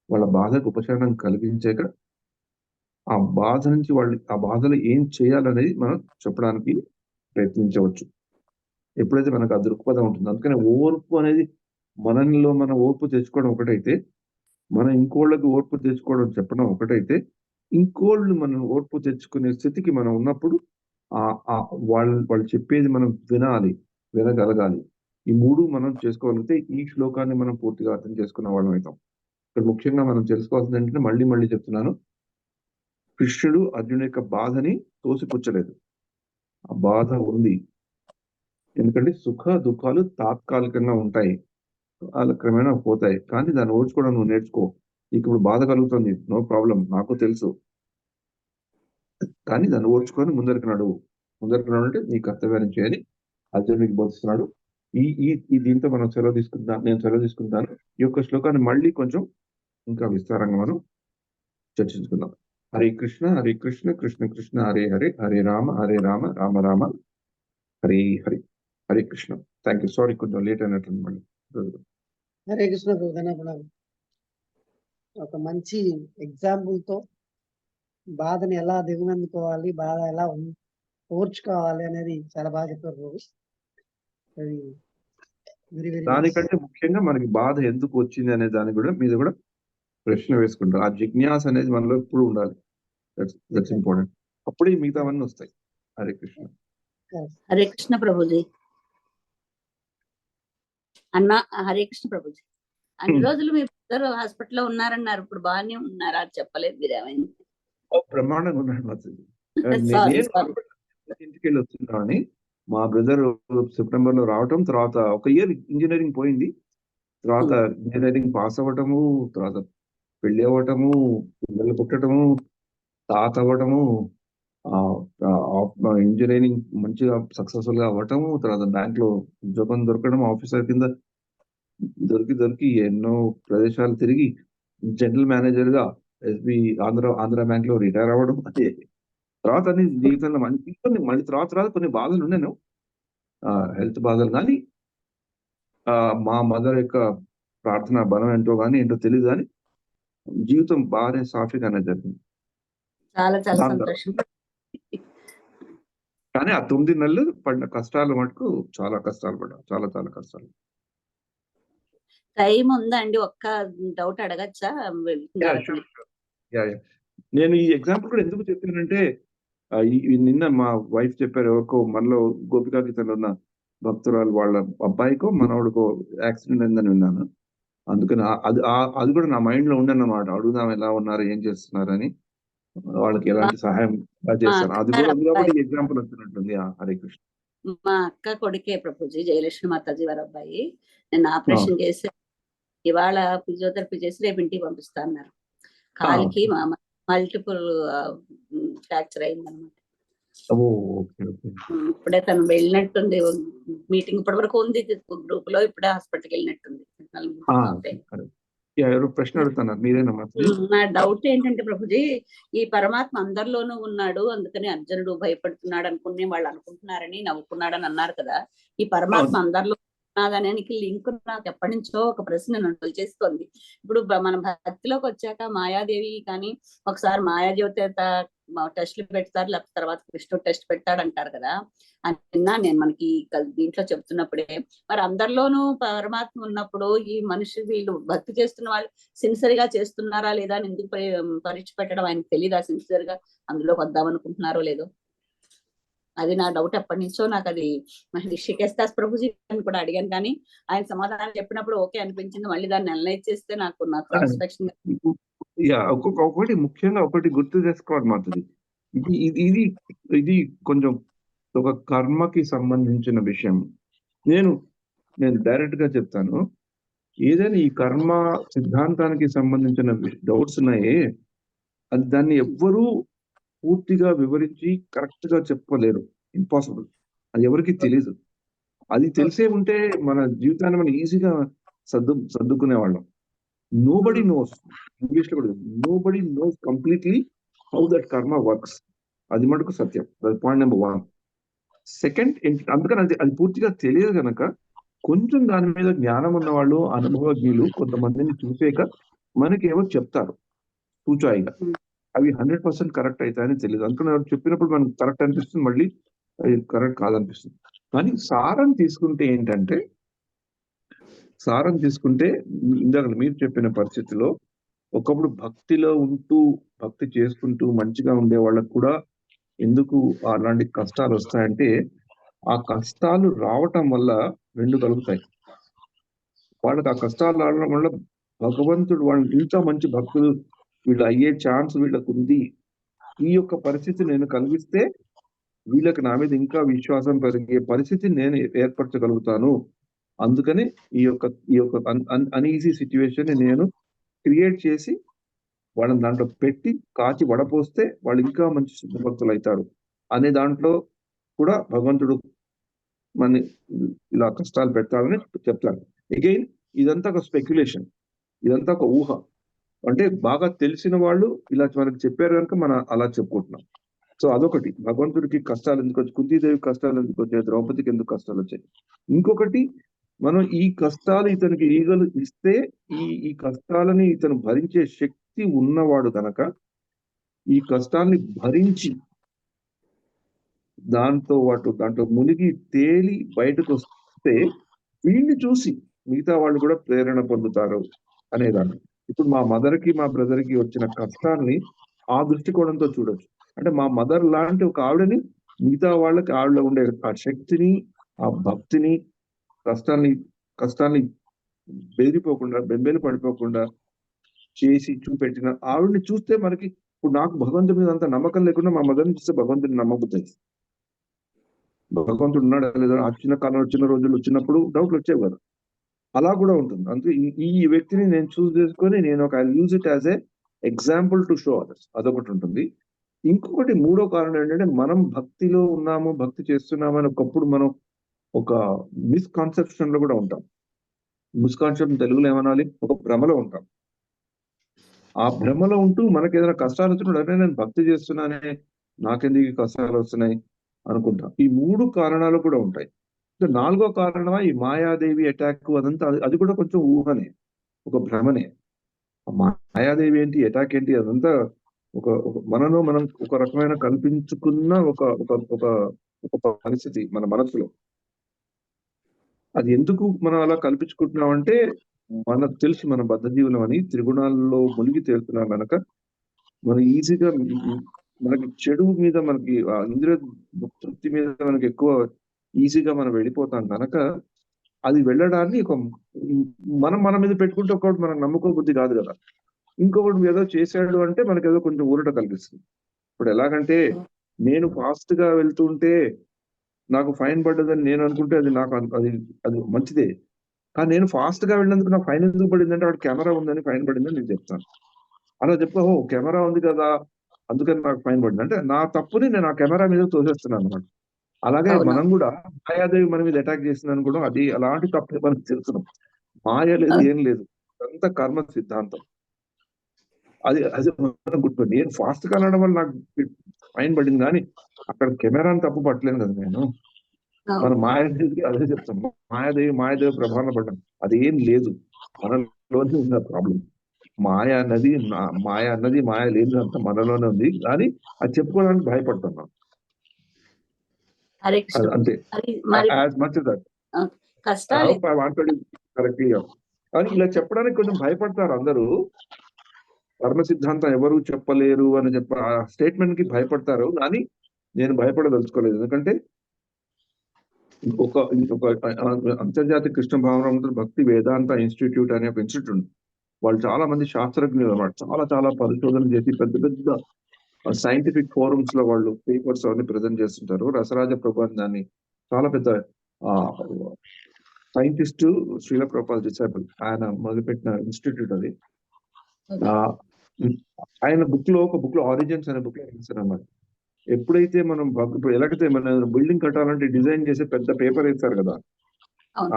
వాళ్ళ బాధకు ఉపశమనం కలిగించాక, ఆ బాధ నుంచి ఆ బాధలో ఏం చేయాలనేది మనం చెప్పడానికి ప్రయత్నించవచ్చు, ఎప్పుడైతే మనకు ఆ దృక్పథం ఉంటుందో. అందుకని ఓర్పు అనేది మనలో మనం ఓర్పు తెచ్చుకోవడం ఒకటైతే, మనం ఇంకోళ్ళకి ఓర్పు తెచ్చుకోవడం చెప్పడం ఒకటైతే, ఇంకోళ్ళు మనం ఓర్పు తెచ్చుకునే స్థితికి మనం ఉన్నప్పుడు వాళ్ళు చెప్పేది మనం వినగలగాలి. ఈ 3 మనం చేసుకోగలిగితే ఈ శ్లోకాన్ని మనం పూర్తిగా అర్థం చేసుకున్న వాళ్ళం అవుతాం. ఇక్కడ ముఖ్యంగా మనం తెలుసుకోవాల్సింది ఏంటంటే, మళ్ళీ చెప్తున్నాను, కృష్ణుడు అర్జునుడి యొక్క బాధని తోసిపుచ్చలేదు. ఆ బాధ ఉంది. ఎందుకంటే సుఖ దుఃఖాలు తాత్కాలికంగా ఉంటాయి, అలా క్రమేణా పోతాయి. కానీ దాన్ని ఓర్చుకోవడం నువ్వు నేర్చుకో. నీకు ఇప్పుడు బాధ కలుగుతుంది, నో ప్రాబ్లం, నాకు తెలుసు, కానీ దాన్ని ఓర్చుకొని ముందరికి నడువు అంటే నీ కర్తవ్యాన్ని చేయని అర్జునుడికి బోధిస్తున్నాడు. ఈ దీంతో మనం నేను సెలవు తీసుకుంటాను. ఈ యొక్క శ్లోకాన్ని మళ్ళీ కొంచెం ఇంకా విస్తారంగా మనం చర్చించుకుందాం. Hare Krishna Krishna Krishna Hare Hare, Hare Rama Rama Rama Hare Hare. Hare Krishna. Thank you. Sorry కొంచెం లేట్ అయినట్టు మళ్ళీ. హరే కృష్ణ ప్రభు. ఒక మంచి ఎగ్జాంపుల్ తో బాధని ఎలా దిగునందుకోవాలి, బాధ ఎలా ఓర్చుకోవాలి అనేది చాలా బాగా చెప్పారు ప్రభు. అది వెరీ వెరీ దానికంటే ముఖ్యంగా మనకి బాధ ఎందుకు వచ్చింది అనే దాని మీద కూడా ప్రశ్న వేసుకుంటారు. ఆ జిజ్ఞాస అనేది మనలో ఎప్పుడు ఉండాలి. That's important. అప్పుడే మిగతావన్నీ వస్తాయి. హరే కృష్ణ. హరే కృష్ణ ప్రభుజీ. అన్న హరే కృష్ణ ప్రభుజీ, అన్ని రోజులు మీ ఇద్దరు హాస్పిటల్లో ఉన్నారన్నారు, ఇప్పుడు బాగానే ఉన్నారా? చెప్పలేదు మీరేమైంది? బ్రహ్మాండంగా ఉన్నాడు. ఇంటికి వెళ్ళి వస్తున్నామని మా బ్రదర్ సెప్టెంబర్ లో రావటం, తర్వాత ఒక ఇయర్ ఇంజనీరింగ్ పోయింది, తర్వాత ఇంజనీరింగ్ పాస్ అవ్వటము, తర్వాత పెళ్లి అవ్వటము, పిల్లలు పుట్టటము, తాత అవ్వటము, ఇంజనీరింగ్ మంచిగా సక్సెస్ఫుల్ గా అవ్వటము, తర్వాత బ్యాంక్ లో ఉద్యోగం దొరకడం, ఆఫీసర్ కింద దొరికి ఎన్నో ప్రదేశాలు తిరిగి జనరల్ మేనేజర్ గా ఎస్బి ఆంధ్ర బ్యాంక్ లో రిటైర్ అవ్వడం. అంటే తర్వాత అన్ని జీవితంలో మళ్ళీ తర్వాత కొన్ని బాధలు ఉన్నాను, హెల్త్ బాధలు, కానీ మా మదర్ యొక్క ప్రార్థన బలం ఏంటో తెలియదు, కానీ జీవితం బాగానే సాఫీగానే జరిగింది. చాలా చాలా దాని సంతోషం. కానీ ఆ 9 నెలలు పడిన కష్టాలు మటుకు చాలా కష్టాలు పడ్డా, చాలా చాలా కష్టాలు. టైం ఉందా అండి? ఒక్క డౌట్ అడగచ్చా? నేను ఈ ఎగ్జాంపుల్ కూడా ఎందుకు చెప్పానంటే, నిన్న మా వైఫ్ చెప్పారు, ఎవరికో మనలో గోపికా గీతలో ఉన్న భక్తురాలు వాళ్ళ అబ్బాయికో మనవడికో యాక్సిడెంట్ అయిందని విన్నాను. అందుకని అది కూడా నా మైండ్ లో ఉండన్నమాట, అడుగుదాం ఎలా ఉన్నారు, ఏం చేస్తున్నారు అని, వాళ్ళకి ఎలాంటి సహాయం చేస్తాను. అది కూడా ఎగ్జాంపుల్ వచ్చినట్టుంది. హరే కృష్ణ. మా అక్క కొడుకే ప్రభుజీ, జయలక్ష్మి మాతాజీ వారి అబ్బాయి. నేను ఆపరేషన్ చేసి ఇవాళ ఫిజియోథెరపీ చేసి రేపు ఇంటికి పంపిస్తా అన్నారు. కాలికి మల్టిపుల్ ఫ్రాక్చర్ అయిందన్నమాట. ఇప్పుడే తను వెళ్ళినట్టుంది, మీటింగ్ ఇప్పటి వరకు ఉంది గ్రూప్ లో, ఇప్పుడే హాస్పిటల్కి వెళ్ళినట్టుంది. ఎవరు ప్రశ్న అడుగుతున్నారు, మీరేనమ్మా? నా డౌట్ ఏంటంటే ప్రభుజీ, ఈ పరమాత్మ అందరిలోనూ ఉన్నాడు, అందుకని అర్జునుడు భయపడుతున్నాడు అనుకునే వాళ్ళు అనుకుంటున్నారని, నవ్వుకున్నాడని అన్నారు కదా. ఈ పరమాత్మ అందరిలో ఉన్నదానికి లింక్ నాకు ఎప్పటి నుంచో ఒక ప్రశ్న నన్ను చేస్తోంది. ఇప్పుడు మన భక్తిలోకి వచ్చాక మాయాదేవి కానీ ఒకసారి మాయాజ్యోతి టెస్ట్లు పెడతారు, లేకపోతే తర్వాత కృష్ణుడు టెస్ట్ పెడతాడు అంటారు కదా. అన్నా నేను మనకి దీంట్లో చెప్తున్నప్పుడే, మరి అందరిలోనూ పరమాత్మ ఉన్నప్పుడు ఈ మనిషి వీళ్ళు భక్తి చేస్తున్న వాళ్ళు సిన్సియర్ గా చేస్తున్నారా లేదా అని ఎందుకు పరీక్ష పెట్టడం ఆయనకు తెలియదా? సిన్సియర్ గా అందులోకి వద్దాం అనుకుంటున్నారో లేదో, అది నా డౌట్. ఎప్పటి నుంచో నాకు అది రిషికేశ్ దాస్ ప్రభుజీ కూడా అడిగాను, కానీ ఆయన సమాధానం చెప్పినప్పుడు ఓకే అనిపించింది. మళ్ళీ దాన్ని అనలైజ్ చేస్తే నాకు సాటిస్ఫాక్షన్. ఒకటి ముఖ్యంగా ఒకటి గుర్తు చేసుకోవాలి మాత్రం, ఇది కొంచెం ఒక కర్మకి సంబంధించిన విషయం. నేను డైరెక్ట్ గా చెప్తాను, ఏదైనా ఈ కర్మ సిద్ధాంతానికి సంబంధించిన డౌట్స్ ఉన్నాయే, అది దాన్ని ఎవ్వరూ పూర్తిగా వివరించి కరెక్ట్ గా చెప్పలేరు, ఇంపాసిబుల్. అది ఎవరికి తెలియదు. అది తెలిసే ఉంటే మన జీవితాన్ని మనం ఈజీగా సర్దుకునే వాళ్ళం. నోబడి నోస్, ఇంగ్లీష్ లో కూడా nobody knows completely how that కర్మ వర్క్స్. అది మటుకు సత్యం. Point number 1. సెకండ్, అందుకని అది పూర్తిగా తెలియదు కనుక కొంచెం దాని మీద జ్ఞానం ఉన్న వాళ్ళు, అనుభవజ్ఞులు కొంతమందిని చూసాక మనకి ఏమో చెప్తారు సూచాయిగా. అవి 100% కరెక్ట్ అవుతాయని తెలియదు. అందుకని చెప్పినప్పుడు మనకు కరెక్ట్ అనిపిస్తుంది, మళ్ళీ అది కరెక్ట్ కాదనిపిస్తుంది. కానీ సారం తీసుకుంటే ఏంటంటే, ఇందాక మీరు చెప్పిన పరిస్థితిలో ఒకప్పుడు భక్తిలో ఉంటూ భక్తి చేసుకుంటూ మంచిగా ఉండే వాళ్ళకు కూడా ఎందుకు అలాంటి కష్టాలు వస్తాయంటే, ఆ కష్టాలు రావటం వల్ల 2 కలుగుతాయి. వాళ్ళకి ఆ కష్టాలు రావడం వల్ల భగవంతుడు వాళ్ళని ఇంకా మంచి భక్తులు వీళ్ళు అయ్యే ఛాన్స్ వీళ్ళకు ఉంది, ఈ యొక్క పరిస్థితి నేను కలిగిస్తే వీళ్ళకి నా మీద ఇంకా విశ్వాసం పెరిగే పరిస్థితి నేను ఏర్పరచగలుగుతాను. అందుకని ఈ యొక్క అన్ఈజీ సిచ్యువేషన్ నేను క్రియేట్ చేసి వాళ్ళని దాంట్లో పెట్టి కాచి వడపోస్తే వాళ్ళు ఇంకా మంచి శుద్ధభక్తులు అవుతారు అనే దాంట్లో కూడా భగవంతుడు మన ఇలా కష్టాలు పెడతాడని చెప్తాడు. అగైన్ ఇదంతా ఒక స్పెక్యులేషన్, ఇదంతా ఒక ఊహ. అంటే బాగా తెలిసిన వాళ్ళు ఇలా మనకి చెప్పారు కనుక మనం అలా చెప్పుకుంటున్నాం. సో అదొకటి, భగవంతుడికి కష్టాలు ఎందుకు వచ్చాయి, కుంతీదేవి కష్టాలు ఎందుకు వచ్చాయి, ద్రౌపదికి ఎందుకు కష్టాలు వచ్చాయి. ఇంకొకటి, మనం ఈ కష్టాలు ఇతనికి ఈగలు ఇస్తే ఈ కష్టాలని ఇతను భరించే శక్తి ఉన్నవాడు కనుక ఈ కష్టాన్ని భరించి దాంట్లో మునిగి తేలి బయటకు వస్తే వీళ్ళని చూసి మిగతా వాళ్ళు కూడా ప్రేరణ పొందుతారు అనేదాన్ని. ఇప్పుడు మా మదర్కి మా బ్రదర్కి వచ్చిన కష్టాన్ని ఆ దృష్టికోణంతో చూడొచ్చు. అంటే మా మదర్ లాంటి ఒక ఆవిడని మిగతా వాళ్ళకి ఆవిడలో ఉండే ఆ శక్తిని, ఆ భక్తిని, కష్టాన్ని బెదిరిపోకుండా, బెంబేలు పడిపోకుండా చేసి చూపెట్టిన ఆవిడని చూస్తే మనకి, ఇప్పుడు నాకు భగవంతుడి మీద అంత నమ్మకం లేకుండా మా మదర్ని చూస్తే భగవంతుని నమ్మబుద్ధి. భగవంతుడు ఉన్నాడా లేదా, ఆ చిన్న కాలం చిన్న రోజులు వచ్చినప్పుడు డౌట్లు వచ్చేవి కదా. అలా కూడా ఉంటుంది. అందుకే ఈ వ్యక్తిని నేను చూస్ చేసుకొని నేను ఒక use it as a example to show others, అదొకటి ఉంటుంది. ఇంకొకటి మూడో కారణం ఏంటంటే, మనం భక్తిలో ఉన్నాము, భక్తి చేస్తున్నాము అని ఒకప్పుడు మనం ఒక మిస్కాన్సెప్షన్ లో కూడా ఉంటాం. మిస్కాన్సెప్షన్ తెలుగులో ఏమనాలి, ఒక భ్రమలో ఉంటాం. ఆ భ్రమలో ఉంటూ మనకి ఏదైనా కష్టాలు వచ్చినప్పుడు అరే నేను భక్తి చేస్తున్నానే, నాకెందుకు ఈ కష్టాలు వస్తున్నాయి అనుకుంటాం. ఈ 3 కారణాలు కూడా ఉంటాయి. నాలుగో కారణమా ఈ మాయాదేవి అటాక్ అదంతా, అది కూడా కొంచెం ఊహనే, ఒక భ్రమనే. మాయాదేవి ఏంటి, అటాక్ ఏంటి, అదంతా ఒక మనలో మనం ఒక రకమైన కల్పించుకున్న ఒక ఒక ఒక ఒక పరిస్థితి మన మనసులో. అది ఎందుకు మనం అలా కల్పించుకుంటున్నాం అంటే, మనకు తెలుసు మన బద్ధజీవులం అని, త్రిగుణాల్లో మునిగి తేలుతున్నాం కనుక మనం ఈజీగా మనకి చెడు మీద, మనకి ఇంద్రియ తృప్తి మీద మనకి ఎక్కువ ఈజీగా మనం వెళ్ళిపోతాం కనుక, అది వెళ్ళడాన్ని ఒక మన మీద పెట్టుకుంటే ఒకటి మనకు నమ్ముకో బుద్ధి కాదు కదా. ఇంకొకటి ఏదో చేశాడు అంటే మనకి ఏదో కొంచెం ఊరట కల్పిస్తుంది. ఇప్పుడు ఎలాగంటే, నేను ఫాస్ట్ గా వెళ్తుంటే నాకు ఫైన్ పడ్డదని నేను అనుకుంటే అది నాకు అది అది మంచిదే. కానీ నేను ఫాస్ట్ గా వెళ్ళినందుకు నాకు ఫైన్ ఎందుకు పడిందంటే, వాడు కెమెరా ఉందని ఫైన్ పడిందని నేను చెప్తాను. అలా చెప్పా, ఓ కెమెరా ఉంది కదా అందుకని నాకు ఫైన్ పడింది అంటే, నా తప్పుని నేను ఆ కెమెరా మీద తోసేస్తున్నాను అనమాట. అలాగే మనం కూడా మాయాదేవి మన మీద అటాక్ చేసిందని కూడా అది అలాంటి తప్పే మనం తెలుస్తున్నాం. మాయ లేదు, ఏం లేదు, అంత కర్మ సిద్ధాంతం. అది అది మనం గుర్తుపెట్టి, నేను ఫాస్ట్ గా వెళ్ళడం వల్ల నాకు ఫైన్ పడింది కానీ అక్కడ కెమెరాని తప్పు పట్టలేను కదా నేను. మనం మాయాదేవికి అదే చెప్తాం, మాయాదేవి ప్రభావం పడ్డాం, అదేం లేదు, మనలోనే ఉన్న ప్రాబ్లం. మాయ అన్నది మాయ లేదు, అంత మనలోనే ఉంది, కానీ అది చెప్పుకోవడానికి భయపడుతున్నాం. అంతే. As much that correctly. కానీ ఇలా చెప్పడానికి కొంచెం భయపడతారు అందరూ. కర్మ సిద్ధాంతం ఎవరు చెప్పలేరు అని ఆ స్టేట్మెంట్ కి భయపడతారు, కానీ నేను భయపడదలుచుకోలేదు. ఎందుకంటే ఇంకొక అంతర్జాతీయ కృష్ణ భావన భక్తి వేదాంత ఇన్స్టిట్యూట్ అనే ఒక ఇన్స్టిట్యూట్, వాళ్ళు చాలా మంది శాస్త్రజ్ఞులు అన్నమాట. చాలా పరిశోధన చేసి పెద్ద సైంటిఫిక్ ఫోరమ్స్ లో వాళ్ళు పేపర్స్ అవన్నీ ప్రజెంట్ చేస్తుంటారు. రసరాజ ప్రభు దాన్ని చాలా పెద్ద సైంటిస్ట్, శ్రీల ప్రభుపాద డిసైపుల్, ఆయన మొదలుపెట్టిన ఇన్స్టిట్యూట్ అది. ఆయన ఒక బుక్ లో ఆరిజిన్స్ అనే బుక్ లో రాశారు అన్నమాట. ఎప్పుడైతే మనం ఇప్పుడు ఎలాగైతే మన బిల్డింగ్ కట్టాలంటే డిజైన్ చేసి పెద్ద పేపర్ వేస్తారు కదా,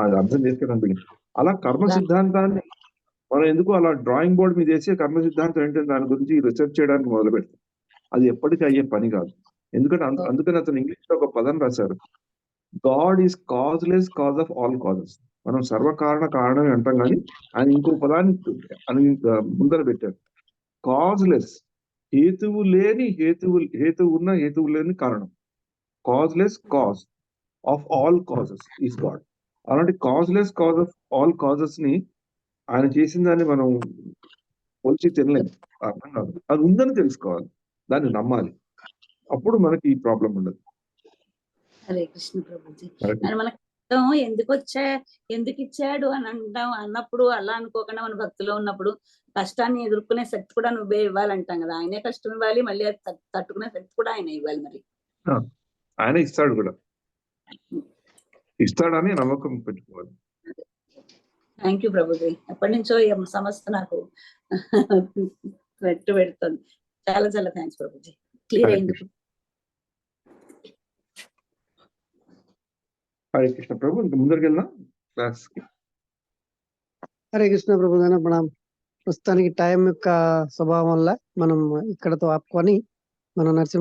అది అర్థం చేసుకోవడం బిల్డింగ్, అలా కర్మ సిద్ధాంతాన్ని మనం ఎందుకు అలా డ్రాయింగ్ బోర్డ్ మీద వేసి కర్మ సిద్ధాంతం ఏంటంటే దాని గురించి రీసెర్చ్ చేయడానికి మొదలు పెడతాం. అది ఎప్పటికీ అయ్యే పని కాదు. ఎందుకంటే అందుకని అతను ఇంగ్లీష్ లో ఒక పదం రాశారు, God is causeless cause of all causes. మనం కారణమే అంటాం, కానీ ఆయన ఇంకో పదాన్ని ముందర పెట్టారు, కాజ్లెస్, హేతువు ఉన్న హేతువు లేని కారణం. Causeless cause of all causes is God. అలాంటి causeless cause of all causes ని ఆయన చేసిన దాన్ని మనం పోల్చి తినలేము, అర్థం కాదు. అది ఉందని తెలుసుకోవాలి, దాన్ని నమ్మాలి, అప్పుడు మనకి ఈ ప్రాబ్లం ఉండదు. హరే కృష్ణ ప్రభుజీ. మనకి ఎందుకు ఇచ్చాడు అని అన్నప్పుడు అలా అనుకోకుండా మన భక్తిలో ఉన్నప్పుడు కష్టాన్ని ఎదుర్కొనే శక్తి కూడా నువ్వే ఇవ్వాలంటాం కదా. ఆయనే కష్టం ఇవ్వాలి, మళ్ళీ అది తట్టుకునే శక్తి కూడా ఆయన ఇవ్వాలి. మరి ఆయన ఇస్తాడు కూడా, ఇస్తాడని నమ్మకం పెట్టుకోవాలి. Thank you Prabhuji. ఎప్పటి నుంచో ఈ సమస్య నాకు పెడుతుంది. చాలా థ్యాంక్స్ ప్రభుజీ, క్లియర్ అయింది. హరే కృష్ణ ప్రభు, ఇంకా ముందరికి వెళ్దాం క్లాస్ కి. హరే కృష్ణ ప్రభు. మనం ప్రస్తుతానికి టైం యొక్క స్వభావం వల్ల మనం ఇక్కడతో ఆపుకొని మన నరసింహ